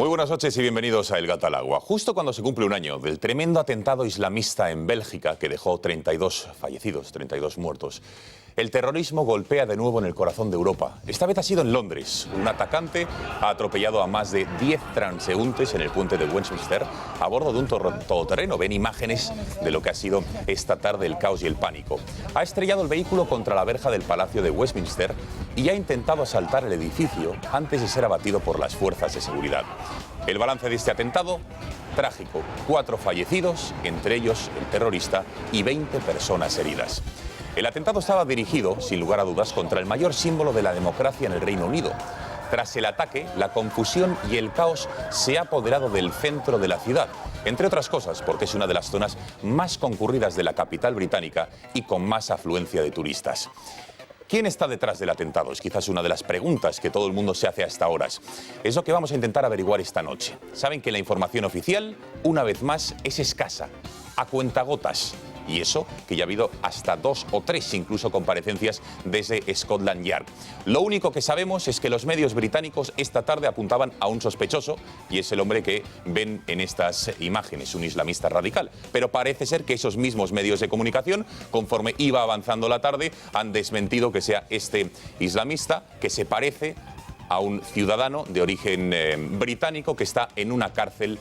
Muy buenas noches y bienvenidos a El Gato al Agua. Justo cuando se cumple un año del tremendo atentado islamista en Bélgica que dejó 32 fallecidos, 32 muertos, el terrorismo golpea de nuevo en el corazón de Europa. Esta vez ha sido en Londres. Un atacante ha atropellado a más de 10 transeúntes en el puente de Westminster a bordo de un todoterreno. Ven imágenes de lo que ha sido esta tarde el caos y el pánico. Ha estrellado el vehículo contra la verja del Palacio de Westminster y ha intentado asaltar el edificio antes de ser abatido por las fuerzas de seguridad. El balance de este atentado, trágico. 4 fallecidos, entre ellos el terrorista, y 20 personas heridas. El atentado estaba dirigido, sin lugar a dudas, contra el mayor símbolo de la democracia en el Reino Unido. Tras el ataque, la confusión y el caos se ha apoderado del centro de la ciudad, entre otras cosas porque es una de las zonas más concurridas de la capital británica y con más afluencia de turistas. ¿Quién está detrás del atentado? Es quizás una de las preguntas que todo el mundo se hace a estas horas. Es lo que vamos a intentar averiguar esta noche. Saben que la información oficial, una vez más, es escasa, a cuentagotas. Y eso, que ya ha habido hasta 2 o 3 incluso comparecencias desde Scotland Yard. Lo único que sabemos es que los medios británicos esta tarde apuntaban a un sospechoso, y es el hombre que ven en estas imágenes, un islamista radical. Pero parece ser que esos mismos medios de comunicación, conforme iba avanzando la tarde, han desmentido que sea este islamista, que se parece a un ciudadano de origen británico que está en una cárcel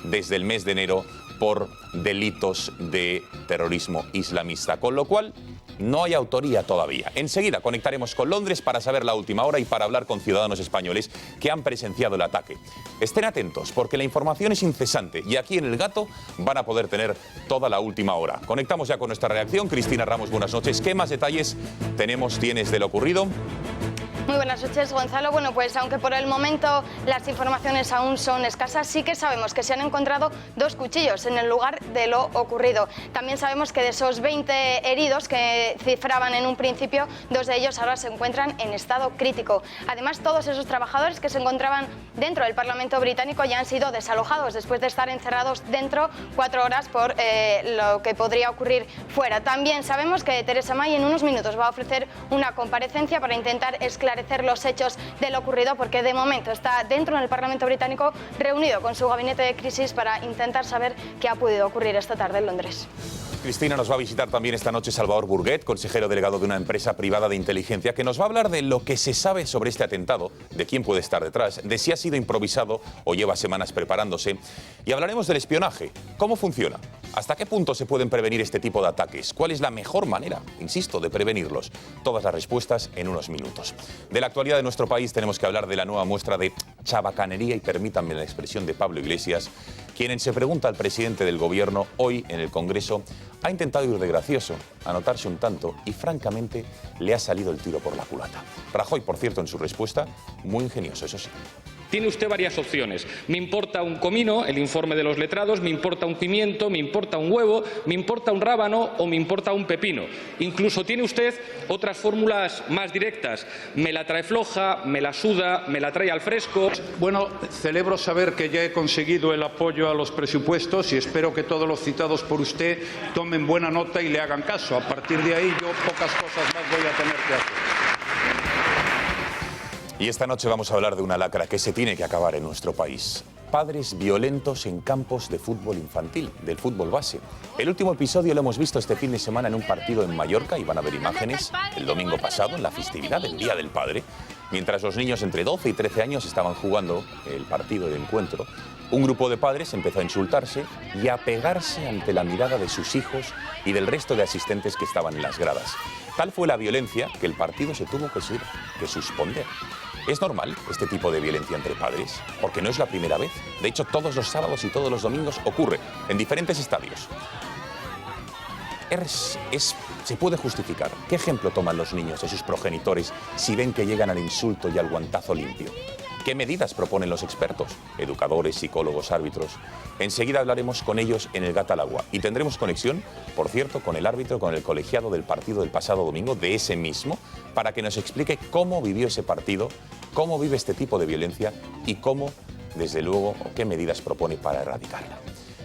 desde el mes de enero por delitos de terrorismo islamista, con lo cual no hay autoría todavía. Enseguida conectaremos con Londres para saber la última hora y para hablar con ciudadanos españoles que han presenciado el ataque. Estén atentos porque la información es incesante y aquí en El Gato van a poder tener toda la última hora. Conectamos ya con nuestra redacción. Cristina Ramos, buenas noches. ¿Qué más detalles tienes de lo ocurrido? Muy buenas noches, Gonzalo. Bueno, pues aunque por el momento las informaciones aún son escasas, sí que sabemos que se han encontrado 2 cuchillos en el lugar de lo ocurrido. También sabemos que de esos 20 heridos que cifraban en un principio, 2 de ellos ahora se encuentran en estado crítico. Además, todos esos trabajadores que se encontraban dentro del Parlamento británico ya han sido desalojados después de estar encerrados dentro 4 horas por lo que podría ocurrir fuera. También sabemos que Theresa May en unos minutos va a ofrecer una comparecencia para intentar esclarecer los hechos de lo ocurrido, porque de momento está dentro del Parlamento británico reunido con su gabinete de crisis para intentar saber qué ha podido ocurrir esta tarde en Londres. Cristina, nos va a visitar también esta noche Salvador Burguet, consejero delegado de una empresa privada de inteligencia, que nos va a hablar de lo que se sabe sobre este atentado, de quién puede estar detrás, de si ha sido improvisado o lleva semanas preparándose. Y hablaremos del espionaje, cómo funciona, hasta qué punto se pueden prevenir este tipo de ataques, cuál es la mejor manera, insisto, de prevenirlos. Todas las respuestas en unos minutos. De la actualidad de nuestro país tenemos que hablar de la nueva muestra de chabacanería, y permítanme la expresión de Pablo Iglesias, quien se pregunta al presidente del gobierno hoy en el Congreso, ha intentado ir de gracioso, anotarse un tanto y francamente le ha salido el tiro por la culata. Rajoy, por cierto, en su respuesta, muy ingenioso, eso sí. Tiene usted varias opciones. Me importa un comino, el informe de los letrados, me importa un pimiento, me importa un huevo, me importa un rábano o me importa un pepino. Incluso tiene usted otras fórmulas más directas. Me la trae floja, me la suda, me la trae al fresco. Bueno, celebro saber que ya he conseguido el apoyo a los presupuestos y espero que todos los citados por usted tomen buena nota y le hagan caso. A partir de ahí yo pocas cosas más voy a tener que hacer. Y esta noche vamos a hablar de una lacra que se tiene que acabar en nuestro país. Padres violentos en campos de fútbol infantil, del fútbol base. El último episodio lo hemos visto este fin de semana en un partido en Mallorca, y van a ver imágenes el domingo pasado en la festividad del Día del Padre. Mientras los niños entre 12 y 13 años estaban jugando el partido de encuentro, un grupo de padres empezó a insultarse y a pegarse ante la mirada de sus hijos y del resto de asistentes que estaban en las gradas. Tal fue la violencia que el partido se tuvo que suspender. ¿Es normal este tipo de violencia entre padres? Porque no es la primera vez. De hecho, todos los sábados y todos los domingos ocurre en diferentes estadios. Se puede justificar. ¿Qué ejemplo toman los niños de sus progenitores si ven que llegan al insulto y al guantazo limpio? ¿Qué medidas proponen los expertos? Educadores, psicólogos, árbitros. Enseguida hablaremos con ellos en El Gato al Agua. Y tendremos conexión, por cierto, con el árbitro, con el colegiado del partido del pasado domingo, de ese mismo, para que nos explique cómo vivió ese partido, cómo vive este tipo de violencia y cómo, desde luego, o qué medidas propone para erradicarla.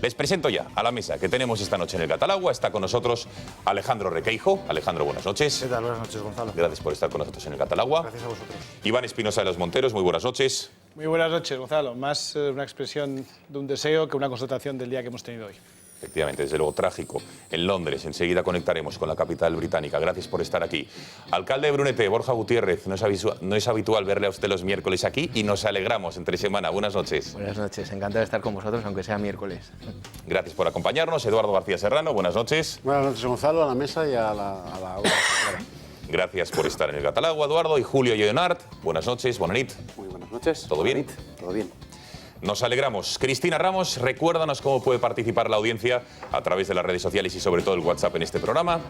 Les presento ya a la mesa que tenemos esta noche en El Gato al Agua. Está con nosotros Alejandro Requeijo. Alejandro, buenas noches. ¿Qué tal? Buenas noches, Gonzalo. Gracias por estar con nosotros en El Gato al Agua. Gracias a vosotros. Iván Espinosa de los Monteros, muy buenas noches. Muy buenas noches, Gonzalo. Más una expresión de un deseo que una constatación del día que hemos tenido hoy. Efectivamente, desde luego trágico. En Londres, enseguida conectaremos con la capital británica. Gracias por estar aquí. Alcalde de Brunete, Borja Gutiérrez, no es habitual verle a usted los miércoles aquí y nos alegramos entre semana. Buenas noches. Buenas noches, encantado de estar con vosotros, aunque sea miércoles. Gracias por acompañarnos. Eduardo García Serrano, buenas noches. Buenas noches, Gonzalo, a la mesa y a la aula. Gracias por estar en el Gatalagua, Eduardo. Y Julio Leonard, buenas noches, buena nit. Muy buenas noches. ¿Todo bien? Todo bien. Nos alegramos. Cristina Ramos, recuérdanos cómo puede participar la audiencia a través de las redes sociales y sobre todo el WhatsApp en este programa.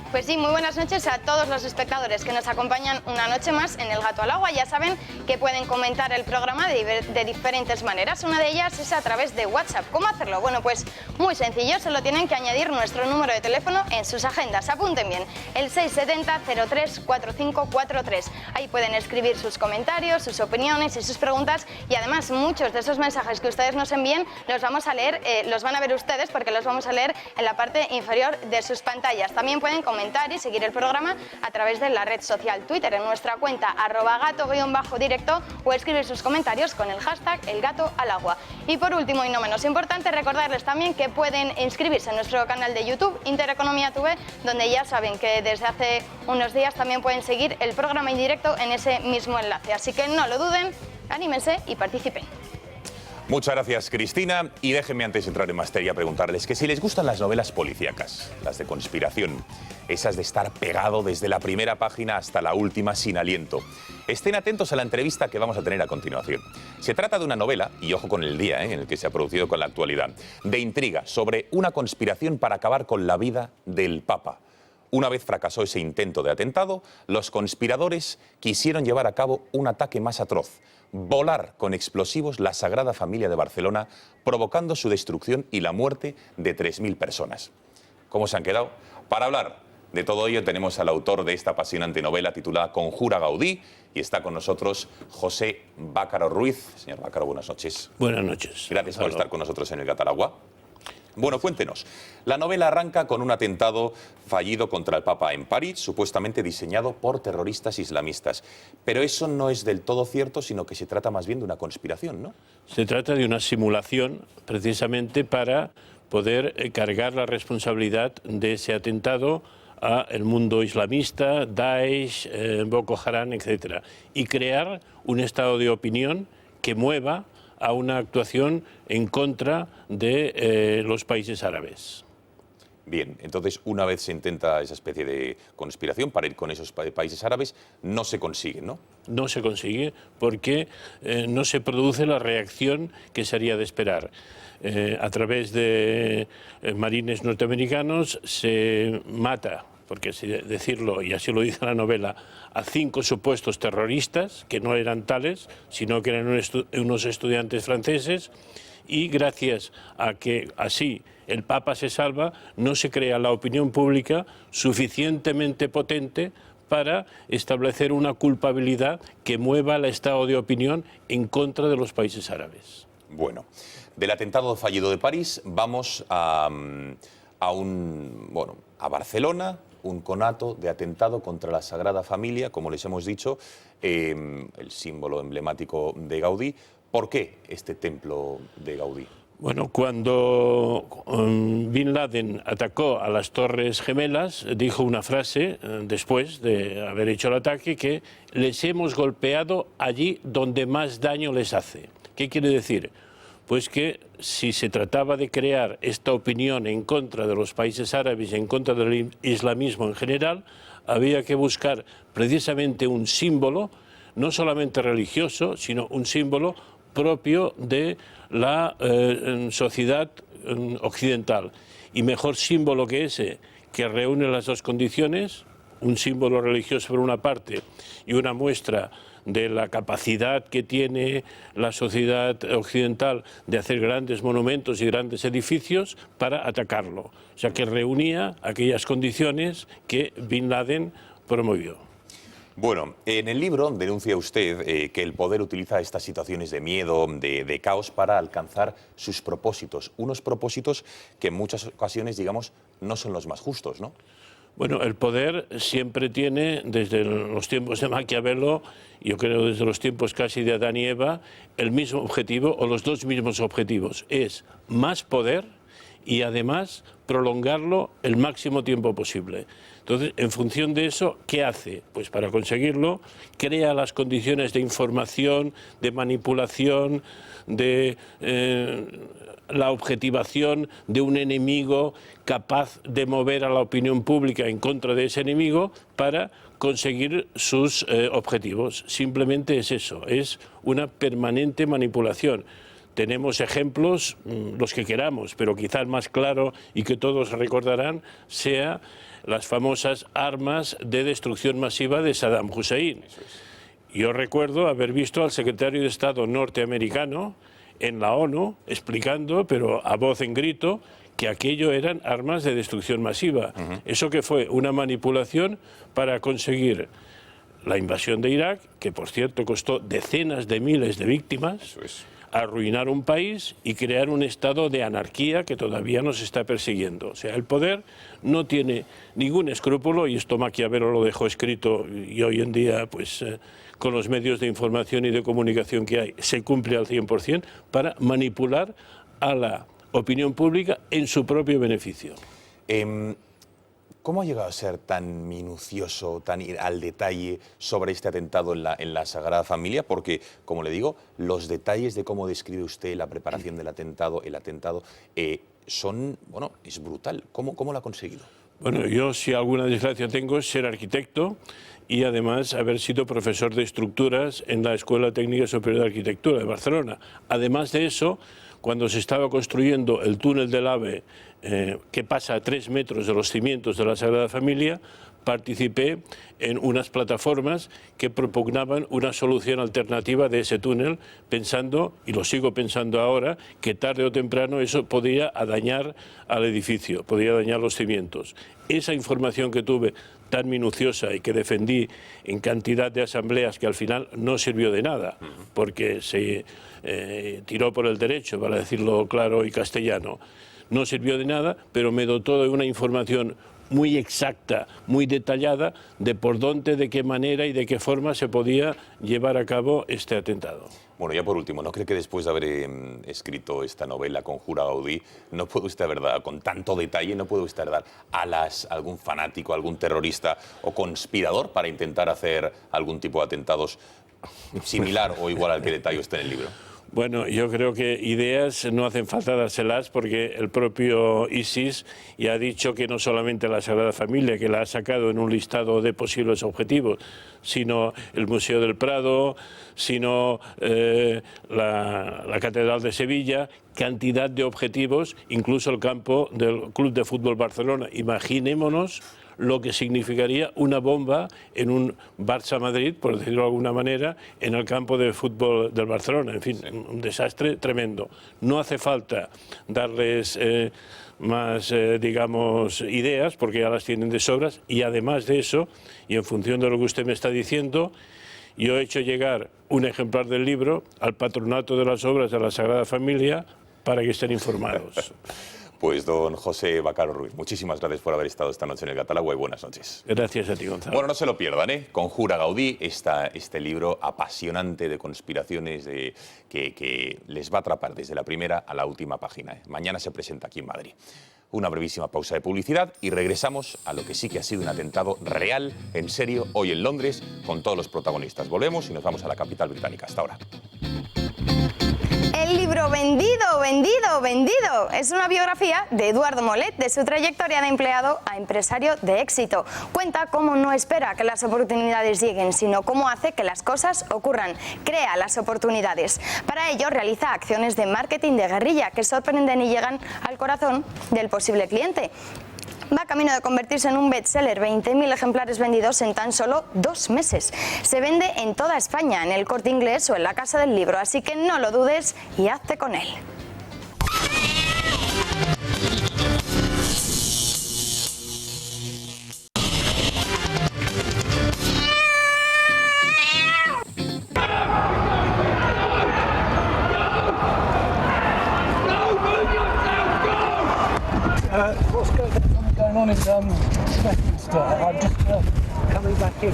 Pues sí, muy buenas noches a todos los espectadores que nos acompañan una noche más en El Gato al Agua. Ya saben que pueden comentar el programa de diferentes maneras. Una de ellas es a través de WhatsApp. ¿Cómo hacerlo? Bueno, pues muy sencillo. Solo tienen que añadir nuestro número de teléfono en sus agendas. Apunten bien, el 670-034543. Ahí pueden escribir sus comentarios, sus opiniones y sus preguntas. Y además, muchos de esos mensajes que ustedes nos envíen los vamos a leer, los van a ver ustedes porque los vamos a leer en la parte inferior de sus pantallas. También pueden comentar y seguir el programa a través de la red social Twitter en nuestra cuenta @gato_directo o escribir sus comentarios con el hashtag #elgatoalagua. Y por último y no menos importante, recordarles también que pueden inscribirse en nuestro canal de YouTube Intereconomía TV, donde ya saben que desde hace unos días también pueden seguir el programa en directo en ese mismo enlace. Así que no lo duden, anímense y participen. Muchas gracias, Cristina. Y déjenme, antes de entrar en materia, preguntarles que si les gustan las novelas policíacas, las de conspiración, esas de estar pegado desde la primera página hasta la última sin aliento, estén atentos a la entrevista que vamos a tener a continuación. Se trata de una novela, y ojo con el día en el que se ha producido con la actualidad, de intriga sobre una conspiración para acabar con la vida del Papa. Una vez fracasó ese intento de atentado, los conspiradores quisieron llevar a cabo un ataque más atroz: volar con explosivos la Sagrada Familia de Barcelona, provocando su destrucción y la muerte de 3.000 personas. ¿Cómo se han quedado? Para hablar de todo ello tenemos al autor de esta apasionante novela titulada Conjura Gaudí, y está con nosotros José Bácaro Ruiz. Señor Bácaro, buenas noches. Buenas noches. Gracias por estar con nosotros en el Gatalagua. Bueno, cuéntenos. La novela arranca con un atentado fallido contra el Papa en París, supuestamente diseñado por terroristas islamistas. Pero eso no es del todo cierto, sino que se trata más bien de una conspiración, ¿no? Se trata de una simulación, precisamente para poder cargar la responsabilidad de ese atentado a el mundo islamista, Daesh, Boko Haram, etc. Y crear un estado de opinión que mueva a una actuación en contra de los países árabes. Bien, entonces una vez se intenta esa especie de conspiración para ir con esos países árabes, no se consigue, ¿no? No se consigue porque no se produce la reacción que sería de esperar. A través de marines norteamericanos se mata, porque así decirlo, y así lo dice la novela, a 5 supuestos terroristas, que no eran tales, sino que eran unos estudiantes franceses, y gracias a que así el Papa se salva, no se crea la opinión pública suficientemente potente para establecer una culpabilidad que mueva el estado de opinión en contra de los países árabes. Bueno, del atentado fallido de París vamos a Barcelona, un conato de atentado contra la Sagrada Familia, como les hemos dicho, el símbolo emblemático de Gaudí. ¿Por qué este templo de Gaudí? Bueno, cuando Bin Laden atacó a las Torres Gemelas, dijo una frase, después de haber hecho el ataque, que les hemos golpeado allí donde más daño les hace. ¿Qué quiere decir? Pues que si se trataba de crear esta opinión en contra de los países árabes y en contra del islamismo en general, había que buscar precisamente un símbolo, no solamente religioso, sino un símbolo propio de la sociedad occidental. Y mejor símbolo que ese, que reúne las dos condiciones, un símbolo religioso por una parte y una muestra de la capacidad que tiene la sociedad occidental de hacer grandes monumentos y grandes edificios para atacarlo. O sea, que reunía aquellas condiciones que Bin Laden promovió. Bueno, en el libro denuncia usted que el poder utiliza estas situaciones de miedo, de caos, para alcanzar sus propósitos. Unos propósitos que en muchas ocasiones, digamos, no son los más justos, ¿no? Bueno, el poder siempre tiene, desde los tiempos de Maquiavelo, yo creo desde los tiempos casi de Adán y Eva, el mismo objetivo o los dos mismos objetivos. Es más poder y además prolongarlo el máximo tiempo posible. Entonces, en función de eso, ¿qué hace? Pues para conseguirlo, crea las condiciones de información, de manipulación, de la objetivación de un enemigo capaz de mover a la opinión pública en contra de ese enemigo para conseguir sus objetivos. Simplemente es eso, es una permanente manipulación. Tenemos ejemplos, los que queramos, pero quizá el más claro y que todos recordarán sea las famosas armas de destrucción masiva de Saddam Hussein. Yo recuerdo haber visto al secretario de Estado norteamericano en la ONU explicando, pero a voz en grito, que aquello eran armas de destrucción masiva. Eso que fue una manipulación para conseguir la invasión de Irak, que por cierto costó decenas de miles de víctimas, arruinar un país y crear un estado de anarquía que todavía nos está persiguiendo. O sea, el poder no tiene ningún escrúpulo, y esto Maquiavelo lo dejó escrito, y hoy en día, pues, con los medios de información y de comunicación que hay, se cumple al 100%, para manipular a la opinión pública en su propio beneficio. ¿Cómo ha llegado a ser tan minucioso, tan ir al detalle sobre este atentado en la Sagrada Familia? Porque, como le digo, los detalles de cómo describe usted la preparación del atentado, son, bueno, es brutal. ¿Cómo lo ha conseguido? Bueno, yo si alguna desgracia tengo es ser arquitecto y además haber sido profesor de estructuras en la Escuela Técnica Superior de Arquitectura de Barcelona. Además de eso, cuando se estaba construyendo el túnel del AVE, que pasa a 3 metros de los cimientos de la Sagrada Familia, participé en unas plataformas que propugnaban una solución alternativa de ese túnel, pensando, y lo sigo pensando ahora, que tarde o temprano eso podía dañar al edificio, podía dañar los cimientos. Esa información que tuve tan minuciosa y que defendí en cantidad de asambleas que al final no sirvió de nada, porque se tiró por el derecho, para decirlo claro y castellano, no sirvió de nada, pero me dotó de una información muy exacta, muy detallada, de por dónde, de qué manera y de qué forma se podía llevar a cabo este atentado. Bueno, ya por último, ¿no cree que después de haber escrito esta novela Conjura Gaudí, no puede usted haber dado, con tanto detalle, no puede usted dar alas a algún fanático, algún terrorista o conspirador para intentar hacer algún tipo de atentados similar o igual al que detalla usted en el libro? Bueno, yo creo que ideas no hacen falta dárselas, porque el propio ISIS ya ha dicho que no solamente la Sagrada Familia, que la ha sacado en un listado de posibles objetivos, sino el Museo del Prado, sino la Catedral de Sevilla, cantidad de objetivos, incluso el campo del Club de Fútbol Barcelona. Imaginémonos lo que significaría una bomba en un Barça-Madrid, por decirlo de alguna manera, en el campo de fútbol del Barcelona. En fin, un desastre tremendo. No hace falta darles más, digamos, ideas, porque ya las tienen de sobras, y además de eso, y en función de lo que usted me está diciendo, yo he hecho llegar un ejemplar del libro al Patronato de las Obras de la Sagrada Familia para que estén informados. Pues don José Bacaro Ruiz, muchísimas gracias por haber estado esta noche en el Catálogo y buenas noches. Gracias a ti, Gonzalo. Bueno, no se lo pierdan, ¿eh? Conjura Gaudí, este libro apasionante de conspiraciones que les va a atrapar desde la primera a la última página. Mañana se presenta aquí en Madrid. Una brevísima pausa de publicidad y regresamos a lo que sí que ha sido un atentado real, en serio, hoy en Londres, con todos los protagonistas. Volvemos y nos vamos a la capital británica. Hasta ahora. El libro vendido, vendido, vendido. Es una biografía de Eduardo Molet, de su trayectoria de empleado a empresario de éxito. Cuenta cómo no espera que las oportunidades lleguen, sino cómo hace que las cosas ocurran. Crea las oportunidades. Para ello realiza acciones de marketing de guerrilla que sorprenden y llegan al corazón del posible cliente. Va camino de convertirse en un bestseller, 20.000 ejemplares vendidos en tan solo 2 meses. Se vende en toda España, en el Corte Inglés o en la Casa del Libro, así que no lo dudes y hazte con él. going on in Westminster. I'm just coming back in.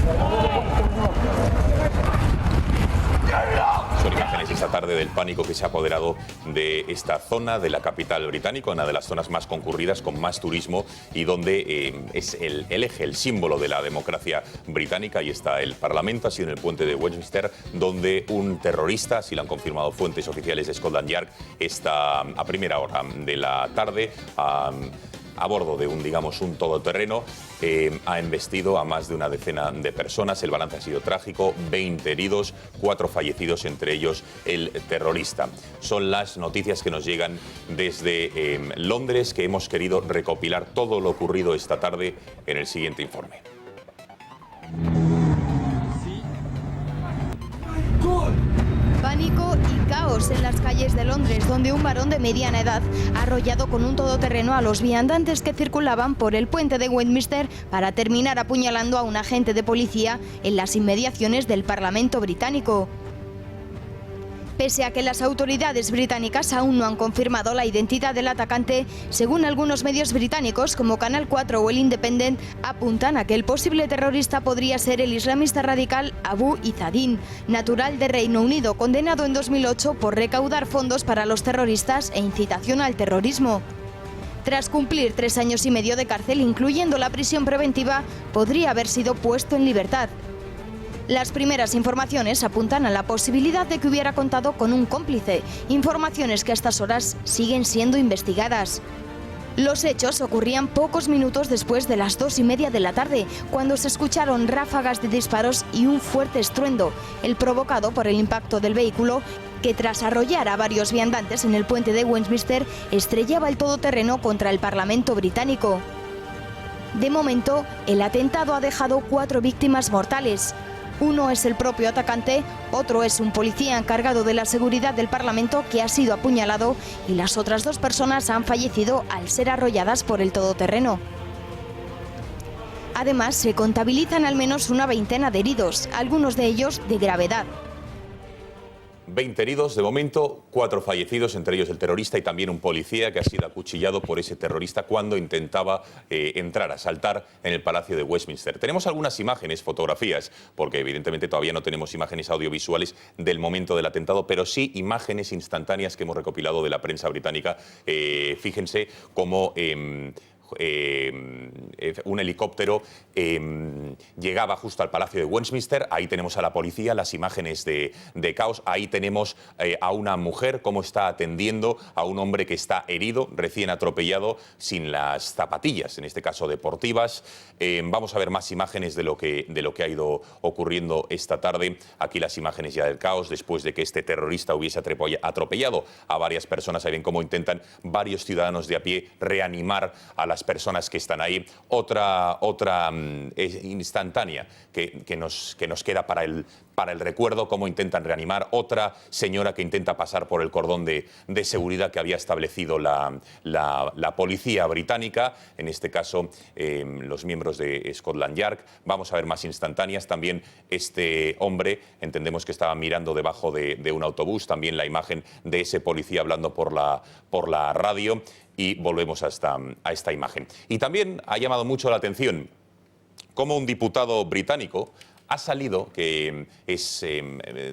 Son imágenes esta tarde del pánico que se ha apoderado de esta zona de la capital británica, una de las zonas más concurridas, con más turismo y donde es el eje, el símbolo de la democracia británica. Ahí está el Parlamento, ha sido en el puente de Westminster, donde un terrorista, así lo han confirmado fuentes oficiales de Scotland Yard, está a primera hora de la tarde a bordo de un todoterreno, ha embestido a más de una decena de personas. El balance ha sido trágico, 20 heridos, 4 fallecidos, entre ellos el terrorista. Son las noticias que nos llegan desde Londres, que hemos querido recopilar todo lo ocurrido esta tarde en el siguiente informe. Pánico y caos en las calles de Londres, donde un varón de mediana edad ha arrollado con un todoterreno a los viandantes que circulaban por el puente de Westminster para terminar apuñalando a un agente de policía en las inmediaciones del Parlamento británico. Pese a que las autoridades británicas aún no han confirmado la identidad del atacante, según algunos medios británicos como Canal 4 o El Independent, apuntan a que el posible terrorista podría ser el islamista radical Abu Izzadin, natural de Reino Unido, condenado en 2008 por recaudar fondos para los terroristas e incitación al terrorismo. Tras cumplir 3 años y medio de cárcel, incluyendo la prisión preventiva, podría haber sido puesto en libertad. Las primeras informaciones apuntan a la posibilidad de que hubiera contado con un cómplice, informaciones que a estas horas siguen siendo investigadas. Los hechos ocurrían pocos minutos después de las 2:30 de la tarde, cuando se escucharon ráfagas de disparos y un fuerte estruendo, el provocado por el impacto del vehículo, que tras arrollar a varios viandantes en el puente de Westminster, estrellaba el todoterreno contra el Parlamento británico. De momento, el atentado ha dejado 4 víctimas mortales. Uno es el propio atacante, otro es un policía encargado de la seguridad del Parlamento que ha sido apuñalado y las otras 2 personas han fallecido al ser arrolladas por el todoterreno. Además, se contabilizan al menos una veintena de heridos, algunos de ellos de gravedad. 20 heridos, de momento, 4 fallecidos, entre ellos el terrorista y también un policía que ha sido acuchillado por ese terrorista cuando intentaba entrar, asaltar en el Palacio de Westminster. Tenemos algunas imágenes, fotografías, porque evidentemente todavía no tenemos imágenes audiovisuales del momento del atentado, pero sí imágenes instantáneas que hemos recopilado de la prensa británica. Fíjense cómo un helicóptero llegaba justo al Palacio de Westminster. Ahí tenemos a la policía, las imágenes de caos. Ahí tenemos a una mujer cómo está atendiendo a un hombre que está herido, recién atropellado, sin las zapatillas, en este caso deportivas. Vamos a ver más imágenes de lo que ha ido ocurriendo esta tarde. Aquí las imágenes ya del caos, después de que este terrorista hubiese atropellado a varias personas. Ahí ven cómo intentan varios ciudadanos de a pie reanimar a las personas que están ahí. Otra instantánea que nos queda para el recuerdo, cómo intentan reanimar. Otra señora que intenta pasar por el cordón de seguridad que había establecido la policía británica, en este caso los miembros de Scotland Yard. Vamos a ver más instantáneas. También este hombre, entendemos que estaba mirando debajo de un autobús. También la imagen de ese policía hablando por la radio. Y volvemos a esta imagen. Y también ha llamado mucho la atención cómo un diputado británico ha salido, que es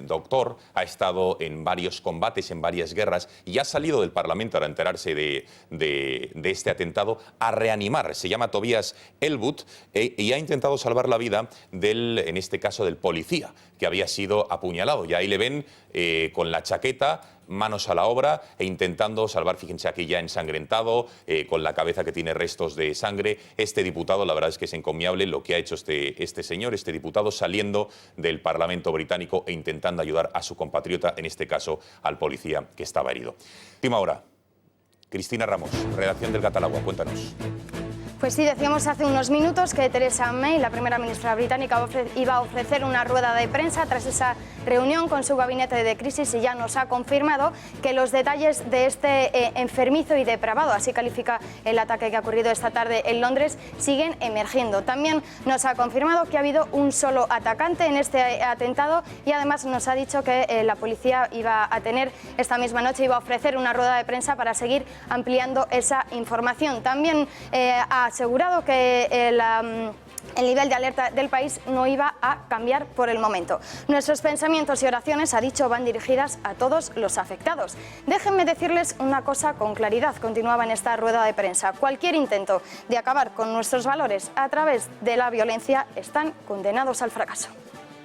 doctor, ha estado en varios combates, en varias guerras, y ha salido del Parlamento para enterarse de este atentado, a reanimar. Se llama Tobias Ellwood y ha intentado salvar la vida en este caso, del policía que había sido apuñalado. Y ahí le ven con la chaqueta, manos a la obra e intentando salvar. Fíjense aquí ya ensangrentado, con la cabeza que tiene restos de sangre. Este diputado, la verdad es que es encomiable lo que ha hecho este señor, este diputado, saliendo del Parlamento británico e intentando ayudar a su compatriota, en este caso al policía que estaba herido. Última hora. Cristina Ramos, redacción del Catalagua, cuéntanos. Pues sí, decíamos hace unos minutos que Theresa May, la primera ministra británica, iba a ofrecer una rueda de prensa tras esa reunión con su gabinete de crisis, y ya nos ha confirmado que los detalles de este enfermizo y depravado, así califica el ataque que ha ocurrido esta tarde en Londres, siguen emergiendo. También nos ha confirmado que ha habido un solo atacante en este atentado, y además nos ha dicho que la policía iba a tener esta misma noche, iba a ofrecer una rueda de prensa para seguir ampliando esa información. También ha asegurado que el nivel de alerta del país no iba a cambiar por el momento. Nuestros pensamientos y oraciones, ha dicho, van dirigidas a todos los afectados. Déjenme decirles una cosa con claridad, continuaba en esta rueda de prensa. Cualquier intento de acabar con nuestros valores a través de la violencia están condenados al fracaso.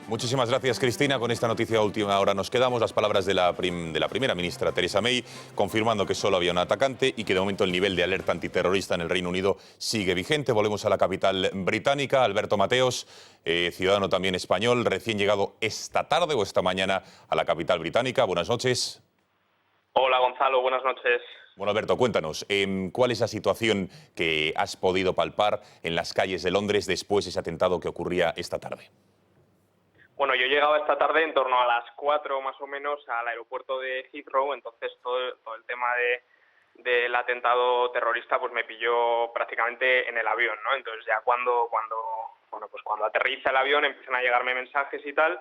Muchísimas gracias, Cristina. Con esta noticia de última hora nos quedamos. Las palabras de la primera ministra Theresa May, confirmando que solo había un atacante y que de momento el nivel de alerta antiterrorista en el Reino Unido sigue vigente. Volvemos a la capital británica. Alberto Mateos, ciudadano también español, recién llegado esta tarde o esta mañana a la capital británica. Buenas noches. Hola, Gonzalo. Buenas noches. Bueno, Alberto, cuéntanos, ¿cuál es la situación que has podido palpar en las calles de Londres después de ese atentado que ocurría esta tarde? Bueno, yo llegaba esta tarde en torno a las 4 más o menos al aeropuerto de Heathrow, entonces todo el tema del atentado terrorista pues me pilló prácticamente en el avión, ¿no? Entonces ya cuando aterriza el avión empiezan a llegarme mensajes y tal,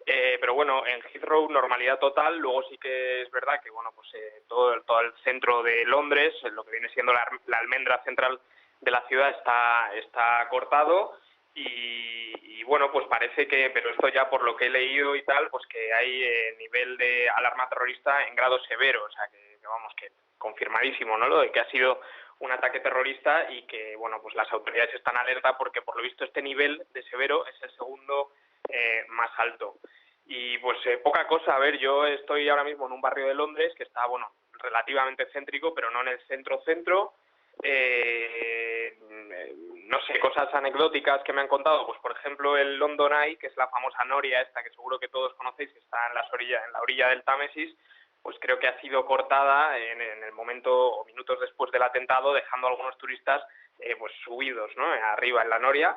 pero bueno, en Heathrow normalidad total. Luego sí que es verdad que bueno, pues todo el centro de Londres, lo que viene siendo la almendra central de la ciudad está cortado. Y bueno, pues parece que, pero esto ya por lo que he leído y tal, pues que hay nivel de alarma terrorista en grado severo, o sea que vamos, que confirmadísimo, ¿no? Lo de que ha sido un ataque terrorista y que, bueno, pues las autoridades están alerta porque por lo visto este nivel de severo es el segundo más alto. Y pues poca cosa, a ver, yo estoy ahora mismo en un barrio de Londres que está, bueno, relativamente céntrico, pero no en el centro. No sé, cosas anecdóticas que me han contado, pues por ejemplo el London Eye, que es la famosa noria esta que seguro que todos conocéis, que está en la orilla del Támesis, pues creo que ha sido cortada en el momento o minutos después del atentado, dejando a algunos turistas pues subidos, ¿no?, arriba en la noria.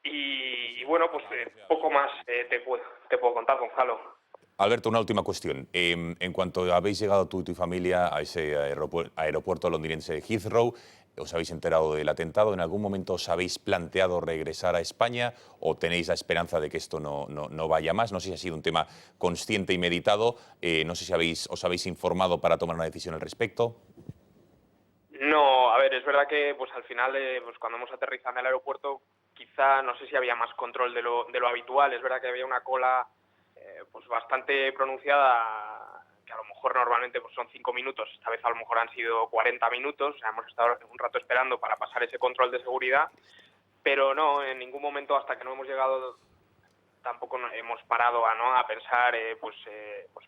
Y bueno, pues poco más te puedo contar, Gonzalo. Alberto, una última cuestión. En cuanto habéis llegado tú y tu familia a ese aeropuerto londinense de Heathrow, ¿os habéis enterado del atentado? ¿En algún momento os habéis planteado regresar a España o tenéis la esperanza de que esto no vaya más? No sé si ha sido un tema consciente y meditado. No sé si os habéis informado para tomar una decisión al respecto. No, a ver, es verdad que pues al final, pues cuando hemos aterrizado en el aeropuerto, quizá no sé si había más control de lo habitual. Es verdad que había una cola pues bastante pronunciada, que a lo mejor normalmente pues son 5 minutos, esta vez a lo mejor han sido 40 minutos, o sea, hemos estado un rato esperando para pasar ese control de seguridad, pero no, en ningún momento hasta que no hemos llegado tampoco hemos parado a pensar pues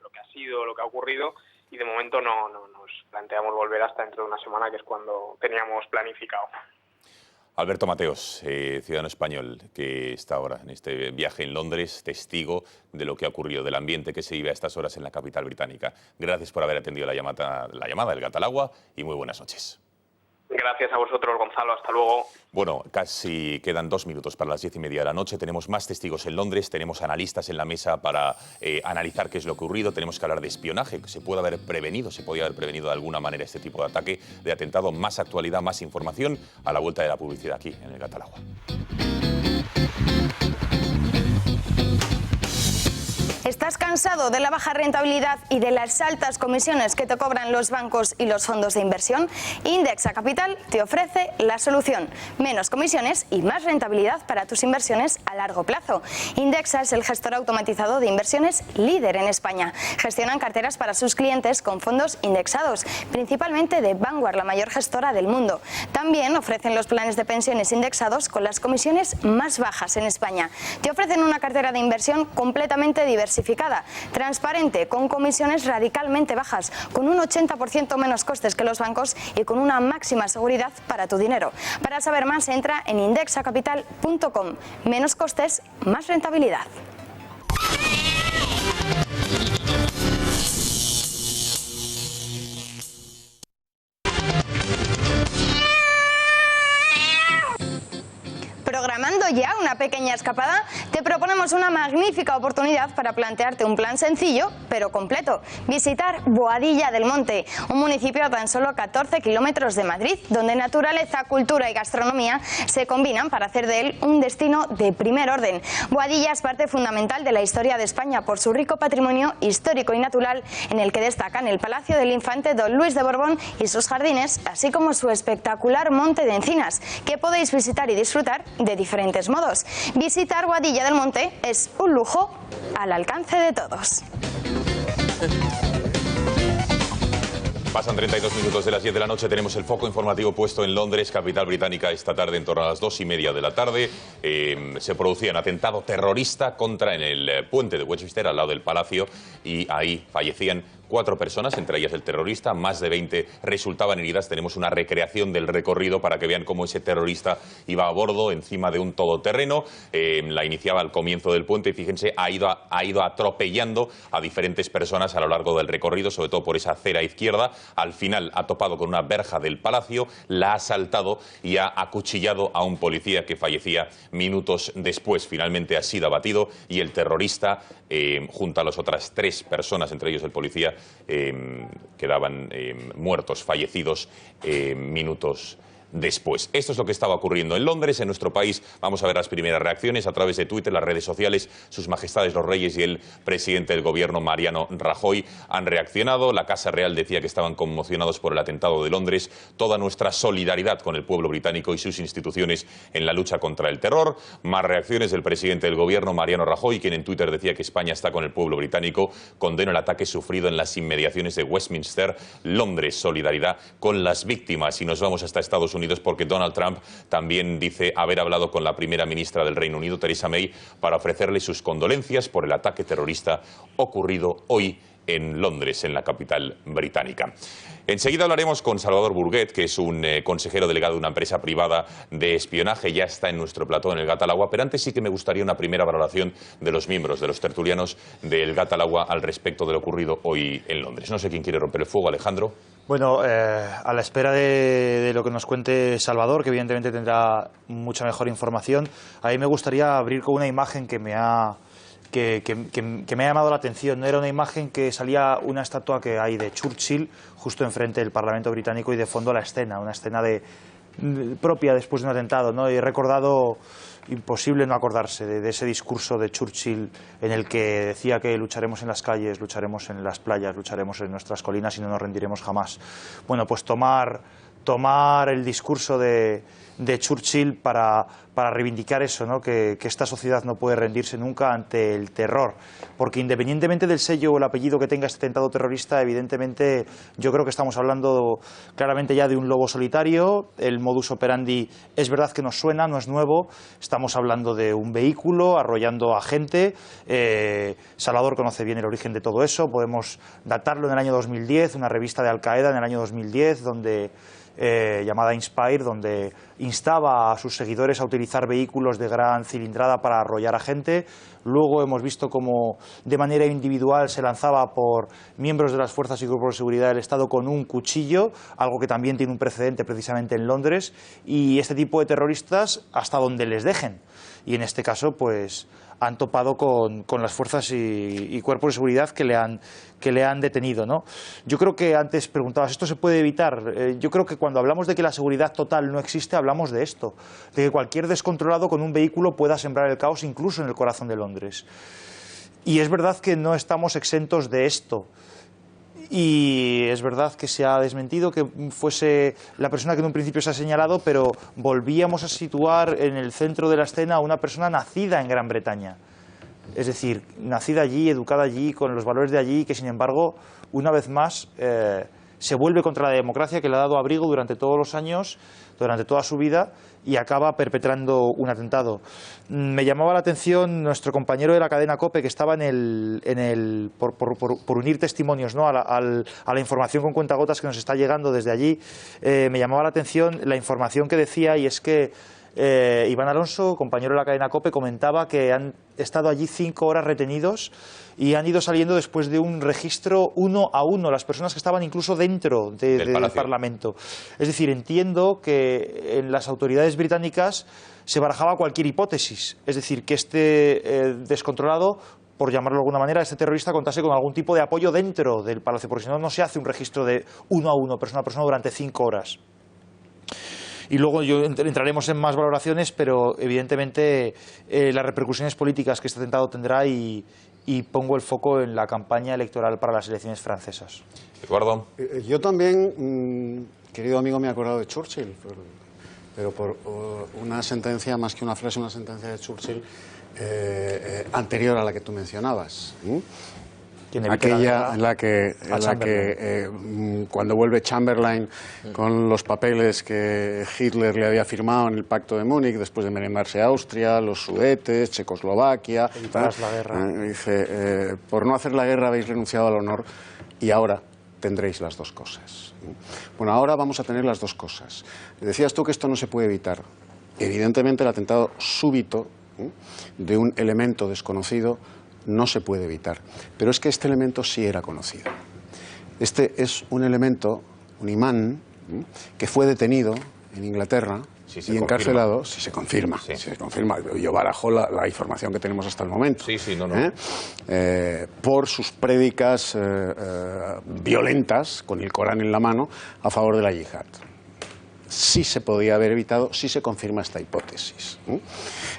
lo que ha sido, lo que ha ocurrido, y de momento no nos planteamos volver hasta dentro de una semana, que es cuando teníamos planificado. Alberto Mateos, ciudadano español que está ahora en este viaje en Londres, testigo de lo que ha ocurrido, del ambiente que se vive a estas horas en la capital británica. Gracias por haber atendido la llamada del Gat al Agua y muy buenas noches. Gracias a vosotros, Gonzalo. Hasta luego. Bueno, casi quedan 2 minutos para las 10:30 de la noche. Tenemos más testigos en Londres, tenemos analistas en la mesa para analizar qué es lo ocurrido. Tenemos que hablar de espionaje, que se podía haber prevenido de alguna manera este tipo de ataque, de atentado. Más actualidad, más información a la vuelta de la publicidad aquí en el Gat al Agua. ¿Estás cansado de la baja rentabilidad y de las altas comisiones que te cobran los bancos y los fondos de inversión? Indexa Capital te ofrece la solución. Menos comisiones y más rentabilidad para tus inversiones a largo plazo. Indexa es el gestor automatizado de inversiones líder en España. Gestionan carteras para sus clientes con fondos indexados, principalmente de Vanguard, la mayor gestora del mundo. También ofrecen los planes de pensiones indexados con las comisiones más bajas en España. Te ofrecen una cartera de inversión completamente diversificada, transparente, con comisiones radicalmente bajas, con un 80% menos costes que los bancos y con una máxima seguridad para tu dinero. Para saber más, entra en indexacapital.com. Menos costes, más rentabilidad. Programando ya una pequeña escapada, te proponemos una magnífica oportunidad para plantearte un plan sencillo, pero completo. Visitar Boadilla del Monte, un municipio a tan solo 14 kilómetros de Madrid, donde naturaleza, cultura y gastronomía se combinan para hacer de él un destino de primer orden. Boadilla es parte fundamental de la historia de España por su rico patrimonio histórico y natural, en el que destacan el Palacio del Infante Don Luis de Borbón y sus jardines, así como su espectacular monte de encinas, que podéis visitar y disfrutar de diferentes modos. Visitar Boadilla del Monte es un lujo al alcance de todos. Pasan 32 minutos de las 10 de la noche, tenemos el foco informativo puesto en Londres, capital británica, esta tarde en torno a las 2:30 de la tarde. Se producía un atentado terrorista en el puente de Westminster, al lado del Palacio, y ahí fallecían 4 personas, entre ellas el terrorista, más de 20 resultaban heridas. Tenemos una recreación del recorrido para que vean cómo ese terrorista iba a bordo encima de un todoterreno. La iniciaba al comienzo del puente y fíjense, ha ido atropellando a diferentes personas a lo largo del recorrido, sobre todo por esa acera izquierda. Al final ha topado con una verja del Palacio, la ha saltado y ha acuchillado a un policía que fallecía minutos después. Finalmente ha sido abatido y el terrorista, junto a las otras 3 personas, entre ellos el policía, quedaban muertos, fallecidos minutos después. Esto es lo que estaba ocurriendo en Londres. En nuestro país vamos a ver las primeras reacciones a través de Twitter, las redes sociales. Sus Majestades los Reyes y el presidente del gobierno, Mariano Rajoy, han reaccionado. La Casa Real decía que estaban conmocionados por el atentado de Londres. Toda nuestra solidaridad con el pueblo británico y sus instituciones en la lucha contra el terror. Más reacciones del presidente del gobierno, Mariano Rajoy, quien en Twitter decía que España está con el pueblo británico. Condena el ataque sufrido en las inmediaciones de Westminster. Londres, solidaridad con las víctimas. Y nos vamos hasta Estados Unidos, porque Donald Trump también dice haber hablado con la primera ministra del Reino Unido, Theresa May, para ofrecerle sus condolencias por el ataque terrorista ocurrido hoy en Londres, en la capital británica. Enseguida hablaremos con Salvador Burguet, que es un consejero delegado de una empresa privada de espionaje. Ya está en nuestro plató en el Gat al Agua, pero antes sí que me gustaría una primera valoración de los miembros, de los tertulianos del Gat al Agua al respecto de lo ocurrido hoy en Londres. No sé quién quiere romper el fuego, Alejandro. Bueno, a la espera de lo que nos cuente Salvador, que evidentemente tendrá mucha mejor información, a mí me gustaría abrir con una imagen que me ha llamado la atención. Era una imagen que salía una estatua que hay de Churchill justo enfrente del Parlamento británico y de fondo una escena propia después de un atentado, ¿no? Y he recordado, imposible no acordarse de ese discurso de Churchill en el que decía que lucharemos en las calles, lucharemos en las playas, lucharemos en nuestras colinas y no nos rendiremos jamás. Bueno, pues tomar el discurso de Churchill para reivindicar eso, ¿no? Que esta sociedad no puede rendirse nunca ante el terror, porque independientemente del sello o el apellido que tenga este atentado terrorista, evidentemente yo creo que estamos hablando claramente ya de un lobo solitario. El modus operandi es verdad que nos suena, no es nuevo. Estamos hablando de un vehículo arrollando a gente. Salvador conoce bien el origen de todo eso. Podemos datarlo en el año 2010, una revista de Al Qaeda en el año 2010, llamada Inspire, donde instaba a sus seguidores a utilizar vehículos de gran cilindrada para arrollar a gente. Luego hemos visto cómo de manera individual se lanzaba por miembros de las fuerzas y cuerpos de seguridad del Estado con un cuchillo, algo que también tiene un precedente precisamente en Londres, y este tipo de terroristas hasta donde les dejen. Y en este caso, pues han topado con las fuerzas y cuerpos de seguridad que le han detenido, ¿no? Yo creo que antes preguntabas, ¿esto se puede evitar? Yo creo que cuando hablamos de que la seguridad total no existe, hablamos de esto, de que cualquier descontrolado con un vehículo pueda sembrar el caos incluso en el corazón de Londres. Y es verdad que no estamos exentos de esto. Y es verdad que se ha desmentido que fuese la persona que en un principio se ha señalado, pero volvíamos a situar en el centro de la escena a una persona nacida en Gran Bretaña. Es decir, nacida allí, educada allí, con los valores de allí, que sin embargo, una vez más, se vuelve contra la democracia que le ha dado abrigo durante todos los años, durante toda su vida, y acaba perpetrando un atentado. Me llamaba la atención nuestro compañero de la cadena COPE, que estaba por unir testimonios, ¿no? a la información con cuentagotas que nos está llegando desde allí. Me llamaba la atención la información que decía, y es que Iván Alonso, compañero de la cadena COPE, comentaba que han estado allí 5 horas retenidos y han ido saliendo después de un registro uno a uno, las personas que estaban incluso dentro del Parlamento. Es decir, entiendo que en las autoridades británicas se barajaba cualquier hipótesis, es decir, que este descontrolado, por llamarlo de alguna manera, este terrorista contase con algún tipo de apoyo dentro del Palacio, porque si no, no se hace un registro de uno a uno, persona a persona, durante 5 horas. Y luego entraremos en más valoraciones, pero evidentemente las repercusiones políticas que este atentado tendrá y pongo el foco en la campaña electoral para las elecciones francesas. Eduardo. Yo también, querido amigo, me he acordado de Churchill, pero por una sentencia, más que una frase, una sentencia de Churchill anterior a la que tú mencionabas. Aquella en la que cuando vuelve Chamberlain con los papeles que Hitler le había firmado en el Pacto de Múnich después de merendarse Austria, los Sudetes, Checoslovaquia, la guerra. Dice, por no hacer la guerra habéis renunciado al honor y ahora tendréis las dos cosas. Bueno, ahora vamos a tener las dos cosas. Decías tú que esto no se puede evitar. Evidentemente el atentado súbito de un elemento desconocido no se puede evitar, pero es que este elemento sí era conocido. Este es un elemento, un imán, que fue detenido en Inglaterra y encarcelado, si se confirma, yo barajo la información que tenemos hasta el momento, por sus prédicas violentas, con el Corán en la mano, a favor de la yihad. Sí se podía haber evitado, sí se confirma esta hipótesis.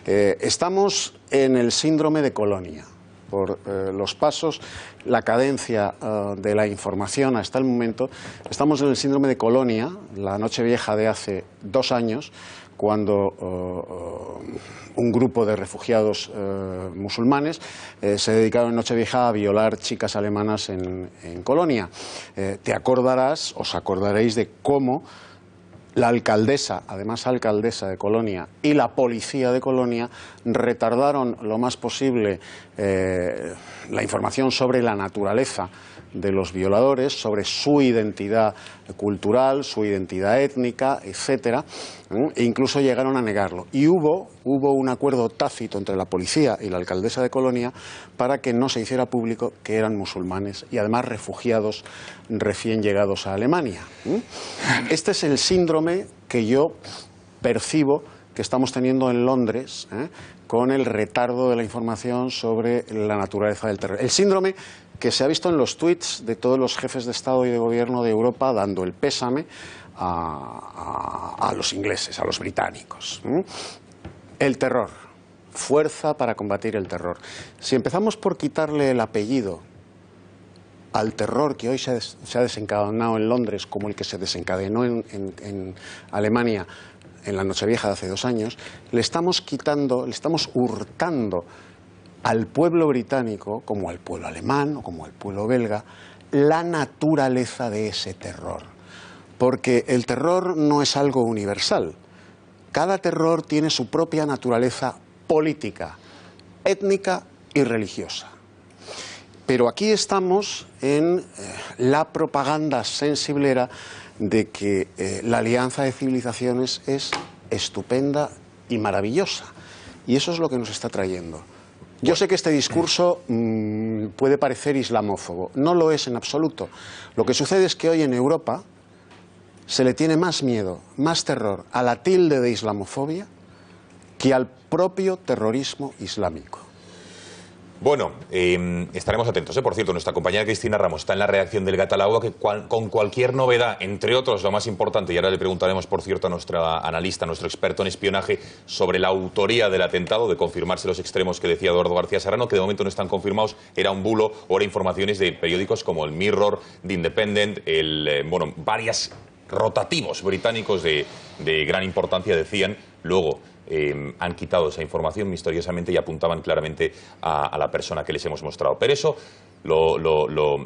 Estamos en el síndrome de Colonia. Por los pasos, la cadencia de la información hasta el momento, estamos en el síndrome de Colonia, la Nochevieja de hace 2 años, cuando un grupo de refugiados musulmanes se dedicaron en Nochevieja a violar chicas alemanas en Colonia. Os acordaréis de cómo la alcaldesa, además alcaldesa de Colonia, y la policía de Colonia retardaron lo más posible la información sobre la naturaleza de los violadores, sobre su identidad cultural, su identidad étnica, etcétera, e incluso llegaron a negarlo. Y hubo un acuerdo tácito entre la policía y la alcaldesa de Colonia para que no se hiciera público que eran musulmanes y además refugiados recién llegados a Alemania. Este es el síndrome que yo percibo que estamos teniendo en Londres, con el retardo de la información sobre la naturaleza del terror. El síndrome que se ha visto en los tweets de todos los jefes de Estado y de Gobierno de Europa dando el pésame a los ingleses, a los británicos. El terror, fuerza para combatir el terror. Si empezamos por quitarle el apellido al terror que hoy se ha desencadenado en Londres, como el que se desencadenó en Alemania en la Nochevieja de hace 2 años, le estamos hurtando al pueblo británico, como al pueblo alemán o como al pueblo belga, la naturaleza de ese terror. Porque el terror no es algo universal. Cada terror tiene su propia naturaleza política, étnica y religiosa. Pero aquí estamos en la propaganda sensiblera de que la alianza de civilizaciones es estupenda y maravillosa. Y eso es lo que nos está trayendo. Yo sé que este discurso puede parecer islamófobo. No lo es en absoluto. Lo que sucede es que hoy en Europa se le tiene más miedo, más terror a la tilde de islamofobia que al propio terrorismo islámico. Bueno, estaremos atentos. Por cierto, nuestra compañera Cristina Ramos está en la redacción del Gatalagua, que con cualquier novedad, entre otros, lo más importante, y ahora le preguntaremos, por cierto, a nuestra analista, nuestro experto en espionaje, sobre la autoría del atentado, de confirmarse los extremos que decía Eduardo García Serrano, que de momento no están confirmados, era un bulo, o eran informaciones de periódicos como el Mirror, The Independent, varios rotativos británicos de gran importancia decían, luego han quitado esa información misteriosamente y apuntaban claramente a la persona que les hemos mostrado. Pero eso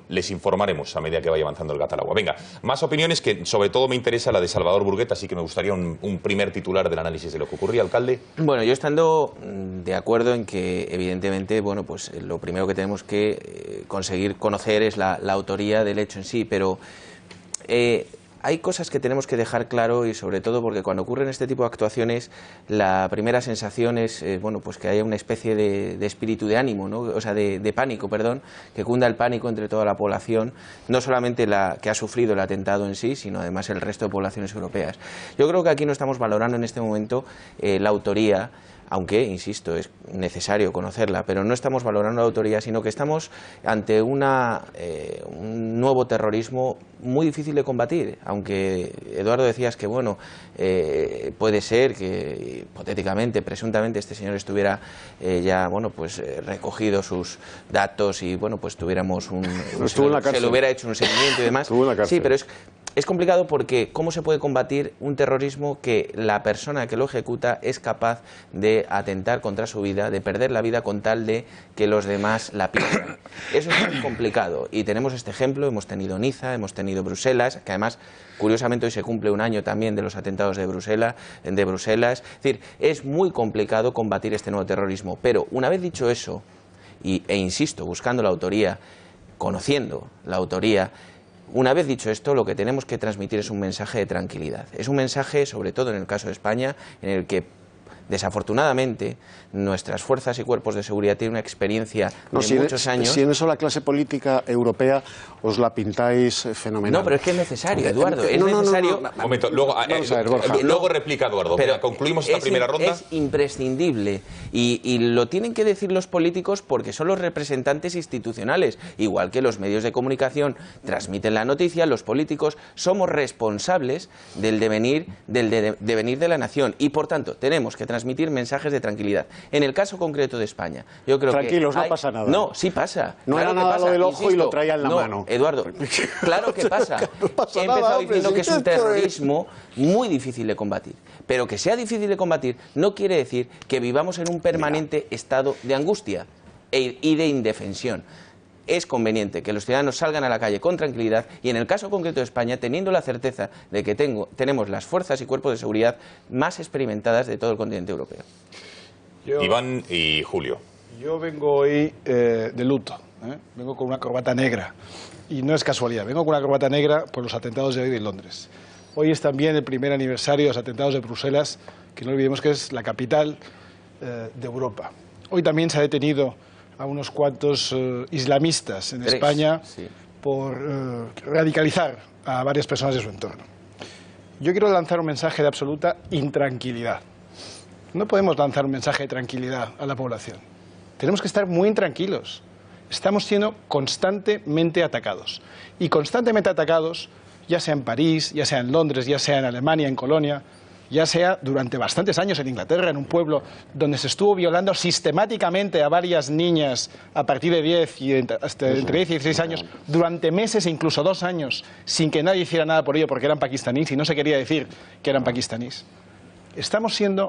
les informaremos a medida que vaya avanzando el Gatalagua. Venga, más opiniones, que sobre todo me interesa la de Salvador Burguet, así que me gustaría un primer titular del análisis de lo que ocurría, alcalde. Bueno, yo estando de acuerdo en que, evidentemente, bueno, pues lo primero que tenemos que conseguir conocer es la autoría del hecho en sí, pero hay cosas que tenemos que dejar claro, y sobre todo porque cuando ocurren este tipo de actuaciones la primera sensación es bueno, pues que haya una especie de espíritu de ánimo, ¿no? O sea, de pánico, perdón, que cunda el pánico entre toda la población, no solamente la que ha sufrido el atentado en sí, sino además el resto de poblaciones europeas. Yo creo que aquí no estamos valorando en este momento la autoría, aunque, insisto, es necesario conocerla, pero no estamos valorando la autoría, sino que estamos ante un nuevo terrorismo muy difícil de combatir. Aunque, Eduardo, decías que, bueno, puede ser que, hipotéticamente, presuntamente, este señor estuviera ya, bueno, pues recogido sus datos y, bueno, pues tuviéramos se le hubiera hecho un seguimiento y demás. Sí, pero es complicado porque ¿cómo se puede combatir un terrorismo que la persona que lo ejecuta es capaz de atentar contra su vida, de perder la vida con tal de que los demás la pierdan? Eso es muy complicado y tenemos este ejemplo, hemos tenido Niza, hemos tenido Bruselas, que además, curiosamente, hoy se cumple un año también de los atentados de Bruselas. Es decir, es muy complicado combatir este nuevo terrorismo, pero una vez dicho eso, e insisto, buscando la autoría, conociendo la autoría, una vez dicho esto, lo que tenemos que transmitir es un mensaje de tranquilidad. Es un mensaje, sobre todo en el caso de España, en el que, desafortunadamente, nuestras fuerzas y cuerpos de seguridad tienen una experiencia de muchos años. Si en eso la clase política europea os la pintáis fenomenal. No, pero es que es necesario, Eduardo. Es necesario. Un momento, luego replica Eduardo. Pero concluimos esta primera ronda. Es imprescindible y lo tienen que decir los políticos porque son los representantes institucionales. Igual que los medios de comunicación transmiten la noticia, los políticos somos responsables del devenir de la nación y, por tanto, tenemos que transmitir mensajes de tranquilidad. En el caso concreto de España, yo creo Tranquilos, no pasa nada. No, sí pasa. No era nada lo del ojo y lo traía en la mano. Eduardo, claro que pasa. He empezado diciendo que es un terrorismo muy difícil de combatir. Pero que sea difícil de combatir no quiere decir que vivamos en un permanente estado de angustia y de indefensión. Es conveniente que los ciudadanos salgan a la calle con tranquilidad y, en el caso concreto de España, teniendo la certeza de que tenemos las fuerzas y cuerpos de seguridad más experimentadas de todo el continente europeo. Iván y Julio. Yo vengo hoy de luto, vengo con una corbata negra y no es casualidad, vengo con una corbata negra por los atentados de hoy de Londres. Hoy es también el primer aniversario de los atentados de Bruselas, que no olvidemos que es la capital de Europa. Hoy también se ha detenido a unos cuantos islamistas en España por radicalizar a varias personas de su entorno. Yo quiero lanzar un mensaje de absoluta intranquilidad. No podemos lanzar un mensaje de tranquilidad a la población. Tenemos que estar muy intranquilos. Estamos siendo constantemente atacados. Y constantemente atacados, ya sea en París, ya sea en Londres, ya sea en Alemania, en Colonia, ya sea durante bastantes años en Inglaterra, en un pueblo donde se estuvo violando sistemáticamente a varias niñas a partir de 10 y hasta entre 10 y 16 años, durante meses e incluso 2 años, sin que nadie hiciera nada por ello porque eran pakistaníes y no se quería decir que eran pakistaníes.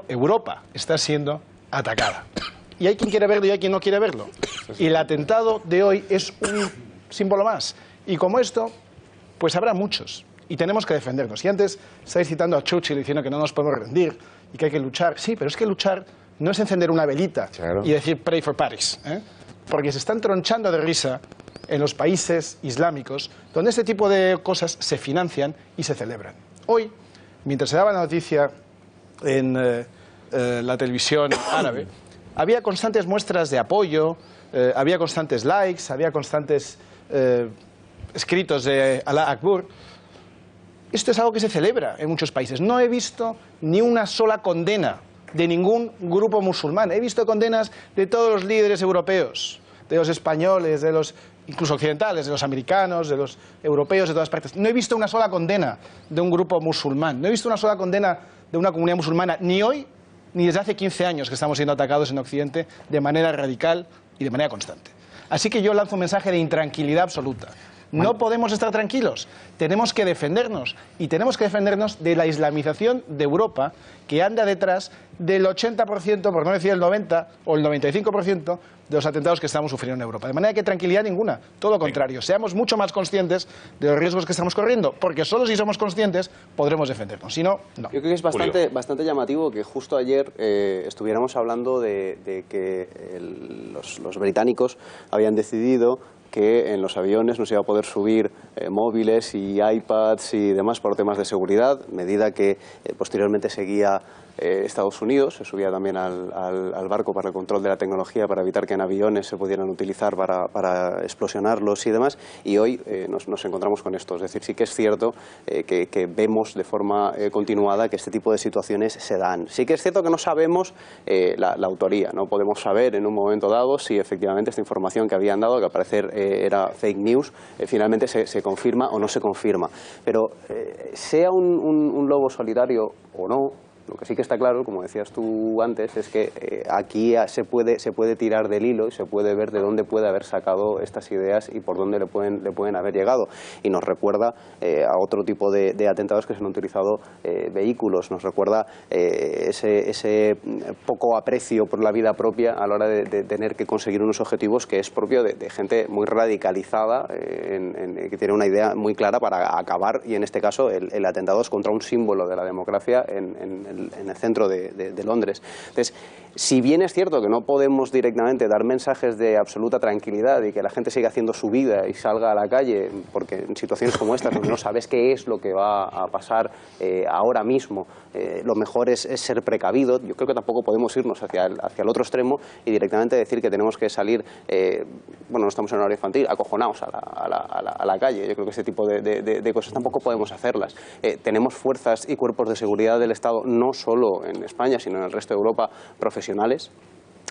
Europa está siendo atacada. Y hay quien quiere verlo y hay quien no quiere verlo. Y el atentado de hoy es un símbolo más. Y como esto, pues habrá muchos. Y tenemos que defendernos. Y antes estáis citando a Churchill diciendo que no nos podemos rendir y que hay que luchar. Sí, pero es que luchar no es encender una velita y decir pray for Paris, porque se están tronchando de risa en los países islámicos donde este tipo de cosas se financian y se celebran. Hoy, mientras se daba la noticia en la televisión árabe, había constantes muestras de apoyo, había constantes likes, había constantes escritos de Allah Akbar. Esto es algo que se celebra en muchos países. No he visto ni una sola condena de ningún grupo musulmán. He visto condenas de todos los líderes europeos, de los españoles, de los incluso occidentales, de los americanos, de los europeos, de todas partes. No he visto una sola condena de un grupo musulmán. No he visto una sola condena de una comunidad musulmana, ni hoy, ni desde hace 15 años que estamos siendo atacados en Occidente de manera radical y de manera constante. Así que yo lanzo un mensaje de intranquilidad absoluta. No podemos estar tranquilos, tenemos que defendernos y tenemos que defendernos de la islamización de Europa que anda detrás del 80%, por no decir el 90% o el 95% de los atentados que estamos sufriendo en Europa. De manera que tranquilidad ninguna, todo lo contrario, seamos mucho más conscientes de los riesgos que estamos corriendo, porque solo si somos conscientes podremos defendernos, si no, no. Yo creo que es bastante llamativo que justo ayer estuviéramos hablando de que los británicos habían decidido que en los aviones no se iba a poder subir móviles y iPads y demás por temas de seguridad, medida que posteriormente seguía Estados Unidos, se subía también al barco para el control de la tecnología, para evitar que en aviones se pudieran utilizar para explosionarlos y demás, y hoy nos encontramos con esto. Es decir, sí que es cierto que vemos de forma continuada que este tipo de situaciones se dan. Sí que es cierto que no sabemos la autoría, no podemos saber en un momento dado si efectivamente esta información que habían dado, que al parecer era fake news, finalmente se confirma o no se confirma. Pero sea un lobo solitario o no, lo que sí que está claro, como decías tú antes, es que aquí se puede tirar del hilo y se puede ver de dónde puede haber sacado estas ideas y por dónde le pueden haber llegado. Y nos recuerda a otro tipo de atentados que se han utilizado vehículos, nos recuerda ese poco aprecio por la vida propia a la hora de tener que conseguir unos objetivos que es propio de gente muy radicalizada, que tiene una idea muy clara para acabar, y en este caso el atentado es contra un símbolo de la democracia en el centro de Londres. Entonces, si bien es cierto que no podemos directamente dar mensajes de absoluta tranquilidad y que la gente siga haciendo su vida y salga a la calle, porque en situaciones como estas, donde no sabes qué es lo que va a pasar ahora mismo, lo mejor es ser precavido. Yo creo que tampoco podemos irnos hacia el otro extremo y directamente decir que tenemos que salir, bueno, no estamos en horario infantil, acojonados a la calle. Yo creo que este tipo de cosas tampoco podemos hacerlas. Tenemos fuerzas y cuerpos de seguridad del Estado, no solo en España, sino en el resto de Europa, profesionales.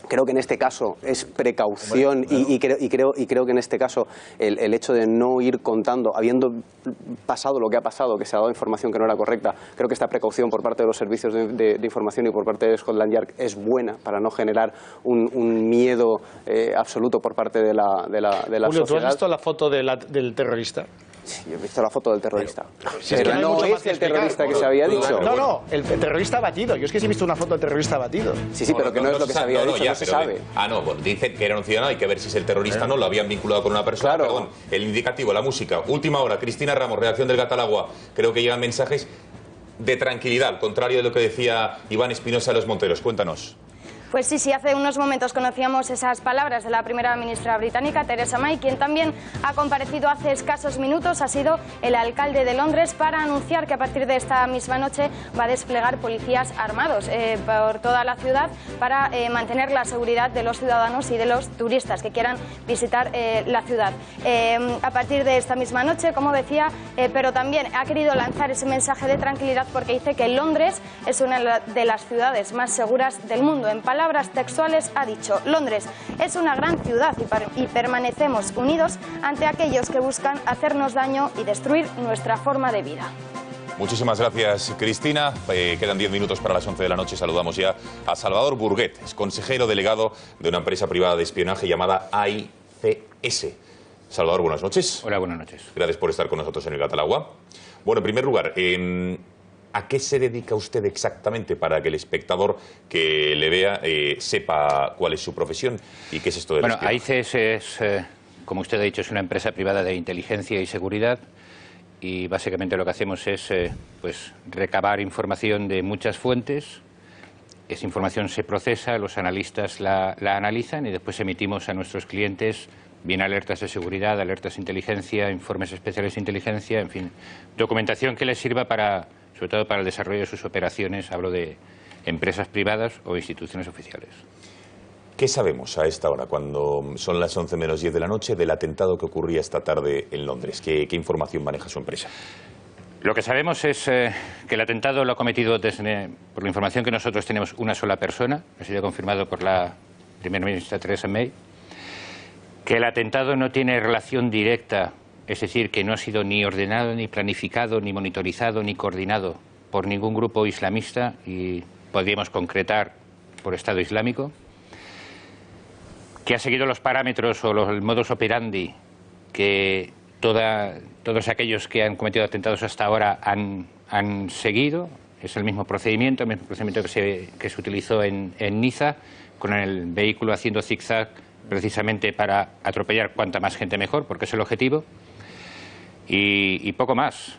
Creo que en este caso es precaución y creo que en este caso el hecho de no ir contando, habiendo pasado lo que ha pasado, que se ha dado información que no era correcta, creo que esta precaución por parte de los servicios de información y por parte de Scotland Yard es buena para no generar un miedo absoluto por parte de la Julio, sociedad. ¿tú has visto la foto del terrorista? Sí, yo he visto la foto del terrorista. Pero no es el terrorista que se había dicho. No, el terrorista abatido. Yo es que sí he visto una foto del terrorista abatido. Sí, pero que no es lo que se había dicho, no se sabe. Bueno, dicen que era un ciudadano, hay que ver si es el terrorista o no, lo habían vinculado con una persona. Claro. Perdón, el indicativo, la música. Última hora, Cristina Ramos, redacción del Gatalagua. Creo que llegan mensajes de tranquilidad, al contrario de lo que decía Iván Espinosa de los Monteros. Cuéntanos. Pues sí, hace unos momentos conocíamos esas palabras de la primera ministra británica, Theresa May. Quien también ha comparecido hace escasos minutos ha sido el alcalde de Londres para anunciar que a partir de esta misma noche va a desplegar policías armados por toda la ciudad para mantener la seguridad de los ciudadanos y de los turistas que quieran visitar la ciudad. A partir de esta misma noche, como decía, pero también ha querido lanzar ese mensaje de tranquilidad porque dice que Londres es una de las ciudades más seguras del mundo. En palabras textuales ha dicho: Londres es una gran ciudad y permanecemos unidos ante aquellos que buscan hacernos daño y destruir nuestra forma de vida. Muchísimas gracias, Cristina. Quedan 10 minutos para las 11 de la noche. Saludamos ya a Salvador Burguet, es consejero delegado de una empresa privada de espionaje llamada AICS. Salvador, buenas noches. Hola, buenas noches. Gracias por estar con nosotros en el Gatalagua. Bueno, en primer lugar, ¿a qué se dedica usted exactamente para que el espectador que le vea sepa cuál es su profesión y qué es esto del espionaje? AICS es, como usted ha dicho, es una empresa privada de inteligencia y seguridad y básicamente lo que hacemos es pues recabar información de muchas fuentes. Esa información se procesa, los analistas la analizan y después emitimos a nuestros clientes bien alertas de seguridad, alertas de inteligencia, informes especiales de inteligencia, en fin, documentación que les sirva sobre todo para el desarrollo de sus operaciones. Hablo de empresas privadas o instituciones oficiales. ¿Qué sabemos a esta hora, cuando son las 11 menos 10 de la noche, del atentado que ocurría esta tarde en Londres? ¿Qué información maneja su empresa? Lo que sabemos es que el atentado lo ha cometido, por la información que nosotros tenemos, una sola persona. Ha sido confirmado por la primera ministra Theresa May. Que el atentado no tiene relación directa, es decir, que no ha sido ni ordenado, ni planificado, ni monitorizado, ni coordinado por ningún grupo islamista, y podríamos concretar por Estado Islámico. Que ha seguido los parámetros o el modus operandi que todos aquellos que han cometido atentados hasta ahora han seguido. Es el mismo procedimiento que se utilizó en Niza, con el vehículo haciendo zigzag precisamente para atropellar cuanta más gente mejor, porque es el objetivo. Y poco más.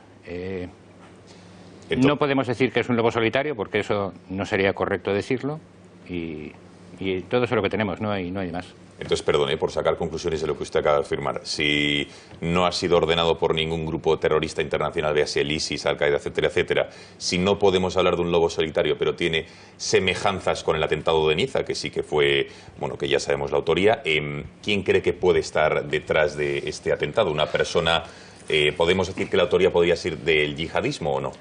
No podemos decir que es un lobo solitario, porque eso no sería correcto decirlo. Y Y todo eso es lo que tenemos, no hay más. Entonces, perdone, por sacar conclusiones de lo que usted acaba de afirmar, si no ha sido ordenado por ningún grupo terrorista internacional, véase el ISIS, Al-Qaeda, etcétera, etcétera, si no podemos hablar de un lobo solitario, pero tiene semejanzas con el atentado de Niza, que sí que fue, bueno, que ya sabemos la autoría, ¿quién cree que puede estar detrás de este atentado? ¿Una persona, podemos decir que la autoría podría ser del yihadismo o no?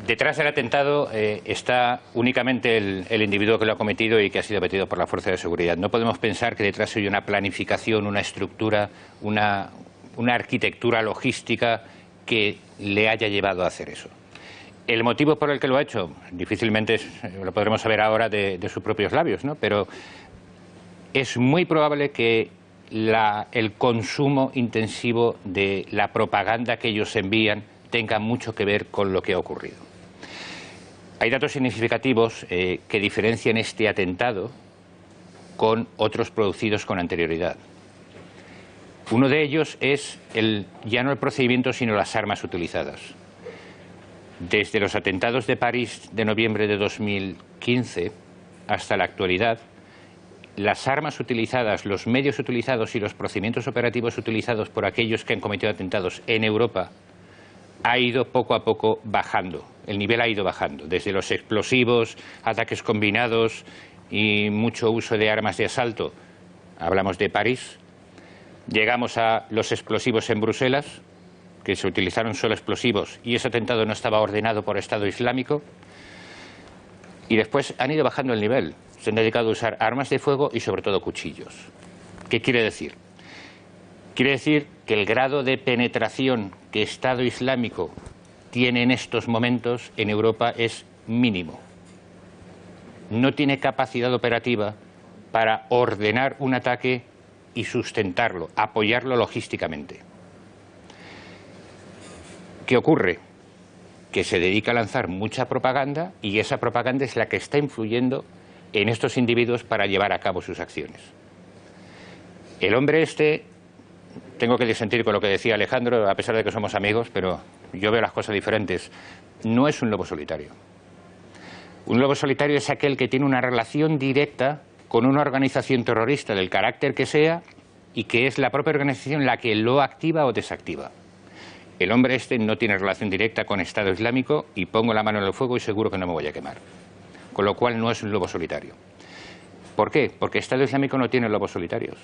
Detrás del atentado está únicamente el individuo que lo ha cometido y que ha sido metido por la fuerza de seguridad. No podemos pensar que detrás hay una planificación, una estructura, una arquitectura logística que le haya llevado a hacer eso. El motivo por el que lo ha hecho, difícilmente lo podremos saber ahora de sus propios labios, ¿no? Pero es muy probable que el consumo intensivo de la propaganda que ellos envían tenga mucho que ver con lo que ha ocurrido. Hay datos significativos que diferencian este atentado con otros producidos con anterioridad. Uno de ellos es ya no el procedimiento, sino las armas utilizadas. Desde los atentados de París de noviembre de 2015 hasta la actualidad, las armas utilizadas, los medios utilizados y los procedimientos operativos utilizados por aquellos que han cometido atentados en Europa ha ido poco a poco bajando, el nivel ha ido bajando, desde los explosivos, ataques combinados y mucho uso de armas de asalto, hablamos de París, llegamos a los explosivos en Bruselas, que se utilizaron solo explosivos y ese atentado no estaba ordenado por Estado Islámico, y después han ido bajando el nivel, se han dedicado a usar armas de fuego y sobre todo cuchillos. ¿Qué quiere decir? Quiere decir que el grado de penetración que Estado Islámico tiene en estos momentos en Europa es mínimo. No tiene capacidad operativa para ordenar un ataque y sustentarlo, apoyarlo logísticamente. ¿Qué ocurre? Que se dedica a lanzar mucha propaganda y esa propaganda es la que está influyendo en estos individuos para llevar a cabo sus acciones. El hombre este, tengo que disentir con lo que decía Alejandro, a pesar de que somos amigos, pero yo veo las cosas diferentes. No es un lobo solitario. Un lobo solitario es aquel que tiene una relación directa con una organización terrorista del carácter que sea y que es la propia organización la que lo activa o desactiva. El hombre este no tiene relación directa con Estado Islámico y pongo la mano en el fuego y seguro que no me voy a quemar. Con lo cual no es un lobo solitario. ¿Por qué? Porque Estado Islámico no tiene lobos solitarios.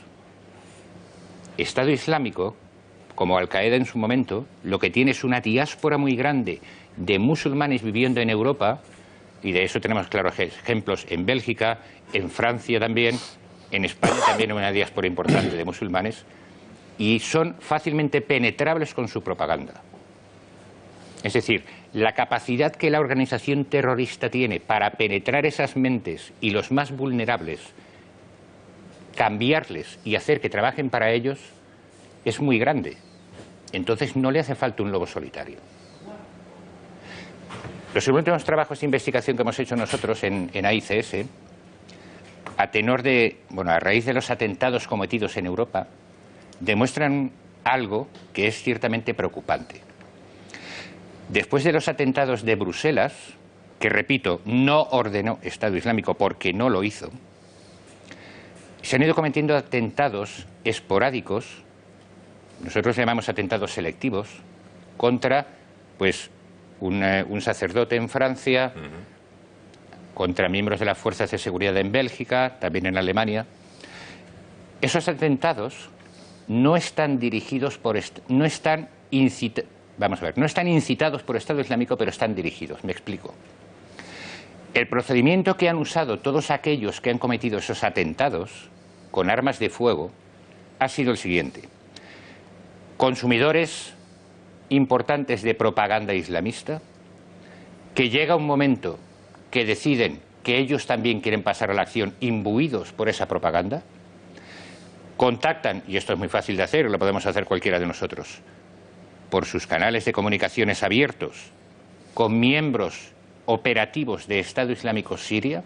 Estado Islámico, como Al-Qaeda en su momento, lo que tiene es una diáspora muy grande de musulmanes viviendo en Europa, y de eso tenemos claros ejemplos en Bélgica, en Francia también, en España también hay una diáspora importante de musulmanes, y son fácilmente penetrables con su propaganda. Es decir, la capacidad que la organización terrorista tiene para penetrar esas mentes y los más vulnerables, cambiarles y hacer que trabajen para ellos, es muy grande. Entonces no le hace falta un lobo solitario. Los últimos trabajos de investigación que hemos hecho nosotros en AICS, a raíz de los atentados cometidos en Europa, demuestran algo que es ciertamente preocupante. Después de los atentados de Bruselas, que repito, no ordenó Estado Islámico porque no lo hizo, se han ido cometiendo atentados esporádicos, nosotros llamamos atentados selectivos, contra un sacerdote en Francia, contra miembros de las fuerzas de seguridad en Bélgica, también en Alemania. Esos atentados no están dirigidos no están incitados por Estado Islámico, pero están dirigidos. Me explico. El procedimiento que han usado todos aquellos que han cometido esos atentados con armas de fuego ha sido el siguiente. Consumidores importantes de propaganda islamista, que llega un momento que deciden que ellos también quieren pasar a la acción imbuidos por esa propaganda, contactan, y esto es muy fácil de hacer, lo podemos hacer cualquiera de nosotros, por sus canales de comunicaciones abiertos, con miembros operativos de Estado Islámico Siria,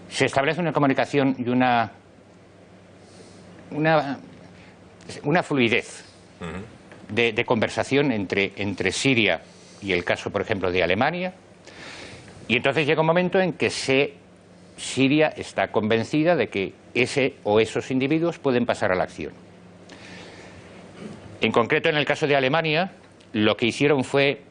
se establece una comunicación y una fluidez de conversación entre Siria y el caso, por ejemplo, de Alemania, y entonces llega un momento en que se Siria está convencida de que ese o esos individuos pueden pasar a la acción. En concreto, en el caso de Alemania, lo que hicieron fue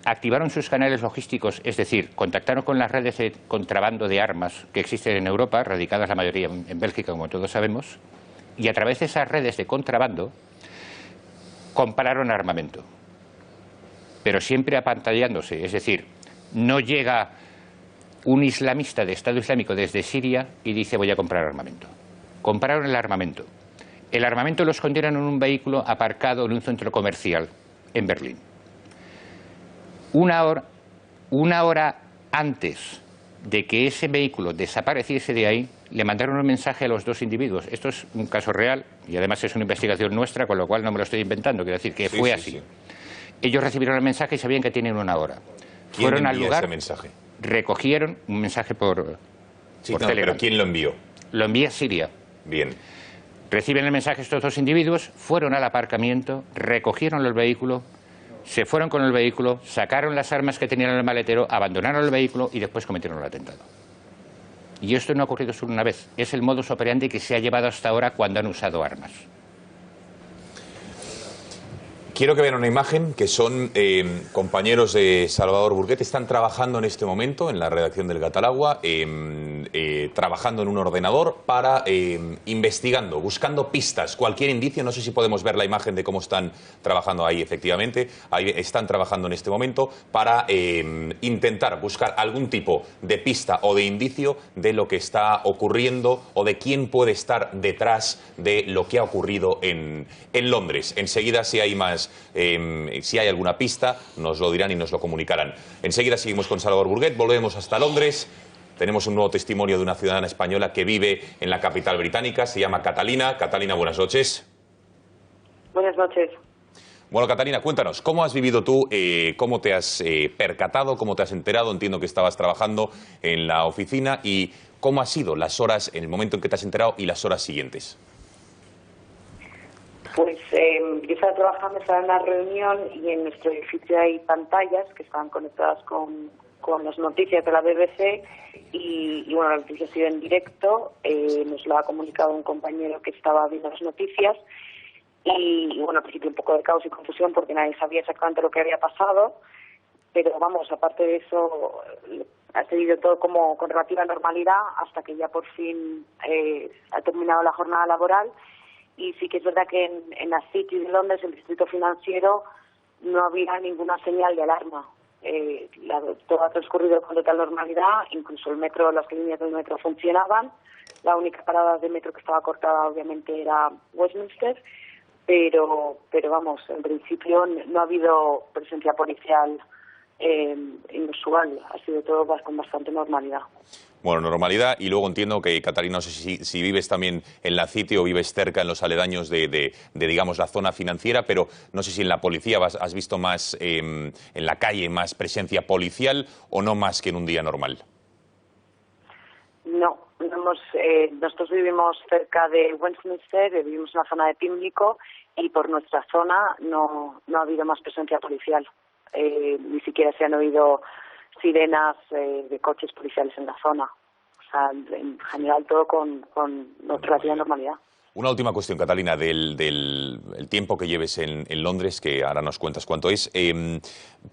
activaron sus canales logísticos, es decir, contactaron con las redes de contrabando de armas que existen en Europa, radicadas la mayoría en Bélgica, como todos sabemos, y a través de esas redes de contrabando compraron armamento, pero siempre apantallándose, es decir, no llega un islamista de Estado Islámico desde Siria y dice voy a comprar armamento. Compraron el armamento. El armamento lo escondieron en un vehículo aparcado en un centro comercial en Berlín. Una hora antes de que ese vehículo desapareciese de ahí, le mandaron un mensaje a los dos individuos. Esto es un caso real y además es una investigación nuestra, con lo cual no me lo estoy inventando. Quiero decir que fue así. Sí. Ellos recibieron el mensaje y sabían que tienen una hora. Fueron al lugar, ese mensaje? Recogieron un mensaje por Telegram. ¿Pero quién lo envió? Lo envía Siria. Bien. Reciben el mensaje estos dos individuos, fueron al aparcamiento, recogieron el vehículo, se fueron con el vehículo, sacaron las armas que tenían en el maletero, abandonaron el vehículo y después cometieron el atentado. Y esto no ha ocurrido solo una vez, es el modus operandi que se ha llevado hasta ahora cuando han usado armas. Quiero que vean una imagen que son compañeros de Salvador Burguet. Están trabajando en este momento en la redacción del Gatalagua, trabajando en un ordenador para investigando, buscando pistas, cualquier indicio. No sé si podemos ver la imagen de cómo están trabajando ahí, efectivamente. Ahí están trabajando en este momento para intentar buscar algún tipo de pista o de indicio de lo que está ocurriendo o de quién puede estar detrás de lo que ha ocurrido en Londres. Enseguida, si hay más... si hay alguna pista, nos lo dirán y nos lo comunicarán. Enseguida seguimos con Salvador Burguet, volvemos hasta Londres. Tenemos un nuevo testimonio de una ciudadana española que vive en la capital británica, se llama Catalina. Catalina, buenas noches. Buenas noches. Bueno, Catalina, cuéntanos, ¿cómo has vivido tú, cómo te has percatado, cómo te has enterado? Entiendo que estabas trabajando en la oficina y cómo han sido las horas en el momento en que te has enterado y las horas siguientes. Pues yo estaba trabajando, estaba en una reunión y en nuestro edificio hay pantallas que estaban conectadas con las noticias de la BBC y bueno, la noticia ha sido en directo, nos lo ha comunicado un compañero que estaba viendo las noticias y bueno, al principio un poco de caos y confusión porque nadie sabía exactamente lo que había pasado, pero vamos, aparte de eso, ha seguido todo como con relativa normalidad hasta que ya por fin ha terminado la jornada laboral. Y sí que es verdad que en la City de Londres, el distrito financiero, no había ninguna señal de alarma. Todo ha transcurrido con total normalidad, incluso el metro, las líneas del metro funcionaban. La única parada de metro que estaba cortada obviamente era Westminster, pero vamos, en principio no ha habido presencia policial inusual, ha sido todo con bastante normalidad. Bueno, normalidad, y luego entiendo que, Catalina, no sé si vives también en la City o vives cerca en los aledaños de digamos, la zona financiera, pero no sé si en la policía has visto más, en la calle, más presencia policial o no más que en un día normal. No, nosotros vivimos cerca de Westminster, vivimos en la zona de Pimlico y por nuestra zona no ha habido más presencia policial. Ni siquiera se han oído sirenas de coches policiales en la zona. O sea, en general todo con relativa normalidad. Una última cuestión, Catalina, del tiempo que lleves en Londres, que ahora nos cuentas cuánto es.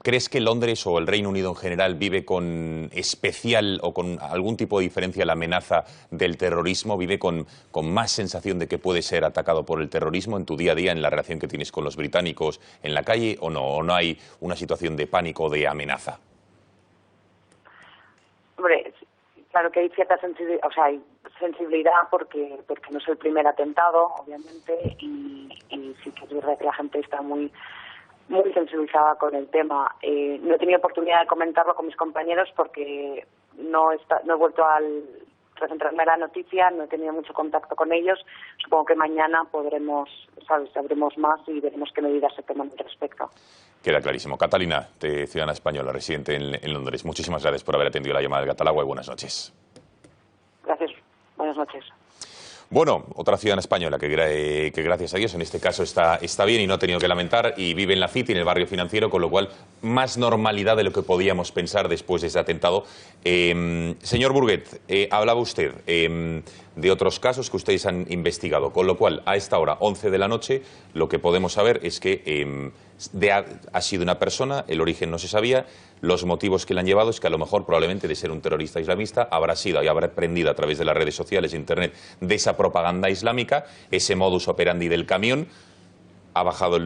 ¿Crees que Londres o el Reino Unido en general vive con especial o con algún tipo de diferencia la amenaza del terrorismo? ¿Vive con más sensación de que puede ser atacado por el terrorismo en tu día a día, en la relación que tienes con los británicos en la calle, o no? ¿O no hay una situación de pánico o de amenaza? Hombre, claro que hay cierta sensibilidad, o sea, hay sensibilidad porque no es el primer atentado, obviamente, y sí que es verdad que la gente está muy sensibilizada con el tema. No he tenido oportunidad de comentarlo con mis compañeros porque no he vuelto recentrarme en la noticia, no he tenido mucho contacto con ellos. Supongo que mañana sabremos más y veremos qué medidas se toman al respecto. Queda clarísimo. Catalina, ciudadana española, residente en Londres, muchísimas gracias por haber atendido la llamada del Gatalagua y buenas noches. Gracias. Buenas noches. Bueno, otra ciudadana española que gracias a Dios en este caso está bien y no ha tenido que lamentar y vive en la City, en el barrio financiero, con lo cual más normalidad de lo que podíamos pensar después de ese atentado. Señor Burguet, hablaba usted de otros casos que ustedes han investigado, con lo cual a esta hora, 11 de la noche, lo que podemos saber es que ha sido una persona, el origen no se sabía, los motivos que le han llevado es que a lo mejor probablemente de ser un terrorista islamista habrá sido y habrá aprendido a través de las redes sociales, internet, de esa propaganda islámica, ese modus operandi del camión. Ha bajado,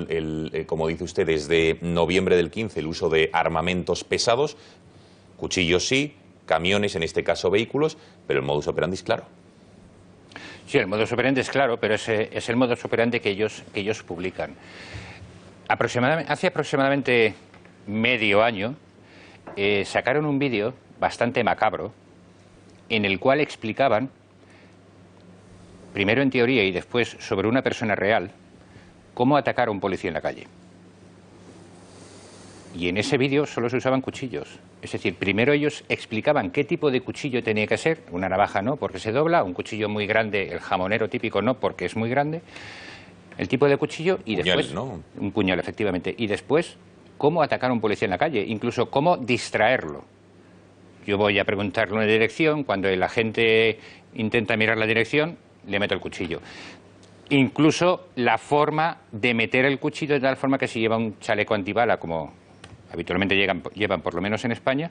como dice usted, desde noviembre del 15 el uso de armamentos pesados, cuchillos sí, camiones, en este caso vehículos, pero el modus operandi es claro. Sí, el modus operandi es claro, pero es el modus operandi que ellos publican. Hace aproximadamente medio año sacaron un vídeo bastante macabro en el cual explicaban, primero en teoría y después sobre una persona real, cómo atacar a un policía en la calle. Y en ese vídeo solo se usaban cuchillos. Es decir, primero ellos explicaban qué tipo de cuchillo tenía que ser. Una navaja no, porque se dobla. Un cuchillo muy grande, el jamonero típico no, porque es muy grande. El tipo de cuchillo y después... Puñal, ¿no? Un puñal, efectivamente. Y después, cómo atacar a un policía en la calle. Incluso cómo distraerlo. Yo voy a preguntarle una dirección. Cuando el agente intenta mirar la dirección, le meto el cuchillo. Incluso la forma de meter el cuchillo de tal forma que si lleva un chaleco antibala, como habitualmente llevan por lo menos en España,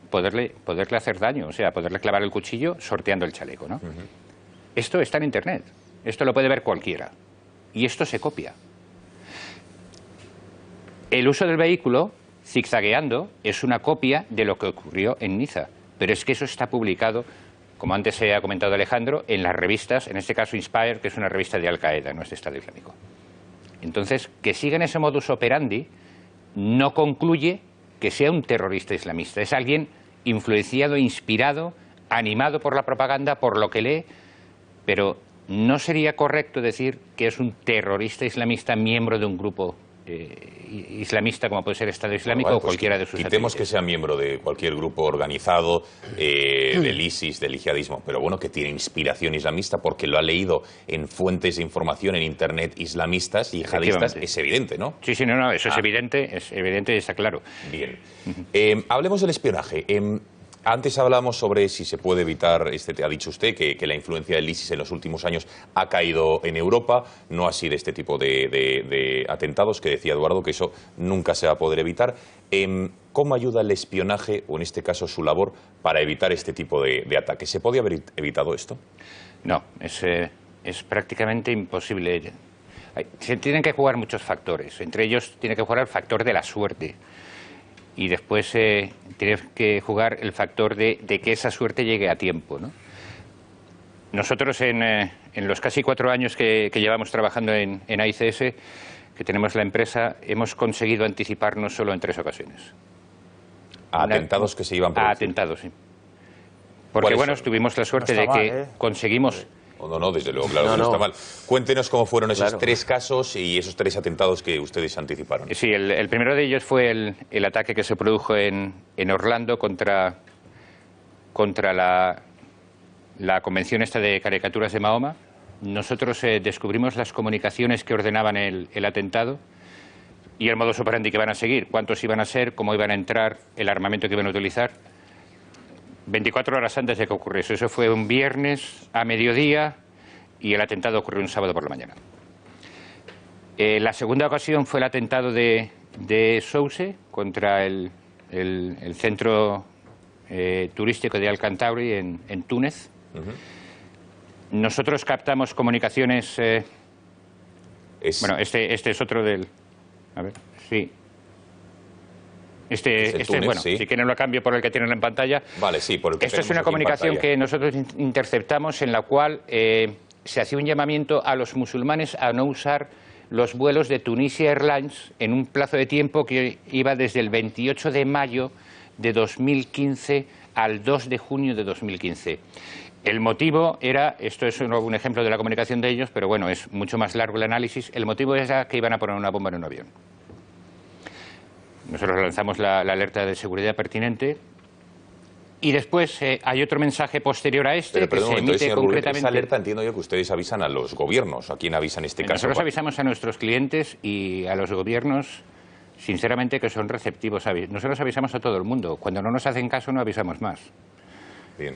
poderle hacer daño, o sea, poderle clavar el cuchillo sorteando el chaleco, ¿no? Esto está en Internet, esto lo puede ver cualquiera, y esto se copia. El uso del vehículo, zigzagueando, es una copia de lo que ocurrió en Niza, pero es que eso está publicado, como antes se ha comentado Alejandro, en las revistas, en este caso Inspire, que es una revista de Al-Qaeda, no es de Estado Islámico. Entonces, que sigan ese modus operandi no concluye que sea un terrorista islamista. Es alguien influenciado, inspirado, animado por la propaganda, por lo que lee, pero no sería correcto decir que es un terrorista islamista miembro de un grupo islamista como puede ser Estado Islámico o cualquiera de sus quitemos que sea miembro de cualquier grupo organizado del ISIS, del yihadismo, pero bueno, que tiene inspiración islamista porque lo ha leído en fuentes de información en Internet islamistas y yihadistas, es evidente, ¿no? Sí, sí, no, eso es evidente y está claro. Bien. Hablemos del espionaje. Antes hablamos sobre si se puede evitar, ha dicho usted que la influencia del ISIS en los últimos años ha caído en Europa, no así de este tipo de atentados, que decía Eduardo que eso nunca se va a poder evitar. ¿Cómo ayuda el espionaje, o en este caso su labor, para evitar este tipo de ataques? ¿Se podía haber evitado esto? No, es prácticamente imposible. Se tienen que jugar muchos factores, entre ellos tiene que jugar el factor de la suerte. Y después tiene que jugar el factor de que esa suerte llegue a tiempo, ¿no? Nosotros en los casi 4 años que llevamos trabajando en AICS, que tenemos la empresa, hemos conseguido anticiparnos solo en 3 ocasiones. ¿A atentados que se iban a producir? A atentados, sí. Porque bueno, tuvimos la suerte de que conseguimos... No, desde luego, claro, no está mal. Cuéntenos cómo fueron esos 3 casos y esos 3 atentados que ustedes anticiparon. Sí, el primero de ellos fue el ataque que se produjo en Orlando contra la convención esta de caricaturas de Mahoma. Nosotros descubrimos las comunicaciones que ordenaban el atentado y el modus operandi que iban a seguir, cuántos iban a ser, cómo iban a entrar, el armamento que iban a utilizar. 24 horas antes de que ocurriese. Eso fue un viernes a mediodía y el atentado ocurrió un sábado por la mañana. La segunda ocasión fue el atentado de Sousse contra el centro turístico de Al-Kantauri en Túnez. Nosotros captamos comunicaciones... Bueno, este es otro del... A ver, sí... bueno, sí. Si quieren lo cambio por el que tienen en pantalla. Vale, sí, por el que esto es una comunicación que nosotros interceptamos en la cual se hacía un llamamiento a los musulmanes a no usar los vuelos de Tunisia Airlines en un plazo de tiempo que iba desde el 28 de mayo de 2015 al 2 de junio de 2015. El motivo era, esto es un ejemplo de la comunicación de ellos, pero bueno, es mucho más largo el análisis, el motivo era que iban a poner una bomba en un avión. Nosotros lanzamos la alerta de seguridad pertinente Y después hay otro mensaje posterior a este Pero, que se emite señor concretamente. Esa alerta entiendo yo que ustedes avisan a los gobiernos. ¿A quién avisan en este caso? Nosotros avisamos a nuestros clientes y a los gobiernos, sinceramente, que son receptivos. Nosotros avisamos a todo el mundo. Cuando no nos hacen caso, no avisamos más. Bien.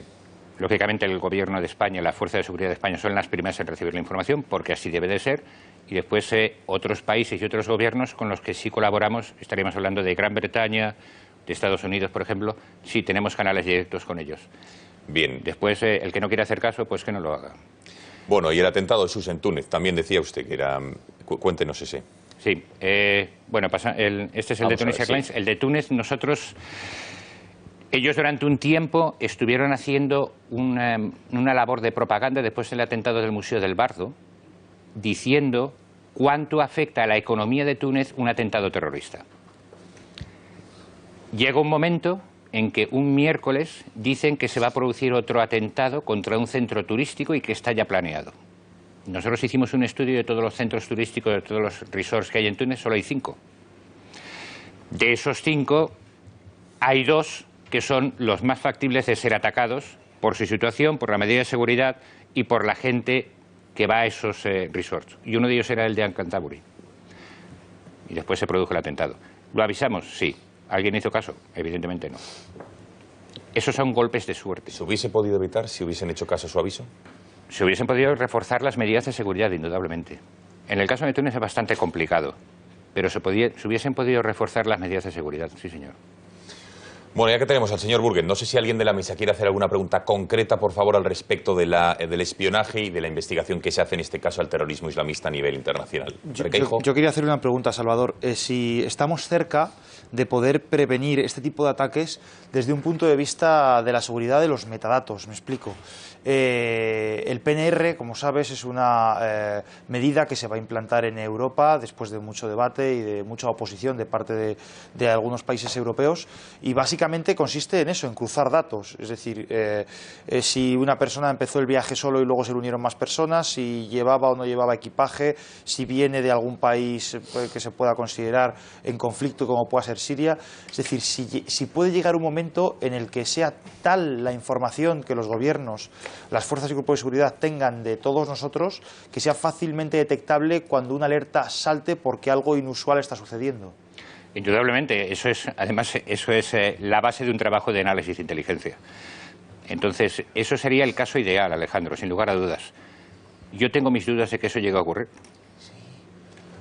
Lógicamente, el Gobierno de España, la Fuerza de Seguridad de España, son las primeras en recibir la información, porque así debe de ser. Y después otros países y otros gobiernos con los que sí colaboramos, estaríamos hablando de Gran Bretaña, de Estados Unidos, por ejemplo, sí tenemos canales directos con ellos. Bien. Después, el que no quiera hacer caso, pues que no lo haga. Bueno, y el atentado de Sus en Túnez, también decía usted que era... Cuéntenos ese. Sí, bueno, este es el de Tunisia Airlines. Sí. El de Túnez, ellos durante un tiempo estuvieron haciendo una labor de propaganda después del atentado del Museo del Bardo, diciendo cuánto afecta a la economía de Túnez un atentado terrorista. Llega un momento en que un miércoles dicen que se va a producir otro atentado contra un centro turístico y que está ya planeado. Nosotros hicimos un estudio de todos los centros turísticos, de todos los resorts que hay en Túnez, solo hay 5. De esos 5, hay 2 que son los más factibles de ser atacados por su situación, por la medida de seguridad y por la gente que va a esos resorts. Y uno de ellos era el de Canterbury. Y después se produjo el atentado. ¿Lo avisamos? Sí. ¿Alguien hizo caso? Evidentemente no. Esos son golpes de suerte. ¿Se hubiese podido evitar si hubiesen hecho caso a su aviso? Se hubiesen podido reforzar las medidas de seguridad, indudablemente. En el caso de Túnez es bastante complicado, pero se hubiesen podido reforzar las medidas de seguridad, sí señor. Bueno, ya que tenemos al señor Burgen, no sé si alguien de la mesa quiere hacer alguna pregunta concreta, por favor, al respecto del espionaje y de la investigación que se hace en este caso al terrorismo islamista a nivel internacional. Yo quería hacer una pregunta, Salvador. Si estamos cerca de poder prevenir este tipo de ataques desde un punto de vista de la seguridad de los metadatos, me explico. El PNR, como sabes, es una medida que se va a implantar en Europa después de mucho debate y de mucha oposición de parte de algunos países europeos, y básicamente consiste en eso, en cruzar datos. Es decir, si una persona empezó el viaje solo y luego se le unieron más personas, si llevaba o no llevaba equipaje, si viene de algún país que se pueda considerar en conflicto como pueda ser Siria. Es decir, si puede llegar un momento en el que sea tal la información que los gobiernos, las fuerzas y grupos de seguridad tengan de todos nosotros, que sea fácilmente detectable cuando una alerta salte porque algo inusual está sucediendo. Indudablemente, además eso es la base de un trabajo de análisis de inteligencia. Entonces, eso sería el caso ideal, Alejandro, sin lugar a dudas. Yo tengo mis dudas de que eso llegue a ocurrir.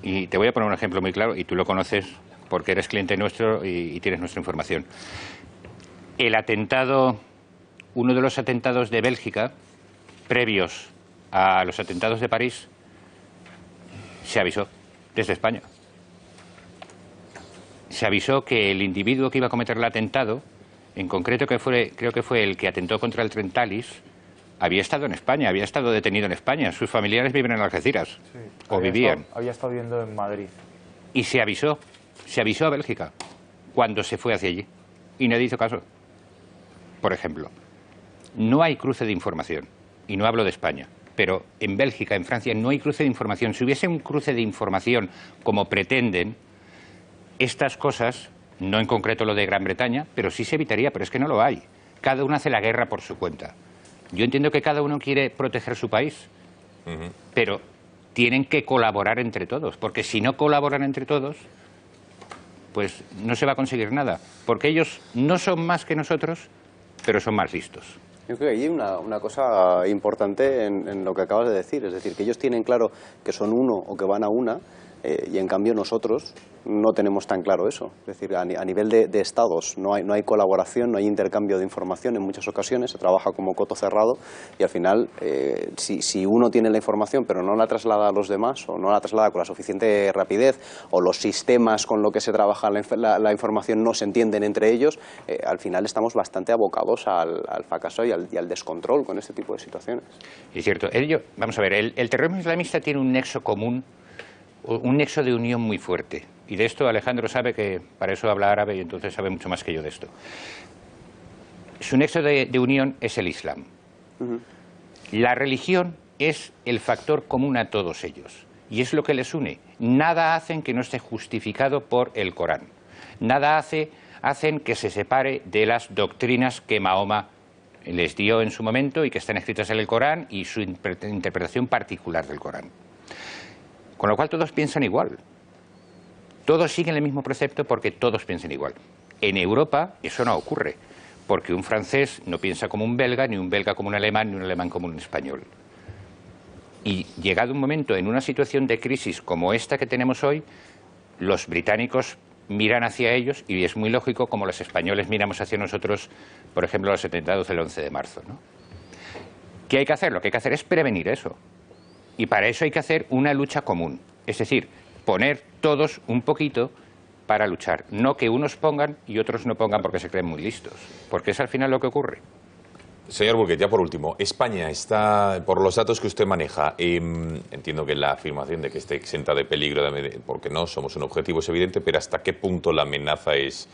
Y te voy a poner un ejemplo muy claro, y tú lo conoces porque eres cliente nuestro y tienes nuestra información. Uno de los atentados de Bélgica, previos a los atentados de París, se avisó desde España. Se avisó que el individuo que iba a cometer el atentado, en concreto creo que fue el que atentó contra el Tren Thalys, había estado en España, había estado detenido en España. Sus familiares viven en Algeciras, sí, o vivían. Había estado viviendo en Madrid. Y se avisó a Bélgica cuando se fue hacia allí. Y nadie hizo caso. Por ejemplo, no hay cruce de información, y no hablo de España, pero en Bélgica, en Francia, no hay cruce de información. Si hubiese un cruce de información como pretenden, estas cosas, no en concreto lo de Gran Bretaña, pero sí se evitaría, pero es que no lo hay. Cada uno hace la guerra por su cuenta. Yo entiendo que cada uno quiere proteger su país, pero tienen que colaborar entre todos, porque si no colaboran entre todos, pues no se va a conseguir nada, porque ellos no son más que nosotros, pero son más listos. Yo creo que hay una cosa importante en lo que acabas de decir, es decir, que ellos tienen claro que son uno o que van a una, y en cambio nosotros no tenemos tan claro eso. Es decir, a nivel de estados no hay colaboración, no hay intercambio de información en muchas ocasiones, se trabaja como coto cerrado y al final si uno tiene la información pero no la traslada a los demás o no la traslada con la suficiente rapidez o los sistemas con los que se trabaja la información no se entienden entre ellos, al final estamos bastante abocados al fracaso y al descontrol con este tipo de situaciones. Es cierto. Vamos a ver, el terrorismo islamista tiene un nexo común, un nexo de unión muy fuerte. Y de esto Alejandro sabe que para eso habla árabe y entonces sabe mucho más que yo de esto. Su nexo de unión es el Islam. La religión es el factor común a todos ellos y es lo que les une. Nada hacen que no esté justificado por el Corán. Nada hace hacen que se separe de las doctrinas que Mahoma les dio en su momento y que están escritas en el Corán y su interpretación particular del Corán. Con lo cual todos piensan igual. Todos siguen el mismo precepto porque todos piensan igual. En Europa eso no ocurre, porque un francés no piensa como un belga, ni un belga como un alemán, ni un alemán como un español. Y llegado un momento en una situación de crisis como esta que tenemos hoy, los británicos miran hacia ellos y es muy lógico como los españoles miramos hacia nosotros, por ejemplo, los atentados del 11 de marzo, ¿no? ¿Qué hay que hacer? Lo que hay que hacer es prevenir eso. Y para eso hay que hacer una lucha común. Es decir, poner todos un poquito para luchar. No que unos pongan y otros no pongan porque se creen muy listos. Porque es al final lo que ocurre. Señor Burguet, ya por último, España está, por los datos que usted maneja, entiendo que la afirmación de que esté exenta de peligro, porque no somos un objetivo, es evidente, pero ¿hasta qué punto la amenaza es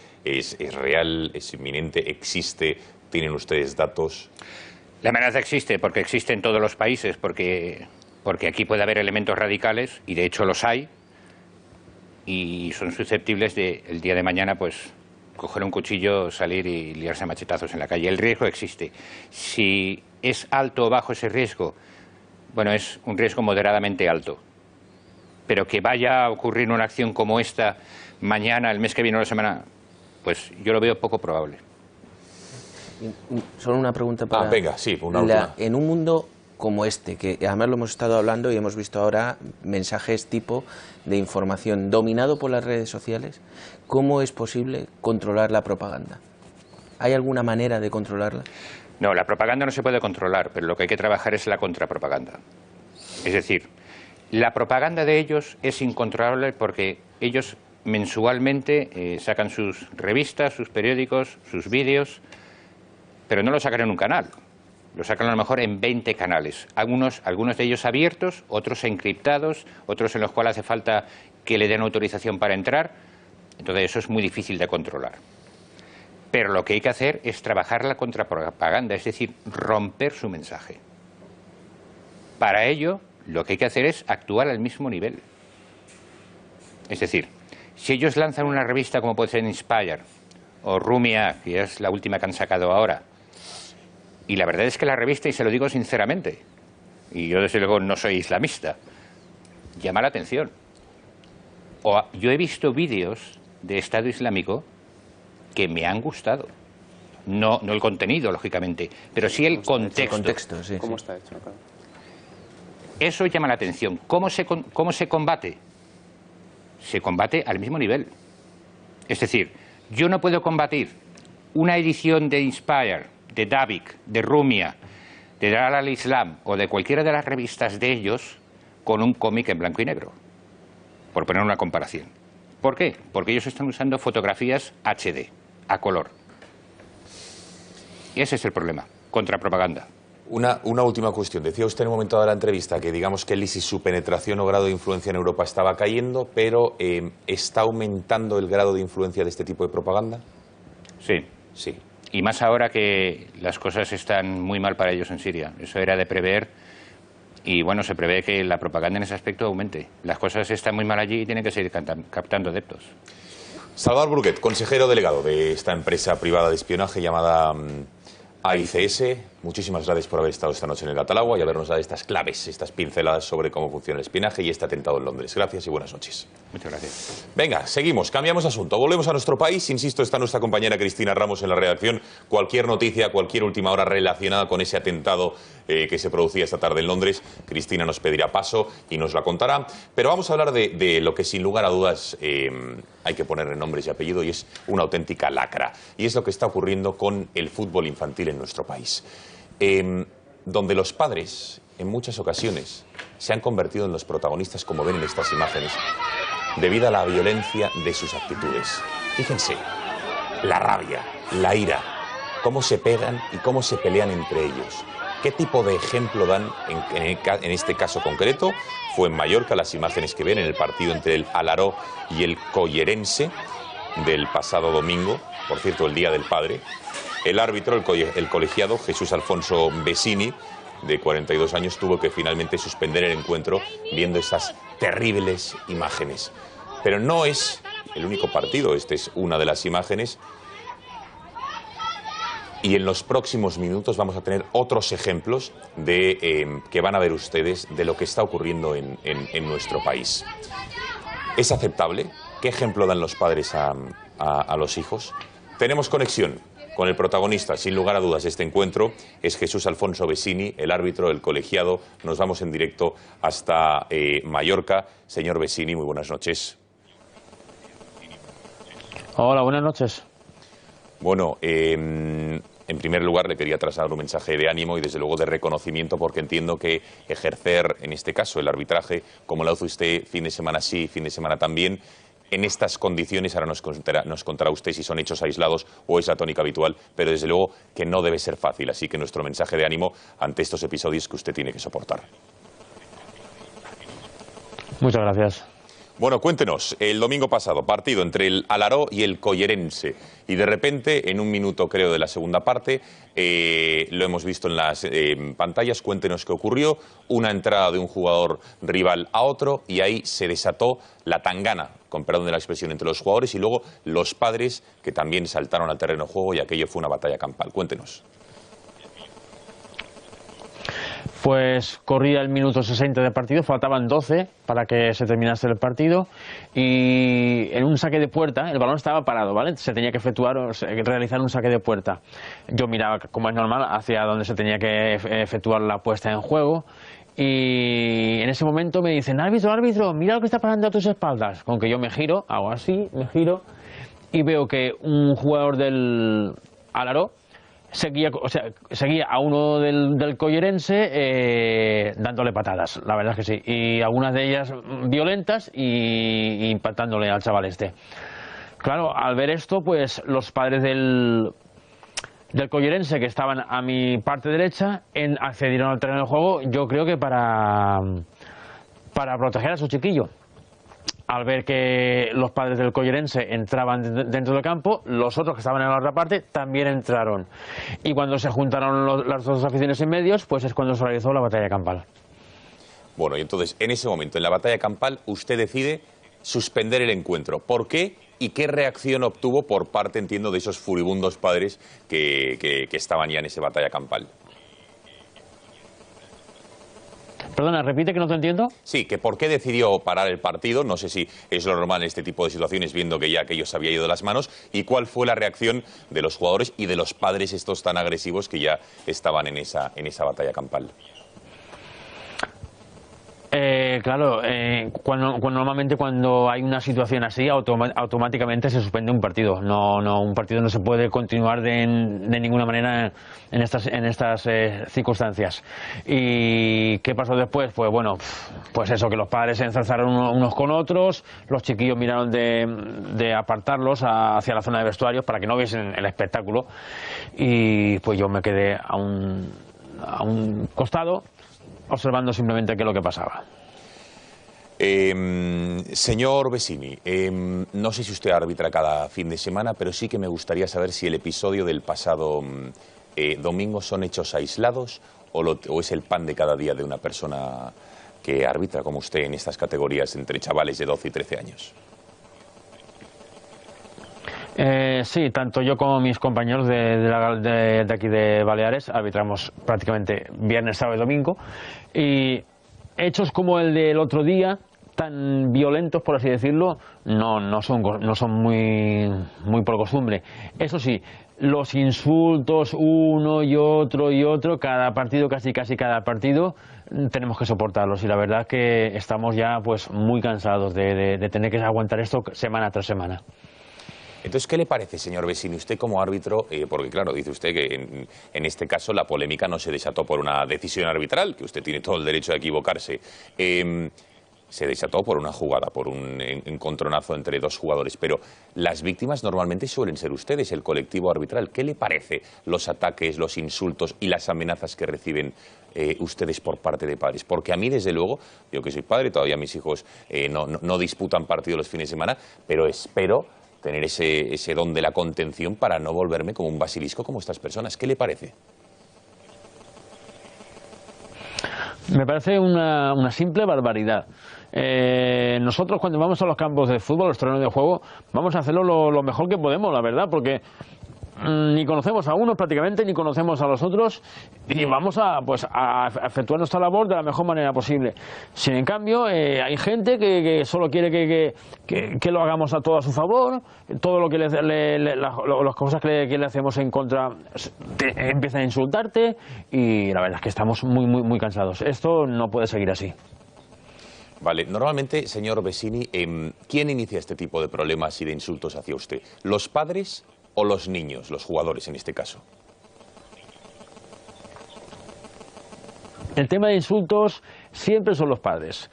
real, es inminente, existe? ¿Tienen ustedes datos? La amenaza existe porque existe en todos los países, porque aquí puede haber elementos radicales, y de hecho los hay, y son susceptibles de, el día de mañana, pues, coger un cuchillo, salir y liarse a machetazos en la calle. El riesgo existe. Si es alto o bajo ese riesgo, bueno, es un riesgo moderadamente alto. Pero que vaya a ocurrir una acción como esta mañana, el mes que viene o la semana, pues yo lo veo poco probable. Solo una pregunta para... venga, sí, una última. En un mundo como este, que además lo hemos estado hablando y hemos visto ahora mensajes tipo de información dominado por las redes sociales, ¿cómo es posible controlar la propaganda? ¿Hay alguna manera de controlarla? No, la propaganda no se puede controlar, pero lo que hay que trabajar es la contrapropaganda. Es decir, la propaganda de ellos es incontrolable porque ellos mensualmente sacan sus revistas, sus periódicos, sus vídeos, pero no lo sacan en un canal. Lo sacan a lo mejor en 20 canales, algunos de ellos abiertos, otros encriptados, otros en los cuales hace falta que le den autorización para entrar. Entonces eso es muy difícil de controlar. Pero lo que hay que hacer es trabajar la contrapropaganda, es decir, romper su mensaje. Para ello, lo que hay que hacer es actuar al mismo nivel. Es decir, si ellos lanzan una revista como puede ser Inspire o Rumia, que es la última que han sacado ahora, y la verdad es que la revista, y se lo digo sinceramente, y yo desde luego no soy islamista, llama la atención. Yo he visto vídeos de Estado Islámico que me han gustado. No el contenido, lógicamente, pero sí el contexto. Sí, ¿Cómo está hecho? Claro. Eso llama la atención. ¿Cómo se combate? Se combate al mismo nivel. Es decir, yo no puedo combatir una edición de Inspire, de Davik, de Rumia, de Dar al-Islam o de cualquiera de las revistas de ellos con un cómic en blanco y negro, por poner una comparación. ¿Por qué? Porque ellos están usando fotografías HD, a color. Y ese es el problema, contrapropaganda. Una última cuestión. Decía usted en un momento de la entrevista que digamos que el ISIS, su penetración o grado de influencia en Europa estaba cayendo, pero ¿está aumentando el grado de influencia de este tipo de propaganda? Sí. Sí. Y más ahora que las cosas están muy mal para ellos en Siria. Eso era de prever y bueno, se prevé que la propaganda en ese aspecto aumente. Las cosas están muy mal allí y tienen que seguir captando adeptos. Salvador Burguet, consejero delegado de esta empresa privada de espionaje llamada AICS. Muchísimas gracias por haber estado esta noche en el Gatalagua y habernos dado estas claves, estas pinceladas sobre cómo funciona el espionaje y este atentado en Londres. Gracias y buenas noches. Muchas gracias. Venga, seguimos, cambiamos de asunto. Volvemos a nuestro país. Insisto, está nuestra compañera Cristina Ramos en la redacción. Cualquier noticia, cualquier última hora relacionada con ese atentado que se producía esta tarde en Londres, Cristina nos pedirá paso y nos la contará. Pero vamos a hablar de lo que sin lugar a dudas hay que ponerle nombres y apellido y es una auténtica lacra. Y es lo que está ocurriendo con el fútbol infantil en nuestro país. Donde los padres, en muchas ocasiones, se han convertido en los protagonistas, como ven en estas imágenes, debido a la violencia de sus actitudes. Fíjense, la rabia, la ira, cómo se pegan y cómo se pelean entre ellos. ¿Qué tipo de ejemplo dan en este caso concreto? Fue en Mallorca, las imágenes que ven en el partido entre el Alaró y el Collerense del pasado domingo, por cierto, el Día del Padre. El árbitro, el colegiado Jesús Alfonso Besini, de 42 años, tuvo que finalmente suspender el encuentro viendo estas terribles imágenes. Pero no es el único partido. Esta es una de las imágenes. Y en los próximos minutos vamos a tener otros ejemplos de, que van a ver ustedes de lo que está ocurriendo en nuestro país. ¿Es aceptable? ¿Qué ejemplo dan los padres a los hijos? Tenemos conexión con el protagonista, sin lugar a dudas, de este encuentro. Es Jesús Alfonso Vecini, el árbitro, el colegiado. Nos vamos en directo hasta Mallorca. Señor Vecini, muy buenas noches. Hola, buenas noches. Bueno, en primer lugar le quería trasladar un mensaje de ánimo y desde luego de reconocimiento, porque entiendo que ejercer, en este caso, el arbitraje, como lo hace usted fin de semana sí, fin de semana también, en estas condiciones, ahora nos contará usted si son hechos aislados o es la tónica habitual, pero desde luego que no debe ser fácil. Así que nuestro mensaje de ánimo ante estos episodios que usted tiene que soportar. Muchas gracias. Bueno, cuéntenos, el domingo pasado, partido entre el Alaró y el Collerense, y de repente, en un minuto creo de la segunda parte, lo hemos visto en las pantallas, cuéntenos qué ocurrió, una entrada de un jugador rival a otro, y ahí se desató la tangana, con perdón de la expresión, entre los jugadores y luego los padres que también saltaron al terreno de juego y aquello fue una batalla campal. Cuéntenos. Pues corría el minuto 60 de partido, faltaban 12 para que se terminase el partido y en un saque de puerta, el balón estaba parado, ¿vale? Se tenía que realizar un saque de puerta. Yo miraba, como es normal, hacia donde se tenía que efectuar la puesta en juego y en ese momento me dicen, árbitro, árbitro, mira lo que está pasando a tus espaldas. Con que yo me giro, hago así, me giro y veo que un jugador del Alaró seguía a uno del Collerense dándole patadas, la verdad es que sí, y algunas de ellas violentas y impactándole al chaval este. Claro, al ver esto, pues los padres del Collerense que estaban a mi parte derecha accedieron al terreno de juego, yo creo que para proteger a su chiquillo. Al ver que los padres del Collerense entraban dentro del campo, los otros que estaban en la otra parte también entraron. Y cuando se juntaron las dos aficiones en medios, pues es cuando se realizó la batalla campal. Bueno, y entonces, en ese momento, en la batalla campal, usted decide suspender el encuentro. ¿Por qué? ¿Y qué reacción obtuvo por parte, entiendo, de esos furibundos padres que estaban ya en esa batalla campal? Perdona, repite que no te entiendo. Sí, que por qué decidió parar el partido, no sé si es lo normal en este tipo de situaciones, viendo que ya aquello se había ido de las manos, y cuál fue la reacción de los jugadores y de los padres estos tan agresivos que ya estaban en esa batalla campal. Claro, normalmente cuando hay una situación así, automáticamente se suspende un partido. Un partido no se puede continuar de ninguna manera en estas circunstancias. ¿Y qué pasó después? Pues bueno, pues eso, que los padres se enzarzaron unos con otros, los chiquillos miraron de apartarlos hacia la zona de vestuarios para que no viesen el espectáculo, y pues yo me quedé a un costado, observando simplemente qué es lo que pasaba. Señor Vecini, no sé si usted arbitra cada fin de semana, pero sí que me gustaría saber si el episodio del pasado domingo son hechos aislados o es el pan de cada día de una persona que arbitra como usted en estas categorías entre chavales de 12 y 13 años. Sí, tanto yo como mis compañeros de aquí de Baleares arbitramos prácticamente viernes, sábado y domingo, y hechos como el del otro día, tan violentos por así decirlo, no son muy por costumbre. Eso sí, los insultos uno y otro, cada partido, casi cada partido, tenemos que soportarlos, y la verdad que estamos ya pues muy cansados de tener que aguantar esto semana tras semana. Entonces, ¿qué le parece, señor Vecini, usted como árbitro? Porque claro, dice usted que en este caso la polémica no se desató por una decisión arbitral, que usted tiene todo el derecho de equivocarse. Se desató por una jugada, por un encontronazo entre dos jugadores, pero las víctimas normalmente suelen ser ustedes, el colectivo arbitral. ¿Qué le parece los ataques, los insultos y las amenazas que reciben ustedes por parte de padres? Porque a mí, desde luego, yo que soy padre, todavía mis hijos no disputan partidos los fines de semana, pero espero tener ese don de la contención para no volverme como un basilisco como estas personas. ¿Qué le parece? Me parece una simple barbaridad. nosotros cuando vamos a los campos de fútbol, los terrenos de juego, vamos a hacerlo lo mejor que podemos, la verdad, porque ni conocemos a unos prácticamente, ni conocemos a los otros, y vamos a efectuar nuestra labor de la mejor manera posible. Sin en cambio, hay gente que solo quiere que lo hagamos a todo a su favor, todo lo que las cosas que le hacemos en contra empiezan a insultarte, y la verdad es que estamos muy cansados. Esto no puede seguir así. Vale, normalmente, señor Vecini, ¿quién inicia este tipo de problemas y de insultos hacia usted? ¿Los padres o los niños, los jugadores en este caso? El tema de insultos siempre son los padres.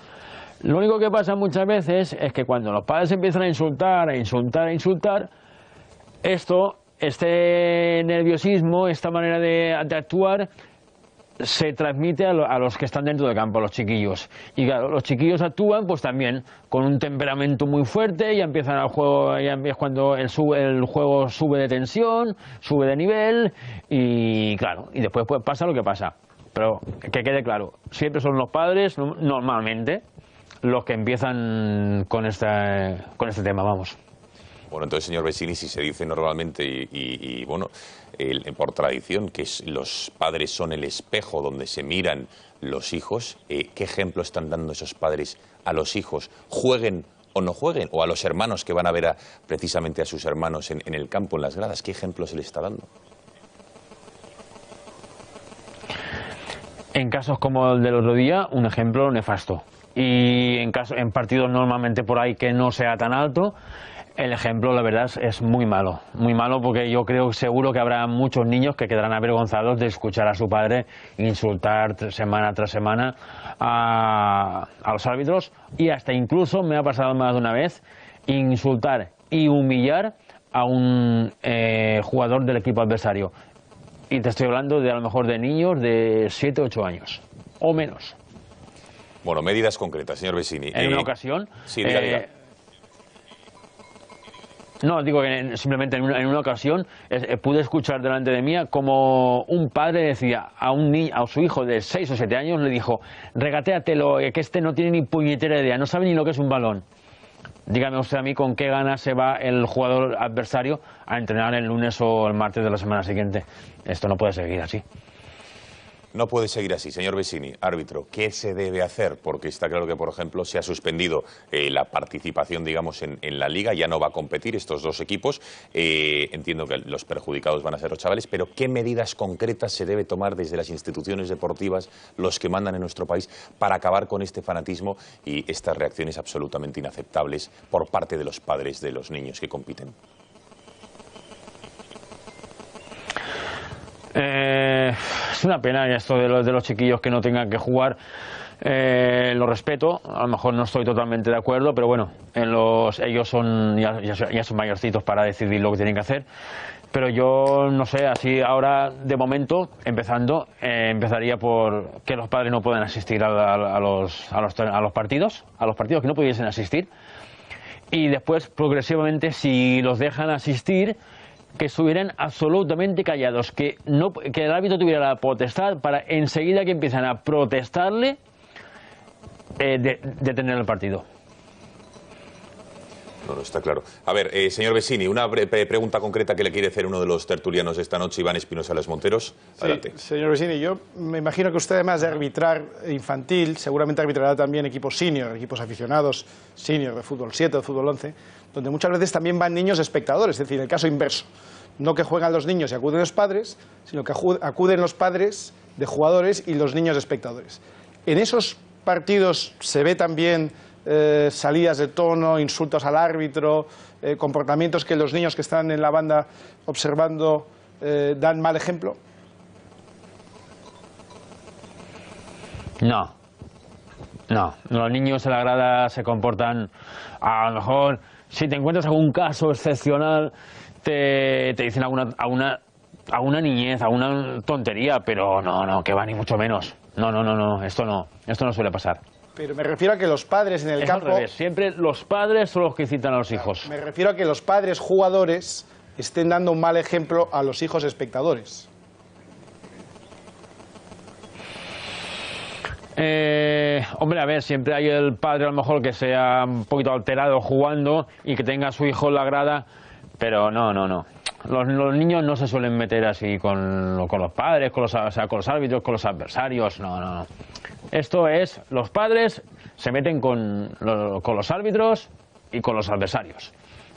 Lo único que pasa muchas veces es que cuando los padres empiezan a insultar, este nerviosismo, esta manera de actuar, se transmite a los que están dentro del campo, a los chiquillos. Y claro, los chiquillos actúan pues también con un temperamento muy fuerte, ya empiezan el juego, ya es cuando el juego sube de tensión, sube de nivel, y claro, y después pues pasa lo que pasa. Pero que quede claro, siempre son los padres, normalmente, los que empiezan con este tema, vamos. Bueno, entonces, señor Vecini, si se dice normalmente y bueno, por tradición, que los padres son el espejo donde se miran los hijos, ¿qué ejemplo están dando esos padres a los hijos? ¿Jueguen o no jueguen? ¿O a los hermanos que van a ver precisamente a sus hermanos en el campo, en las gradas? ¿Qué ejemplo se les está dando? En casos como el del otro día, un ejemplo nefasto. Y en partidos normalmente por ahí que no sea tan alto, el ejemplo, la verdad, es muy malo porque yo creo seguro que habrá muchos niños que quedarán avergonzados de escuchar a su padre insultar semana tras semana a los árbitros, y hasta incluso me ha pasado más de una vez insultar y humillar a un jugador del equipo adversario. Y te estoy hablando de a lo mejor de niños de 7 o 8 años o menos. Bueno, medidas concretas, señor Vecini. En una ocasión... Sí, diga. No, digo que simplemente en una ocasión pude escuchar delante de mí como un padre decía a su hijo de 6 o 7 años, le dijo: regatéatelo, que este no tiene ni puñetera idea, no sabe ni lo que es un balón. Dígame usted a mí con qué ganas se va el jugador adversario a entrenar el lunes o el martes de la semana siguiente. Esto no puede seguir así. No puede seguir así, señor Vecini, árbitro. ¿Qué se debe hacer? Porque está claro que, por ejemplo, se ha suspendido la participación, digamos, en la Liga. Ya no va a competir estos dos equipos. Entiendo que los perjudicados van a ser los chavales, pero ¿qué medidas concretas se debe tomar desde las instituciones deportivas, los que mandan en nuestro país, para acabar con este fanatismo y estas reacciones absolutamente inaceptables por parte de los padres de los niños que compiten? Es una pena esto de los chiquillos que no tengan que jugar. Lo respeto, a lo mejor no estoy totalmente de acuerdo, pero bueno, ellos son ya son mayorcitos para decidir lo que tienen que hacer. Pero yo no sé, así ahora de momento, empezaría por que los padres no puedan asistir a los partidos, que no pudiesen asistir, y después progresivamente, si los dejan asistir, que estuvieran absolutamente callados, que el árbitro tuviera la potestad para enseguida que empiezan a protestarle detener el partido. No, está claro. A ver, señor Vecini, una pregunta concreta que le quiere hacer uno de los tertulianos de esta noche, Iván Espinosa Los Monteros. Adelante. Sí, señor Vecini, yo me imagino que usted, además de arbitrar infantil, seguramente arbitrará también equipos senior, equipos aficionados senior de fútbol 7 o de fútbol 11, donde muchas veces también van niños espectadores, es decir, el caso inverso. No que juegan los niños y acuden los padres, sino que acuden los padres de jugadores y los niños espectadores. En esos partidos se ve también salidas de tono, insultos al árbitro, comportamientos que los niños que están en la banda observando dan mal ejemplo. No, los niños en la grada se comportan, a lo mejor, si te encuentras algún caso excepcional, te dicen alguna niñez, alguna tontería, pero no, que va ni mucho menos. No, esto no suele pasar. Pero me refiero a que los padres en el campo... Al revés, siempre los padres son los que incitan a los hijos. Me refiero a que los padres jugadores estén dando un mal ejemplo a los hijos espectadores. Hombre, a ver, siempre hay el padre a lo mejor que sea un poquito alterado jugando y que tenga a su hijo en la grada, pero no. Los niños no se suelen meter así con los padres, con los árbitros, con los adversarios, no. Esto es, los padres se meten con los árbitros y con los adversarios.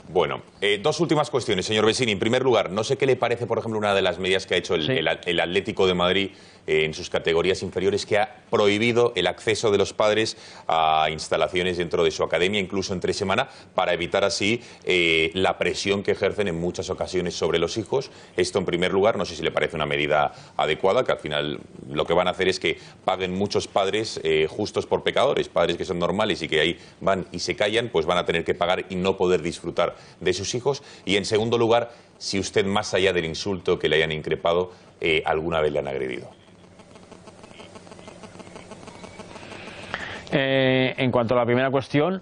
Bueno, dos últimas cuestiones, señor Vecini. En primer lugar, no sé qué le parece, por ejemplo, una de las medidas que ha hecho el Atlético de Madrid en sus categorías inferiores, que ha prohibido el acceso de los padres a instalaciones dentro de su academia, incluso entre semana, para evitar así la presión que ejercen en muchas ocasiones sobre los hijos. Esto, en primer lugar, no sé si le parece una medida adecuada, que al final lo que van a hacer es que paguen muchos padres justos por pecadores, padres que son normales y que ahí van y se callan, pues van a tener que pagar y no poder disfrutar de sus hijos. Y en segundo lugar, si usted, más allá del insulto que le hayan increpado, alguna vez le han agredido. En cuanto a la primera cuestión,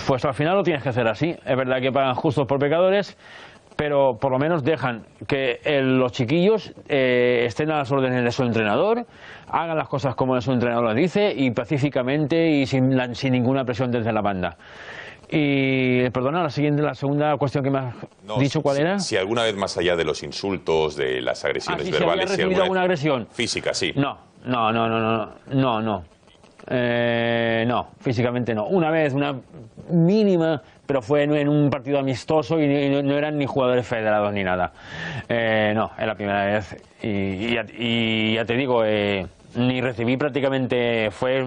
pues al final lo tienes que hacer así. Es verdad que pagan justos por pecadores, pero por lo menos dejan que los chiquillos estén a las órdenes de su entrenador, hagan las cosas como su entrenador les dice, y pacíficamente y sin ninguna presión desde la banda. Y, perdona, la segunda cuestión que me has dicho, ¿cuál era? Si alguna vez, más allá de los insultos, de las agresiones verbales, si recibido alguna agresión física, sí. No, físicamente no. Una vez, una mínima, pero fue en un partido amistoso y no eran ni jugadores federados ni nada. No, es la primera vez. Y ya te digo, ni recibí prácticamente, fue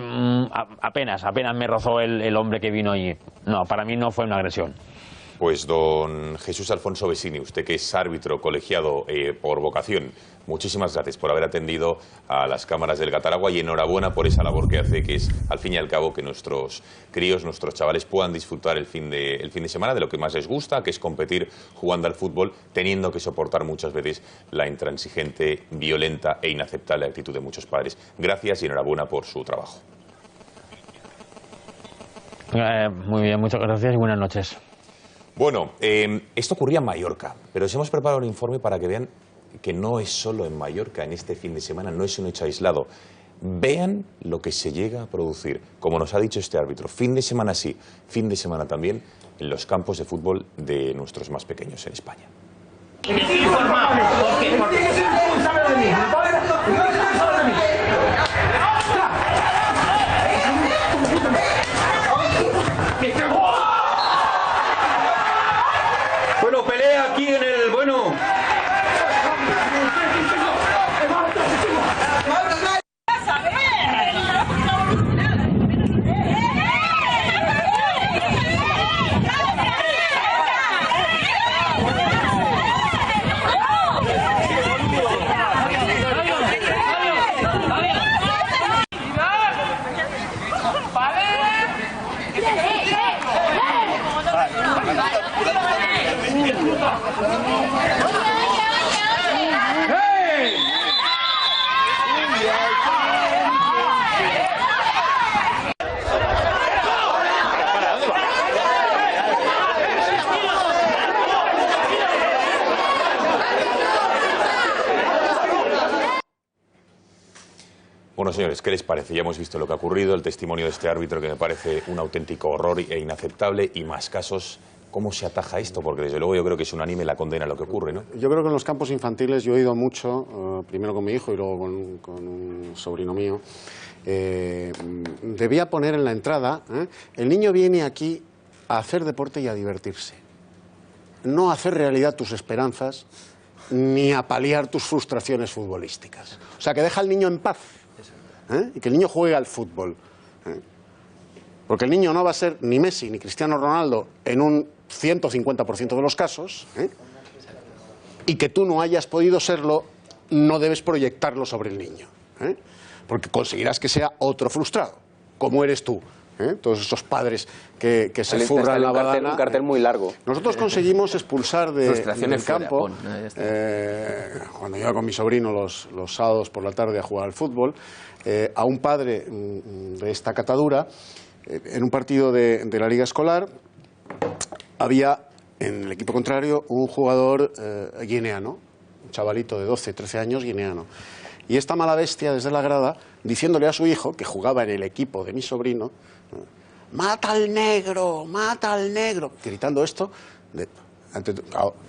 apenas me rozó el hombre que vino allí. No, para mí no fue una agresión. Pues don Jesús Alfonso Vecini, usted que es árbitro colegiado por vocación, muchísimas gracias por haber atendido a las cámaras del Gataragua y enhorabuena por esa labor que hace, que es al fin y al cabo que nuestros críos, nuestros chavales puedan disfrutar el fin de semana de lo que más les gusta, que es competir jugando al fútbol, teniendo que soportar muchas veces la intransigente, violenta e inaceptable actitud de muchos padres. Gracias y enhorabuena por su trabajo. Muy bien, muchas gracias y buenas noches. Bueno, esto ocurría en Mallorca, pero os hemos preparado un informe para que vean que no es solo en Mallorca, en este fin de semana, no es un hecho aislado. Vean lo que se llega a producir, como nos ha dicho este árbitro, fin de semana sí, fin de semana también, en los campos de fútbol de nuestros más pequeños en España. Bueno, pelea aquí en el... Bueno... Bueno, señores, ¿qué les parece? Ya hemos visto lo que ha ocurrido, el testimonio de este árbitro que me parece un auténtico horror e inaceptable, y más casos. ¿Cómo se ataja esto? Porque desde luego yo creo que es unánime la condena a lo que ocurre, ¿no? Yo creo que en los campos infantiles yo he ido mucho, primero con mi hijo y luego con un sobrino mío. Debía poner en la entrada, el niño viene aquí a hacer deporte y a divertirse. No a hacer realidad tus esperanzas ni a paliar tus frustraciones futbolísticas. O sea, que deja al niño en paz. Y que el niño juegue al fútbol. Porque el niño no va a ser ni Messi ni Cristiano Ronaldo en un 150% de los casos, y que tú no hayas podido serlo, no debes proyectarlo sobre el niño, porque conseguirás que sea otro frustrado, como eres tú. Todos esos padres que se furran la badana. Un cartel muy largo. Nosotros conseguimos expulsar del campo, cuando iba con mi sobrino los sábados por la tarde a jugar al fútbol, a un padre de esta catadura. En un partido de la liga escolar había en el equipo contrario un jugador guineano, un chavalito de 12, 13 años guineano. y esta mala bestia desde la grada, diciéndole a su hijo, que jugaba en el equipo de mi sobrino, ¡mata al negro! ¡Mata al negro! Gritando esto,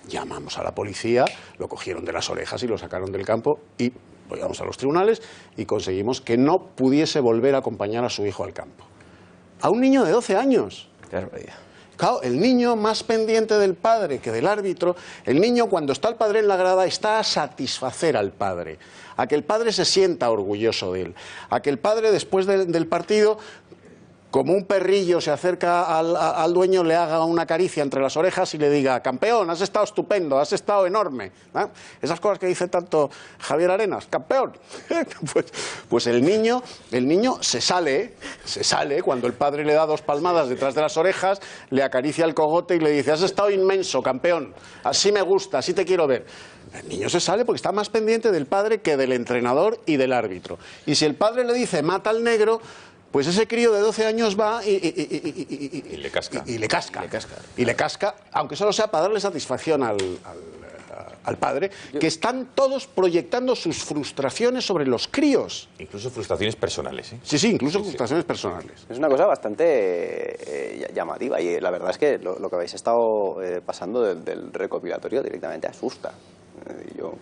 llamamos a la policía, lo cogieron de las orejas y lo sacaron del campo y lo llevamos a los tribunales y conseguimos que no pudiese volver a acompañar a su hijo al campo. A un niño de 12 años. Claro, el niño más pendiente del padre que del árbitro, el niño cuando está el padre en la grada está a satisfacer al padre, a que el padre se sienta orgulloso de él, a que el padre después del partido, como un perrillo, se acerca al dueño, le haga una caricia entre las orejas y le diga, campeón, has estado estupendo, has estado enorme. ¿Eh? Esas cosas que dice tanto Javier Arenas, campeón. Pues el niño se sale cuando el padre le da 2 palmadas detrás de las orejas, le acaricia el cogote y le dice, has estado inmenso, campeón, así me gusta, así te quiero ver. El niño se sale porque está más pendiente del padre que del entrenador y del árbitro. Y si el padre le dice, mata al negro, pues ese crío de 12 años va y le casca. Y le casca, aunque solo sea para darle satisfacción al padre, que están todos proyectando sus frustraciones sobre los críos. Incluso frustraciones personales, ¿eh? Sí, incluso frustraciones personales. Es una cosa bastante llamativa y la verdad es que lo que habéis estado pasando del recopilatorio directamente asusta. Yo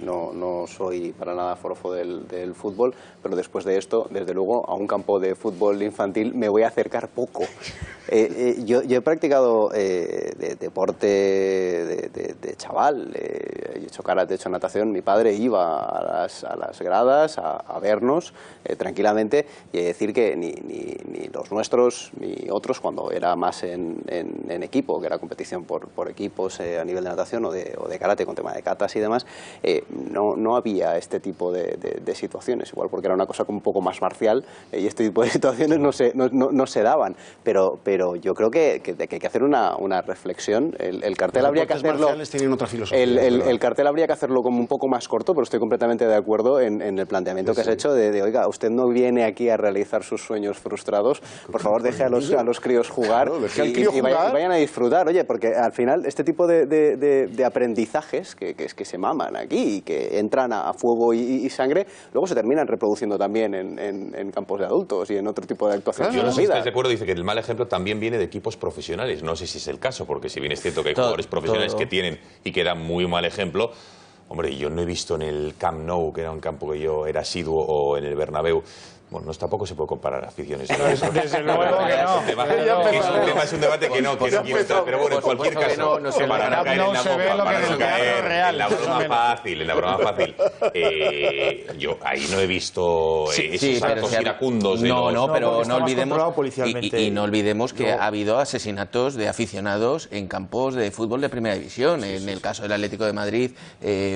no soy para nada forofo del fútbol, pero después de esto, desde luego, a un campo de fútbol infantil me voy a acercar poco. Yo he practicado deporte de chaval, he hecho karate, he hecho natación. Mi padre iba a las gradas a vernos tranquilamente, y he de decir que ni los nuestros ni otros, cuando era más en equipo, que era competición por equipos a nivel de natación o de karate con tema de katas y demás, no había este tipo de situaciones, igual porque era una cosa como un poco más marcial, y este tipo de situaciones no se daban, pero yo creo que hay que hacer una reflexión. El cartel habría que hacerlo, tienen otra filosofía, el cartel habría que hacerlo como un poco más corto, pero estoy completamente de acuerdo en el planteamiento que has hecho de oiga, usted no viene aquí a realizar sus sueños frustrados, por favor deje a los críos jugar, y vayan a disfrutar, oye, porque al final este tipo de aprendizajes que se maman aquí y que entran a fuego y sangre, luego se terminan reproduciendo también en campos de adultos y en otro tipo de actuaciones. Yo no sé si vida. estáis de acuerdo, dice que el mal ejemplo también viene de equipos profesionales. No sé si es el caso, porque si bien es cierto que hay jugadores profesionales que tienen y que dan muy mal ejemplo, hombre, yo no he visto en el Camp Nou, que era un campo que yo era asiduo, o en el Bernabéu. Bueno, tampoco se puede comparar aficiones. Desde luego que no. Es un debate que no quiero estar, pero bueno, en cualquier caso, para no caer en la broma fácil, yo ahí no he visto esos actos iracundos. No, pero no olvidemos que ha habido asesinatos de aficionados en campos de fútbol de primera división. En el caso del Atlético de Madrid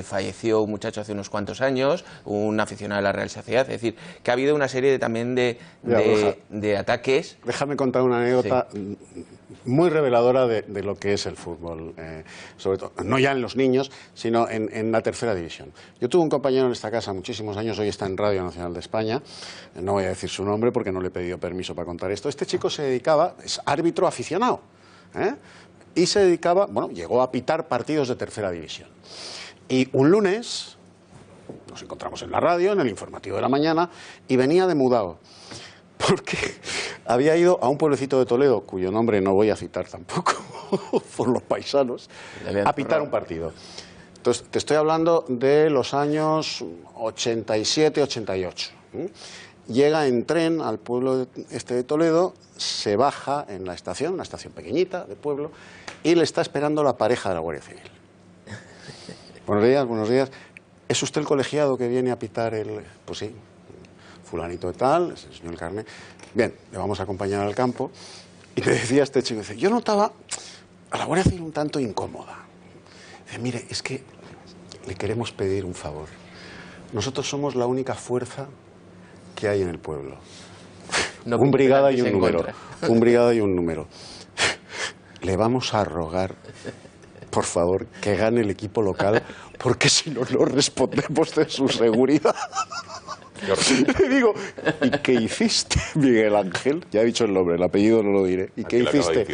falleció un muchacho hace unos cuantos años, un aficionado de la Real Sociedad. Es decir, que ha habido una serie también de ataques. Déjame contar una anécdota muy reveladora de lo que es el fútbol, sobre todo, no ya en los niños, sino en la tercera división. Yo tuve un compañero en esta casa muchísimos años, hoy está en Radio Nacional de España, no voy a decir su nombre porque no le he pedido permiso para contar esto. Este chico se dedicaba, es árbitro aficionado, y se dedicaba, llegó a pitar partidos de tercera división. Y un lunes nos encontramos en la radio, en el informativo de la mañana, y venía de mudado, porque había ido a un pueblecito de Toledo, cuyo nombre no voy a citar tampoco, por los paisanos, a pitar un partido. Entonces, te estoy hablando de los años 87, 88. Llega en tren al pueblo de Toledo, se baja en la estación, una estación pequeñita de pueblo, y le está esperando la pareja de la Guardia Civil. Buenos días. ¿Es usted el colegiado que viene a pitar el...? Pues sí, fulanito de tal, es el señor Carne. Bien, le vamos a acompañar al campo. Y me decía este chico, dice, yo notaba a la Guardia Civil un tanto incómoda. Dice, mire, es que le queremos pedir un favor. Nosotros somos la única fuerza que hay en el pueblo. Un brigada y un número. Un brigada y un número. Le vamos a rogar, por favor, que gane el equipo local, porque si no, no respondemos de su seguridad. Le digo, ¿y qué hiciste, Miguel Ángel? Ya he dicho el nombre, el apellido no lo diré. ¿Y qué hiciste?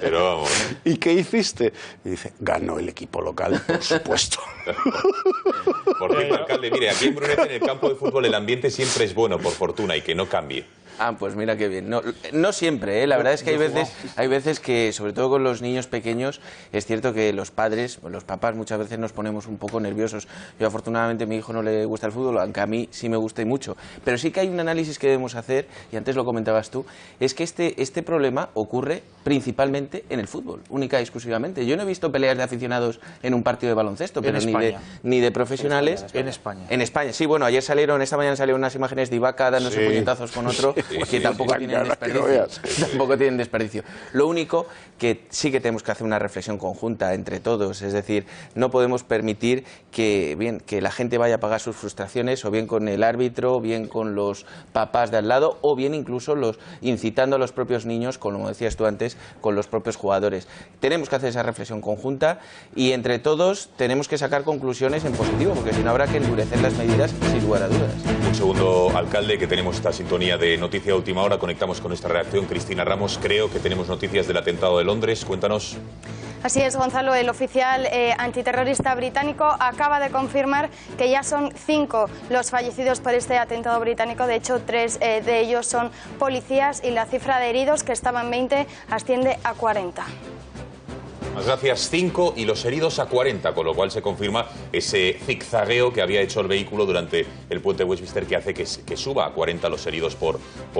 Pero vamos. ¿Y qué hiciste? Y dice, ganó el equipo local, por supuesto. Por cierto, alcalde, mire, aquí en Brunete, en el campo de fútbol, el ambiente siempre es bueno, por fortuna, y que no cambie. Ah, pues mira qué bien. No siempre, ¿eh? La verdad es que hay veces que, sobre todo con los niños pequeños, es cierto que los padres, los papás, muchas veces nos ponemos un poco nerviosos. Yo, afortunadamente, a mi hijo no le gusta el fútbol, aunque a mí sí me gusta y mucho. Pero sí que hay un análisis que debemos hacer, y antes lo comentabas tú, es que este problema ocurre principalmente en el fútbol, única y exclusivamente. Yo no he visto peleas de aficionados en un partido de baloncesto, pero ni de profesionales. En España. En España, sí, bueno, esta mañana salieron unas imágenes de Ibaka dándose puñetazos con otro, que tampoco tienen desperdicio. Tampoco tienen desperdicio. Lo único que sí que tenemos que hacer una reflexión conjunta entre todos, es decir, no podemos permitir que la gente vaya a pagar sus frustraciones, o bien con el árbitro, o bien con los papás de al lado, o bien incluso incitando a los propios niños, como decías tú antes, con los propios jugadores. Tenemos que hacer esa reflexión conjunta y entre todos tenemos que sacar conclusiones en positivo, porque si no habrá que endurecer las medidas sin lugar a dudas. Un segundo, alcalde, que tenemos esta sintonía de Noticia Última Hora. Conectamos con nuestra redacción. Cristina Ramos, creo que tenemos noticias del atentado de Londres. Cuéntanos. Así es, Gonzalo. El oficial antiterrorista británico acaba de confirmar que ya son 5 los fallecidos por este atentado británico. De hecho, 3 de ellos son policías y la cifra de heridos, que estaba en 20, asciende a 40. Gracias, 5 y los heridos a 40, con lo cual se confirma ese zigzagueo que había hecho el vehículo durante el puente de Westminster, que hace que suba a 40 los heridos por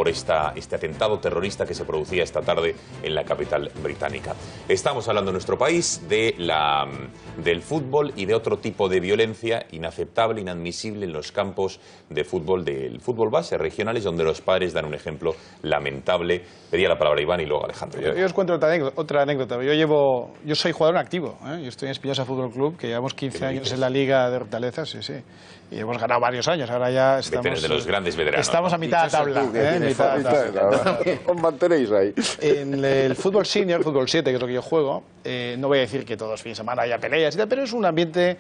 este atentado terrorista que se producía esta tarde en la capital británica. Estamos hablando en nuestro país del fútbol y de otro tipo de violencia inaceptable, inadmisible en los campos de fútbol, del fútbol base, regionales, donde los padres dan un ejemplo lamentable. Pedía la palabra Iván y luego Alejandro. Yo os cuento otra anécdota. Yo soy jugador en activo, ¿eh? Yo estoy en Espinosa Fútbol Club, que llevamos 15 años en la Liga de Hortaleza, sí. Y hemos ganado varios años, ahora ya estamos... de los grandes veteranos. Estamos a mitad de tabla. Os mantenéis ahí. En el fútbol senior, fútbol 7, que es lo que yo juego, no voy a decir que todos los fines de semana haya peleas y tal, pero es un ambiente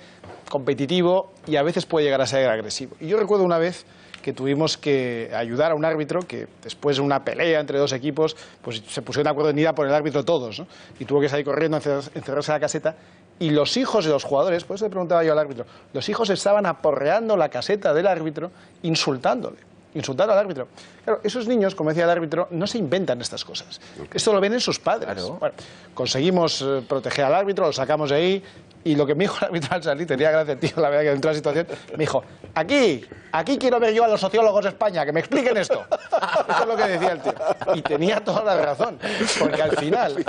competitivo y a veces puede llegar a ser agresivo. Y yo recuerdo una vez que tuvimos que ayudar a un árbitro que después de una pelea entre dos equipos pues se pusieron de acuerdo en ir a por el árbitro todos, ¿no? Y tuvo que salir corriendo, encerrarse en la caseta, y los hijos de los jugadores, por eso le preguntaba yo al árbitro, los hijos estaban aporreando la caseta del árbitro, insultando al árbitro. Claro, esos niños, como decía el árbitro, no se inventan estas cosas. Esto lo ven en sus padres. Claro. Bueno, conseguimos proteger al árbitro, lo sacamos de ahí, y lo que me dijo el árbitro al salir, tenía gracia, tío, la verdad que entró a la situación, me dijo, aquí quiero ver yo a los sociólogos de España, que me expliquen esto. Eso es lo que decía el tío. Y tenía toda la razón, porque al final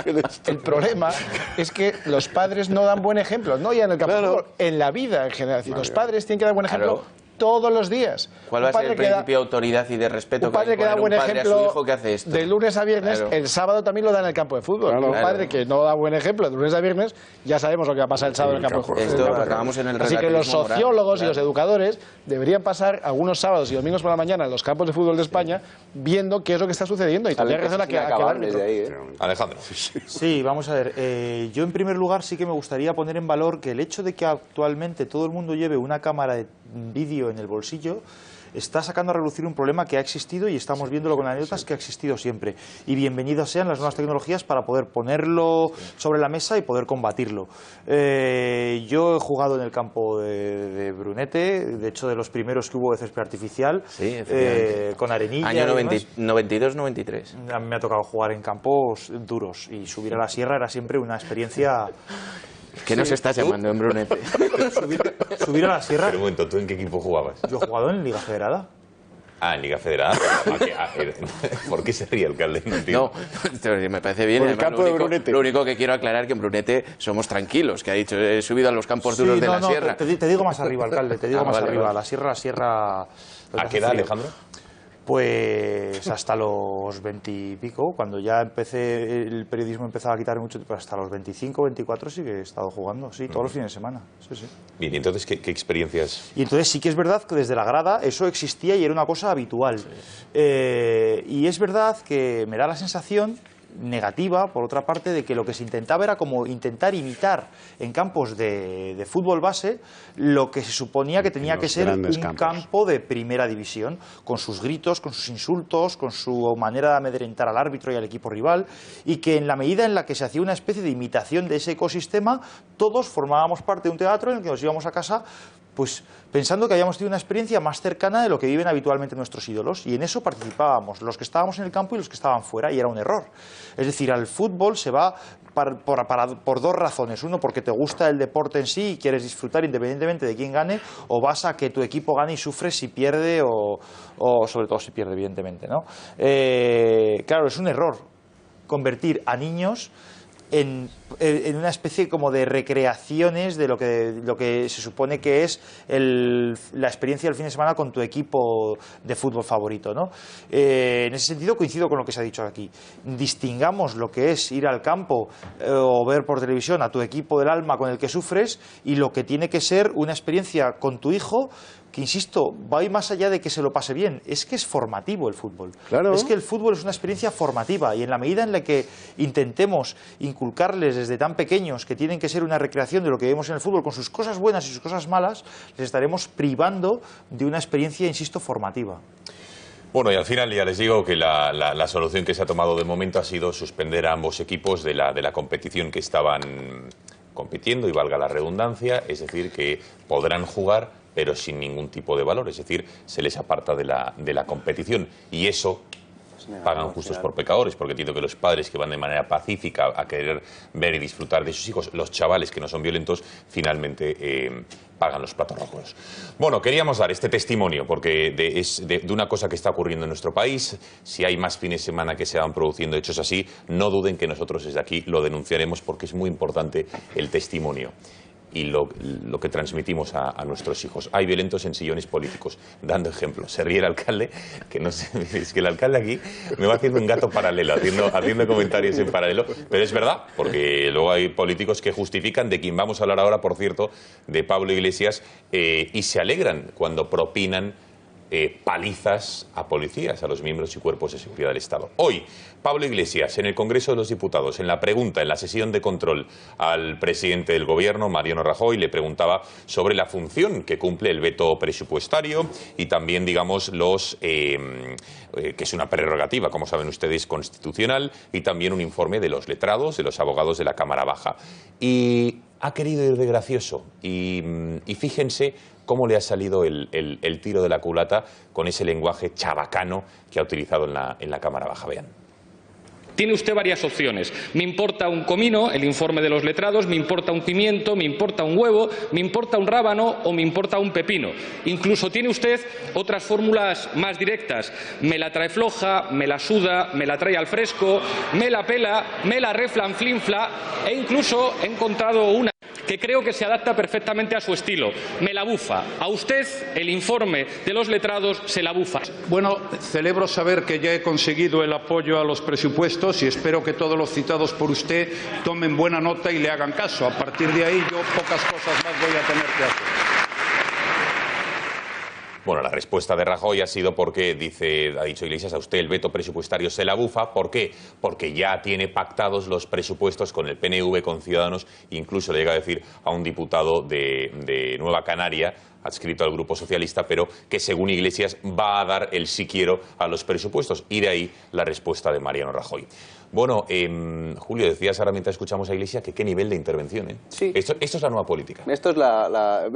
el problema es que los padres no dan buen ejemplo, no ya en el campo de fútbol, en la vida en general. Los padres tienen que dar buen ejemplo todos los días. ¿Cuál va a ser el principio de autoridad y de respeto? Un padre que da buen ejemplo que hace esto. De lunes a viernes, el sábado también lo da en el campo de fútbol. Un padre que no da buen ejemplo de lunes a viernes, ya sabemos lo que va a pasar el sábado en el campo de fútbol. Esto acabamos en el Así que los sociólogos y los educadores deberían pasar algunos sábados y domingos por la mañana en los campos de fútbol de España viendo qué es lo que está sucediendo. Y tendría razón a que Alejandro. Sí, vamos a ver. Yo en primer lugar sí que me gustaría poner en valor que el hecho de que actualmente todo el mundo lleve una cámara de vídeo en el bolsillo está sacando a relucir un problema que ha existido y estamos viéndolo con anécdotas que ha existido siempre. Y bienvenidas sean las nuevas tecnologías para poder ponerlo sobre la mesa y poder combatirlo. Yo he jugado en el campo de Brunete, de hecho de los primeros que hubo de césped artificial, con arenilla. Año 92-93. Me ha tocado jugar en campos duros y subir a la sierra era siempre una experiencia... ¿Qué nos estás llamando en Brunete? Subir a la sierra... Pero un momento, ¿tú en qué equipo jugabas? Yo he jugado en Liga Federada. Ah, en Liga Federada. ¿Por qué se ríe el alcalde? No, me parece bien. Por el campo de Brunete. Lo único que quiero aclarar es que en Brunete somos tranquilos, que ha dicho, he subido a los campos duros de la sierra. Te digo más arriba, alcalde, te digo más arriba. La sierra... ¿A qué edad, Alejandro? Pues hasta los 20 y pico, cuando ya el periodismo empezaba a quitar mucho, pues hasta los 25, 24 sí que he estado jugando, sí, todos los fines de semana. Sí. Bien, ¿y entonces qué experiencias? Y entonces sí que es verdad que desde la grada eso existía y era una cosa habitual. Y es verdad que me da la sensación negativa, por otra parte, de que lo que se intentaba era como intentar imitar en campos de fútbol base lo que se suponía que tenía que ser un campo de primera división, con sus gritos, con sus insultos, con su manera de amedrentar al árbitro y al equipo rival, y que en la medida en la que se hacía una especie de imitación de ese ecosistema, todos formábamos parte de un teatro en el que nos íbamos a casa pues pensando que habíamos tenido una experiencia más cercana de lo que viven habitualmente nuestros ídolos, y en eso participábamos los que estábamos en el campo y los que estaban fuera, y era un error. Es decir, al fútbol se va por dos razones: uno, porque te gusta el deporte en sí y quieres disfrutar independientemente de quién gane, o vas a que tu equipo gane y sufres si pierde, o sobre todo si pierde, evidentemente, ¿no? Claro, es un error convertir a niños en una especie como de recreaciones de lo que se supone que es la experiencia del fin de semana con tu equipo de fútbol favorito, ¿no? En ese sentido coincido con lo que se ha dicho aquí. Distingamos lo que es ir al campo o ver por televisión a tu equipo del alma con el que sufres, y lo que tiene que ser una experiencia con tu hijo, que, insisto, va a ir más allá de que se lo pase bien. Es que es formativo el fútbol. Claro. Es que el fútbol es una experiencia formativa, y en la medida en la que intentemos inculcarles desde tan pequeños que tienen que ser una recreación de lo que vemos en el fútbol, con sus cosas buenas y sus cosas malas, les estaremos privando de una experiencia, insisto, formativa. Bueno, y al final ya les digo que la solución que se ha tomado de momento ha sido suspender a ambos equipos de la competición que estaban compitiendo, y valga la redundancia, es decir, que podrán jugar pero sin ningún tipo de valor, es decir, se les aparta de la competición, y eso pagan justos por pecadores, porque entiendo que los padres que van de manera pacífica a querer ver y disfrutar de sus hijos, los chavales que no son violentos, finalmente pagan los platos rojos. Bueno, queríamos dar este testimonio porque es de una cosa que está ocurriendo en nuestro país. Si hay más fines de semana que se van produciendo hechos así, no duden que nosotros desde aquí lo denunciaremos, porque es muy importante el testimonio y lo que transmitimos a nuestros hijos. Hay violentos en sillones políticos, dando ejemplos. Se ríe el alcalde, que no sé, es que el alcalde aquí me va haciendo un gato paralelo, haciendo comentarios en paralelo, pero es verdad, porque luego hay políticos que justifican, de quien vamos a hablar ahora, por cierto, de Pablo Iglesias, y se alegran cuando propinan palizas a policías, a los miembros y cuerpos de seguridad del Estado. Hoy, Pablo Iglesias, en el Congreso de los Diputados, en la pregunta, en la sesión de control al presidente del Gobierno, Mariano Rajoy, le preguntaba sobre la función que cumple el veto presupuestario y también, digamos, que es una prerrogativa, como saben ustedes, constitucional, y también un informe de los letrados, de los abogados de la Cámara Baja. Y ha querido ir de gracioso, y fíjense cómo le ha salido el tiro de la culata con ese lenguaje chabacano que ha utilizado en la Cámara Baja. Vean. Tiene usted varias opciones. Me importa un comino, el informe de los letrados, me importa un pimiento, me importa un huevo, me importa un rábano o me importa un pepino. Incluso tiene usted otras fórmulas más directas. Me la trae floja, me la suda, me la trae al fresco, me la pela, me la reflanflinfla, e incluso he encontrado una que creo que se adapta perfectamente a su estilo. Me la bufa. A usted el informe de los letrados se la bufa. Bueno, celebro saber que ya he conseguido el apoyo a los presupuestos y espero que todos los citados por usted tomen buena nota y le hagan caso. A partir de ahí yo pocas cosas más voy a tener que hacer. Bueno, la respuesta de Rajoy ha sido porque, ha dicho Iglesias, a usted el veto presupuestario se la bufa. ¿Por qué? Porque ya tiene pactados los presupuestos con el PNV, con Ciudadanos, incluso le llega a decir a un diputado de Nueva Canaria, adscrito al Grupo Socialista, pero que según Iglesias va a dar el sí quiero a los presupuestos. Y de ahí la respuesta de Mariano Rajoy. Bueno, Julio, decías ahora mientras escuchamos a Iglesias que qué nivel de intervención, ¿eh? Sí. Esto es la nueva política. Esto es la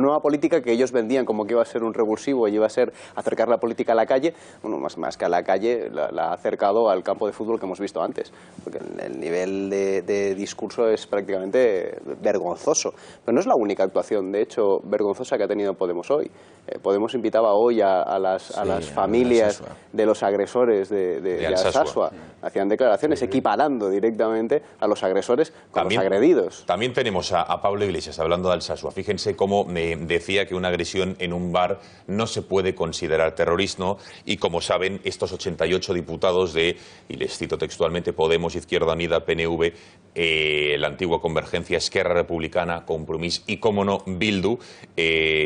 nueva política que ellos vendían como que iba a ser un revulsivo y iba a ser acercar la política a la calle. Bueno, más que a la calle, la ha acercado al campo de fútbol que hemos visto antes. Porque el nivel de discurso es prácticamente vergonzoso. Pero no es la única actuación, de hecho, vergonzosa que ha tenido Podemos hoy. Podemos invitaba hoy a las familias de los agresores de Alsasua. Hacían declaraciones equiparando directamente a los agresores con los agredidos. También tenemos a Pablo Iglesias hablando de Alsasua. Fíjense cómo decía que una agresión en un bar no se puede considerar terrorismo, y como saben, estos 88 diputados y les cito textualmente, Podemos, Izquierda Unida, PNV, la antigua Convergencia, Esquerra Republicana, Compromís y, como no, Bildu,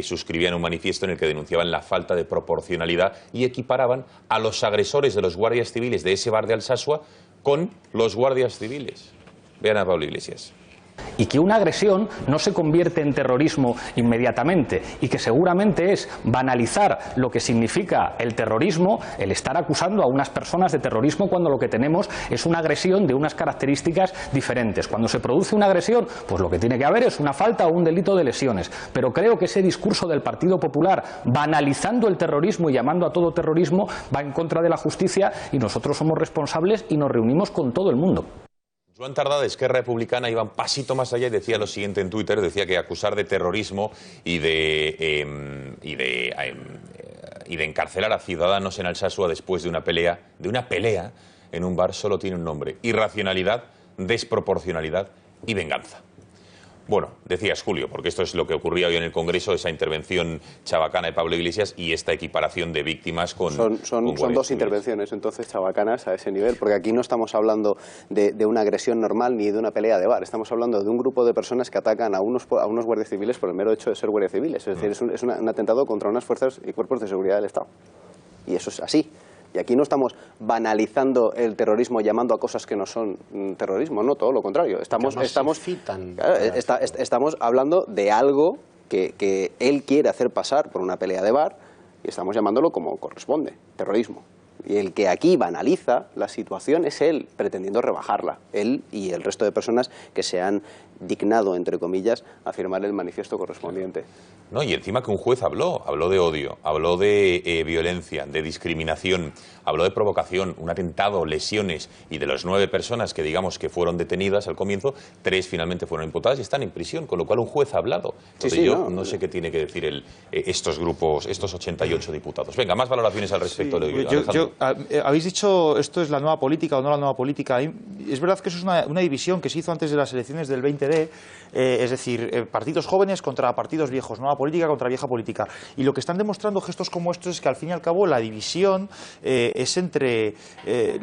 suscribían un manifiesto en el que denunciaban la falta de proporcionalidad y equiparaban a los agresores de los guardias civiles de ese bar de Alsasua con los guardias civiles. Vean a Pablo Iglesias. Y que una agresión no se convierte en terrorismo inmediatamente y que seguramente es banalizar lo que significa el terrorismo, el estar acusando a unas personas de terrorismo cuando lo que tenemos es una agresión de unas características diferentes. Cuando se produce una agresión, pues lo que tiene que haber es una falta o un delito de lesiones. Pero creo que ese discurso del Partido Popular banalizando el terrorismo y llamando a todo terrorismo va en contra de la justicia y nosotros somos responsables y nos reunimos con todo el mundo. Joan Tardá, de Esquerra Republicana, iba un pasito más allá y decía lo siguiente en Twitter, decía que acusar de terrorismo y de encarcelar a ciudadanos en Alsasua después de una pelea en un bar solo tiene un nombre: irracionalidad, desproporcionalidad y venganza. Bueno, decías, Julio, porque esto es lo que ocurría hoy en el Congreso, esa intervención chabacana de Pablo Iglesias y esta equiparación de víctimas con... Son dos intervenciones, entonces, chabacanas a ese nivel, porque aquí no estamos hablando de una agresión normal ni de una pelea de bar, estamos hablando de un grupo de personas que atacan a unos guardias civiles por el mero hecho de ser guardias civiles, es decir, es un atentado contra unas fuerzas y cuerpos de seguridad del Estado. Y eso es así. Y aquí no estamos banalizando el terrorismo, llamando a cosas que no son terrorismo, no, todo lo contrario. Estamos hablando de algo que él quiere hacer pasar por una pelea de bar y estamos llamándolo como corresponde, terrorismo. Y el que aquí banaliza la situación es él, pretendiendo rebajarla. Él y el resto de personas que se han dignado, entre comillas, a firmar el manifiesto correspondiente. No, y encima que un juez habló de odio, habló de violencia, de discriminación, habló de provocación, un atentado, lesiones, y de las 9 personas que digamos que fueron detenidas al comienzo, 3 finalmente fueron imputadas y están en prisión, con lo cual un juez ha hablado. Entonces no sé qué tiene que decir estos grupos, estos 88 diputados. Venga, más valoraciones al respecto. Habéis dicho esto es la nueva política o no la nueva política. Es verdad que eso es una división que se hizo antes de las elecciones del 20D, es decir, partidos jóvenes contra partidos viejos, nueva política contra vieja política. Y lo que están demostrando gestos como estos es que al fin y al cabo la división es entre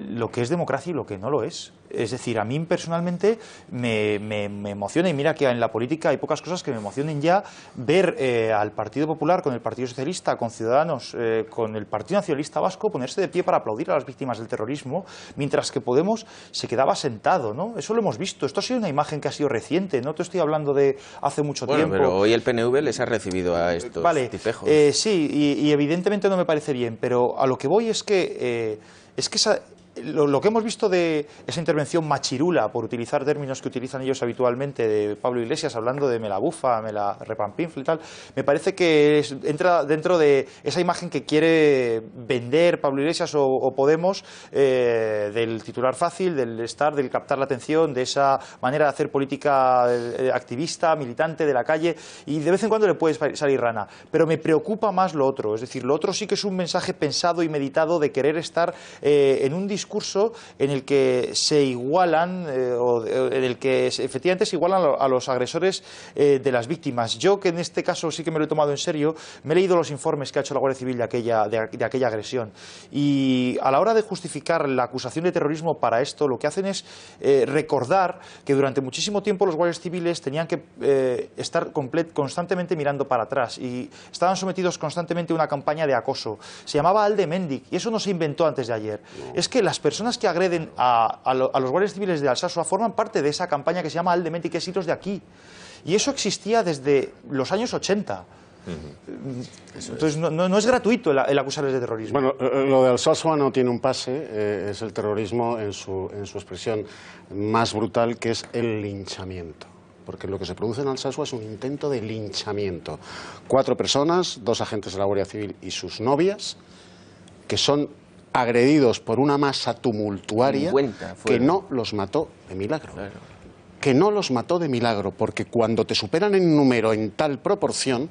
lo que es democracia y lo que no lo es. Es decir, a mí personalmente me emociona, y mira que en la política hay pocas cosas que me emocionen ya, ver al Partido Popular con el Partido Socialista, con Ciudadanos, con el Partido Nacionalista Vasco ponerse de pie para aplaudir a las víctimas del terrorismo, mientras que Podemos se quedaba sentado, ¿no? Eso lo hemos visto. Esto ha sido una imagen que ha sido reciente, no te estoy hablando de hace mucho tiempo. Pero hoy el PNV les ha recibido a estos tipejos. Sí, y evidentemente no me parece bien, pero a lo que voy es que lo que hemos visto de esa intervención machirula, por utilizar términos que utilizan ellos habitualmente, de Pablo Iglesias hablando de me la bufa, me la repampinfla y tal, me parece que entra dentro de esa imagen que quiere vender Pablo Iglesias o Podemos, del titular fácil, del captar la atención, de esa manera de hacer política activista, militante de la calle, y de vez en cuando le puede salir rana. Pero me preocupa más lo otro, es decir, lo otro sí que es un mensaje pensado y meditado de querer estar en un discurso en el que se igualan o en el que efectivamente se igualan a los agresores de las víctimas. Yo, que en este caso sí que me lo he tomado en serio, me he leído los informes que ha hecho la Guardia Civil de aquella agresión, y a la hora de justificar la acusación de terrorismo para esto, lo que hacen es recordar que durante muchísimo tiempo los guardias civiles tenían que estar constantemente mirando para atrás y estaban sometidos constantemente a una campaña de acoso. Se llamaba Alde Mendik, y eso no se inventó antes de ayer. Es que las personas que agreden a los guardias civiles de Alsasua forman parte de esa campaña que se llama Alde Mendik, que es iros de aquí. Y eso existía desde los años 80. Entonces no es gratuito el acusarles de terrorismo. Bueno, lo de Alsasua no tiene un pase, es el terrorismo en su expresión más brutal, que es el linchamiento. Porque lo que se produce en Alsasua es un intento de linchamiento. 4 personas, 2 agentes de la Guardia Civil y sus novias, que son agredidos por una masa tumultuaria que no los mató de milagro. Claro. Que no los mató de milagro, porque cuando te superan en número en tal proporción,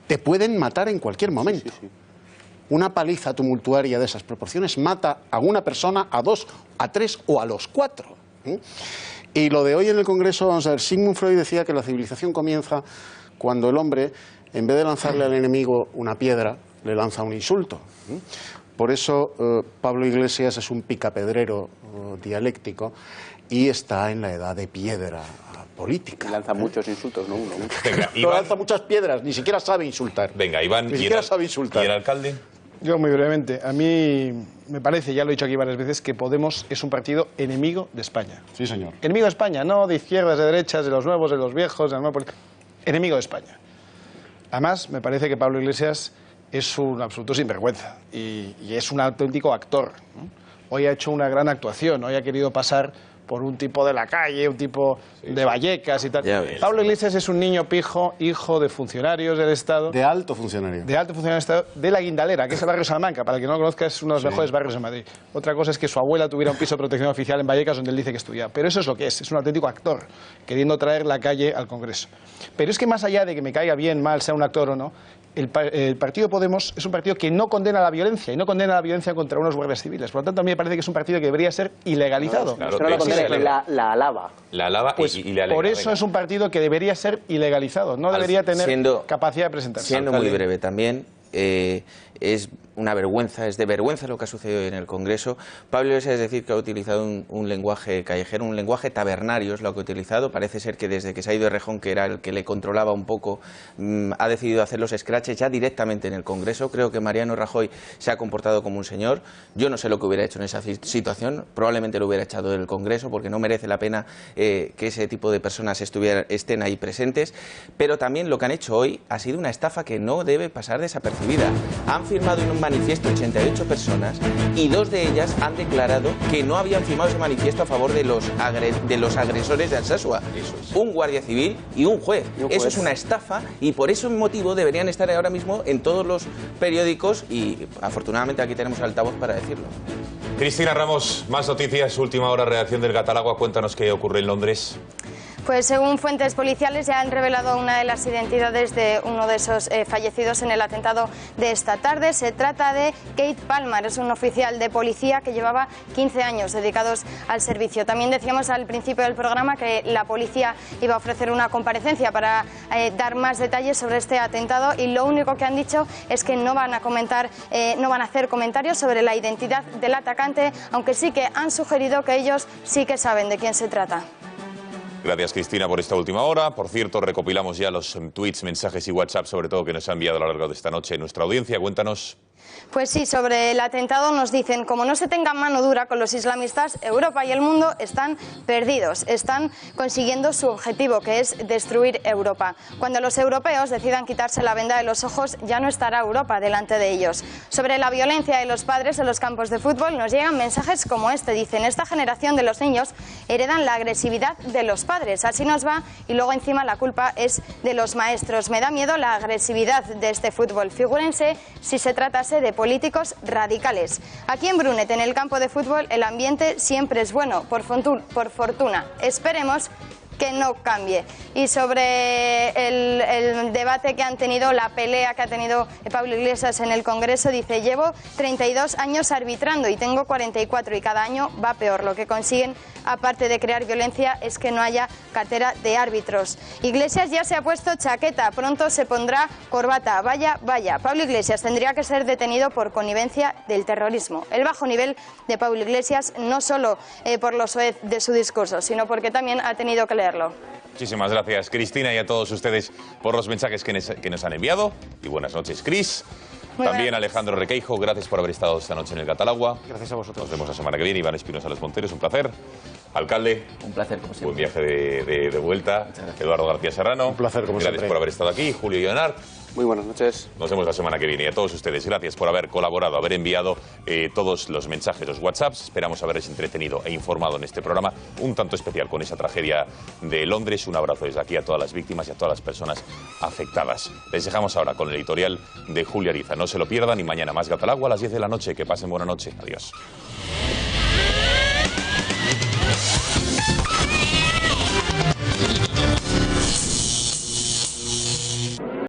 te pueden matar en cualquier momento. Sí. Una paliza tumultuaria de esas proporciones mata a una persona, a 2, a 3 o a los 4. Y lo de hoy en el Congreso, vamos a ver, Sigmund Freud decía que la civilización comienza cuando el hombre, en vez de lanzarle al enemigo una piedra, le lanza un insulto. Por eso Pablo Iglesias es un picapedrero dialéctico y está en la edad de piedra política. Lanza muchos insultos, no uno. Venga, Iván. No lanza muchas piedras, ni siquiera sabe insultar. Venga, Iván. Ni siquiera sabe insultar. ¿Y el alcalde? Yo muy brevemente. A mí me parece, ya lo he dicho aquí varias veces, que Podemos es un partido enemigo de España. Sí, señor. Enemigo de España, no de izquierdas, de derechas, de los nuevos, de los viejos, de los nuevos. Enemigo de España. Además, me parece que Pablo Iglesias es un absoluto sinvergüenza y es un auténtico actor. Hoy ha hecho una gran actuación, hoy ha querido pasar por un tipo de la calle, un tipo de Vallecas y tal. Pablo Iglesias es un niño pijo, hijo de funcionarios del Estado. De alto funcionario. De alto funcionario del Estado, de La Guindalera, que es el barrio Salamanca. Para el que no lo conozca, es uno de los mejores barrios de Madrid. Otra cosa es que su abuela tuviera un piso de protección oficial en Vallecas, donde él dice que estudiaba. Pero eso es lo que es un auténtico actor, queriendo traer la calle al Congreso. Pero es que más allá de que me caiga bien, mal, sea un actor o no, el partido Podemos es un partido que no condena la violencia y no condena la violencia contra unos guardias civiles. Por lo tanto, a mí me parece que es un partido que debería ser ilegalizado. Claro, no lo condena, que la alaba. La alaba pues, y la alegra. por eso es un partido que debería ser ilegalizado, no debería tener capacidad de presentarse. Siendo muy breve también, es una vergüenza, es de vergüenza lo que ha sucedido hoy en el Congreso. Pablo Iglesias, es decir, que ha utilizado un lenguaje callejero, un lenguaje tabernario es lo que ha utilizado. Parece ser que desde que se ha ido Errejón, que era el que le controlaba un poco, ha decidido hacer los scratches ya directamente en el Congreso. Creo que Mariano Rajoy se ha comportado como un señor. Yo no sé lo que hubiera hecho en esa situación, probablemente lo hubiera echado del Congreso porque no merece la pena que ese tipo de personas estén ahí presentes. Pero también lo que han hecho hoy ha sido una estafa que no debe pasar desapercibida. Han firmado en un manifiesto 88 personas y 2 de ellas han declarado que no habían firmado ese manifiesto a favor de los agresores de Alsasua. Un guardia civil y un juez. Eso es una estafa y por ese motivo deberían estar ahora mismo en todos los periódicos y afortunadamente aquí tenemos altavoz para decirlo. Cristina Ramos, más noticias, última hora, reacción del Gatalagua. Cuéntanos qué ocurre en Londres. Pues según fuentes policiales ya han revelado una de las identidades de uno de esos fallecidos en el atentado de esta tarde. Se trata de Keith Palmer, es un oficial de policía que llevaba 15 años dedicados al servicio. También decíamos al principio del programa que la policía iba a ofrecer una comparecencia para dar más detalles sobre este atentado y lo único que han dicho es que no van a comentar, no van a hacer comentarios sobre la identidad del atacante, aunque sí que han sugerido que ellos sí que saben de quién se trata. Gracias, Cristina, por esta última hora. Por cierto, recopilamos ya los tweets, mensajes y WhatsApp, sobre todo, que nos ha enviado a lo largo de esta noche nuestra audiencia. Cuéntanos. Pues sí, sobre el atentado nos dicen, como no se tenga mano dura con los islamistas, Europa y el mundo están perdidos, están consiguiendo su objetivo, que es destruir Europa. Cuando los europeos decidan quitarse la venda de los ojos, ya no estará Europa delante de ellos. Sobre la violencia de los padres en los campos de fútbol nos llegan mensajes como este. Dicen, esta generación de los niños heredan la agresividad de los padres, así nos va, y luego encima la culpa es de los maestros. Me da miedo la agresividad de este fútbol. Figúrense si se tratase de políticos radicales. Aquí en Brunet, en el campo de fútbol, el ambiente siempre es bueno, por fortuna. Esperemos que no cambie. Y sobre el debate que han tenido, la pelea que ha tenido Pablo Iglesias en el Congreso, dice, llevo 32 años arbitrando y tengo 44 y cada año va peor. Lo que consiguen, aparte de crear violencia, es que no haya cartera de árbitros. Iglesias ya se ha puesto chaqueta, pronto se pondrá corbata. Vaya, vaya. Pablo Iglesias tendría que ser detenido por connivencia del terrorismo. El bajo nivel de Pablo Iglesias, no solo por lo soez de su discurso, sino porque también ha tenido que leerlo. Muchísimas gracias, Cristina, y a todos ustedes por los mensajes que nos han enviado. Y buenas noches, Cris. También Alejandro Requeijo, gracias por haber estado esta noche en el Gatalagua. Gracias a vosotros. Nos vemos la semana que viene. Iván Espinosa Los Monteros, un placer. Alcalde. Un placer, como siempre. Buen viaje de vuelta. Eduardo García Serrano. Un placer, como siempre. Gracias por haber estado aquí. Julio Leonard. Muy buenas noches. Nos vemos la semana que viene. Y a todos ustedes, gracias por haber colaborado, haber enviado todos los mensajes, los WhatsApps. Esperamos haberles entretenido e informado en este programa un tanto especial con esa tragedia de Londres. Un abrazo desde aquí a todas las víctimas y a todas las personas afectadas. Les dejamos ahora con el editorial de Julia Ariza. No se lo pierdan y mañana más Gatalagua a las 10 de la noche. Que pasen buena noche. Adiós.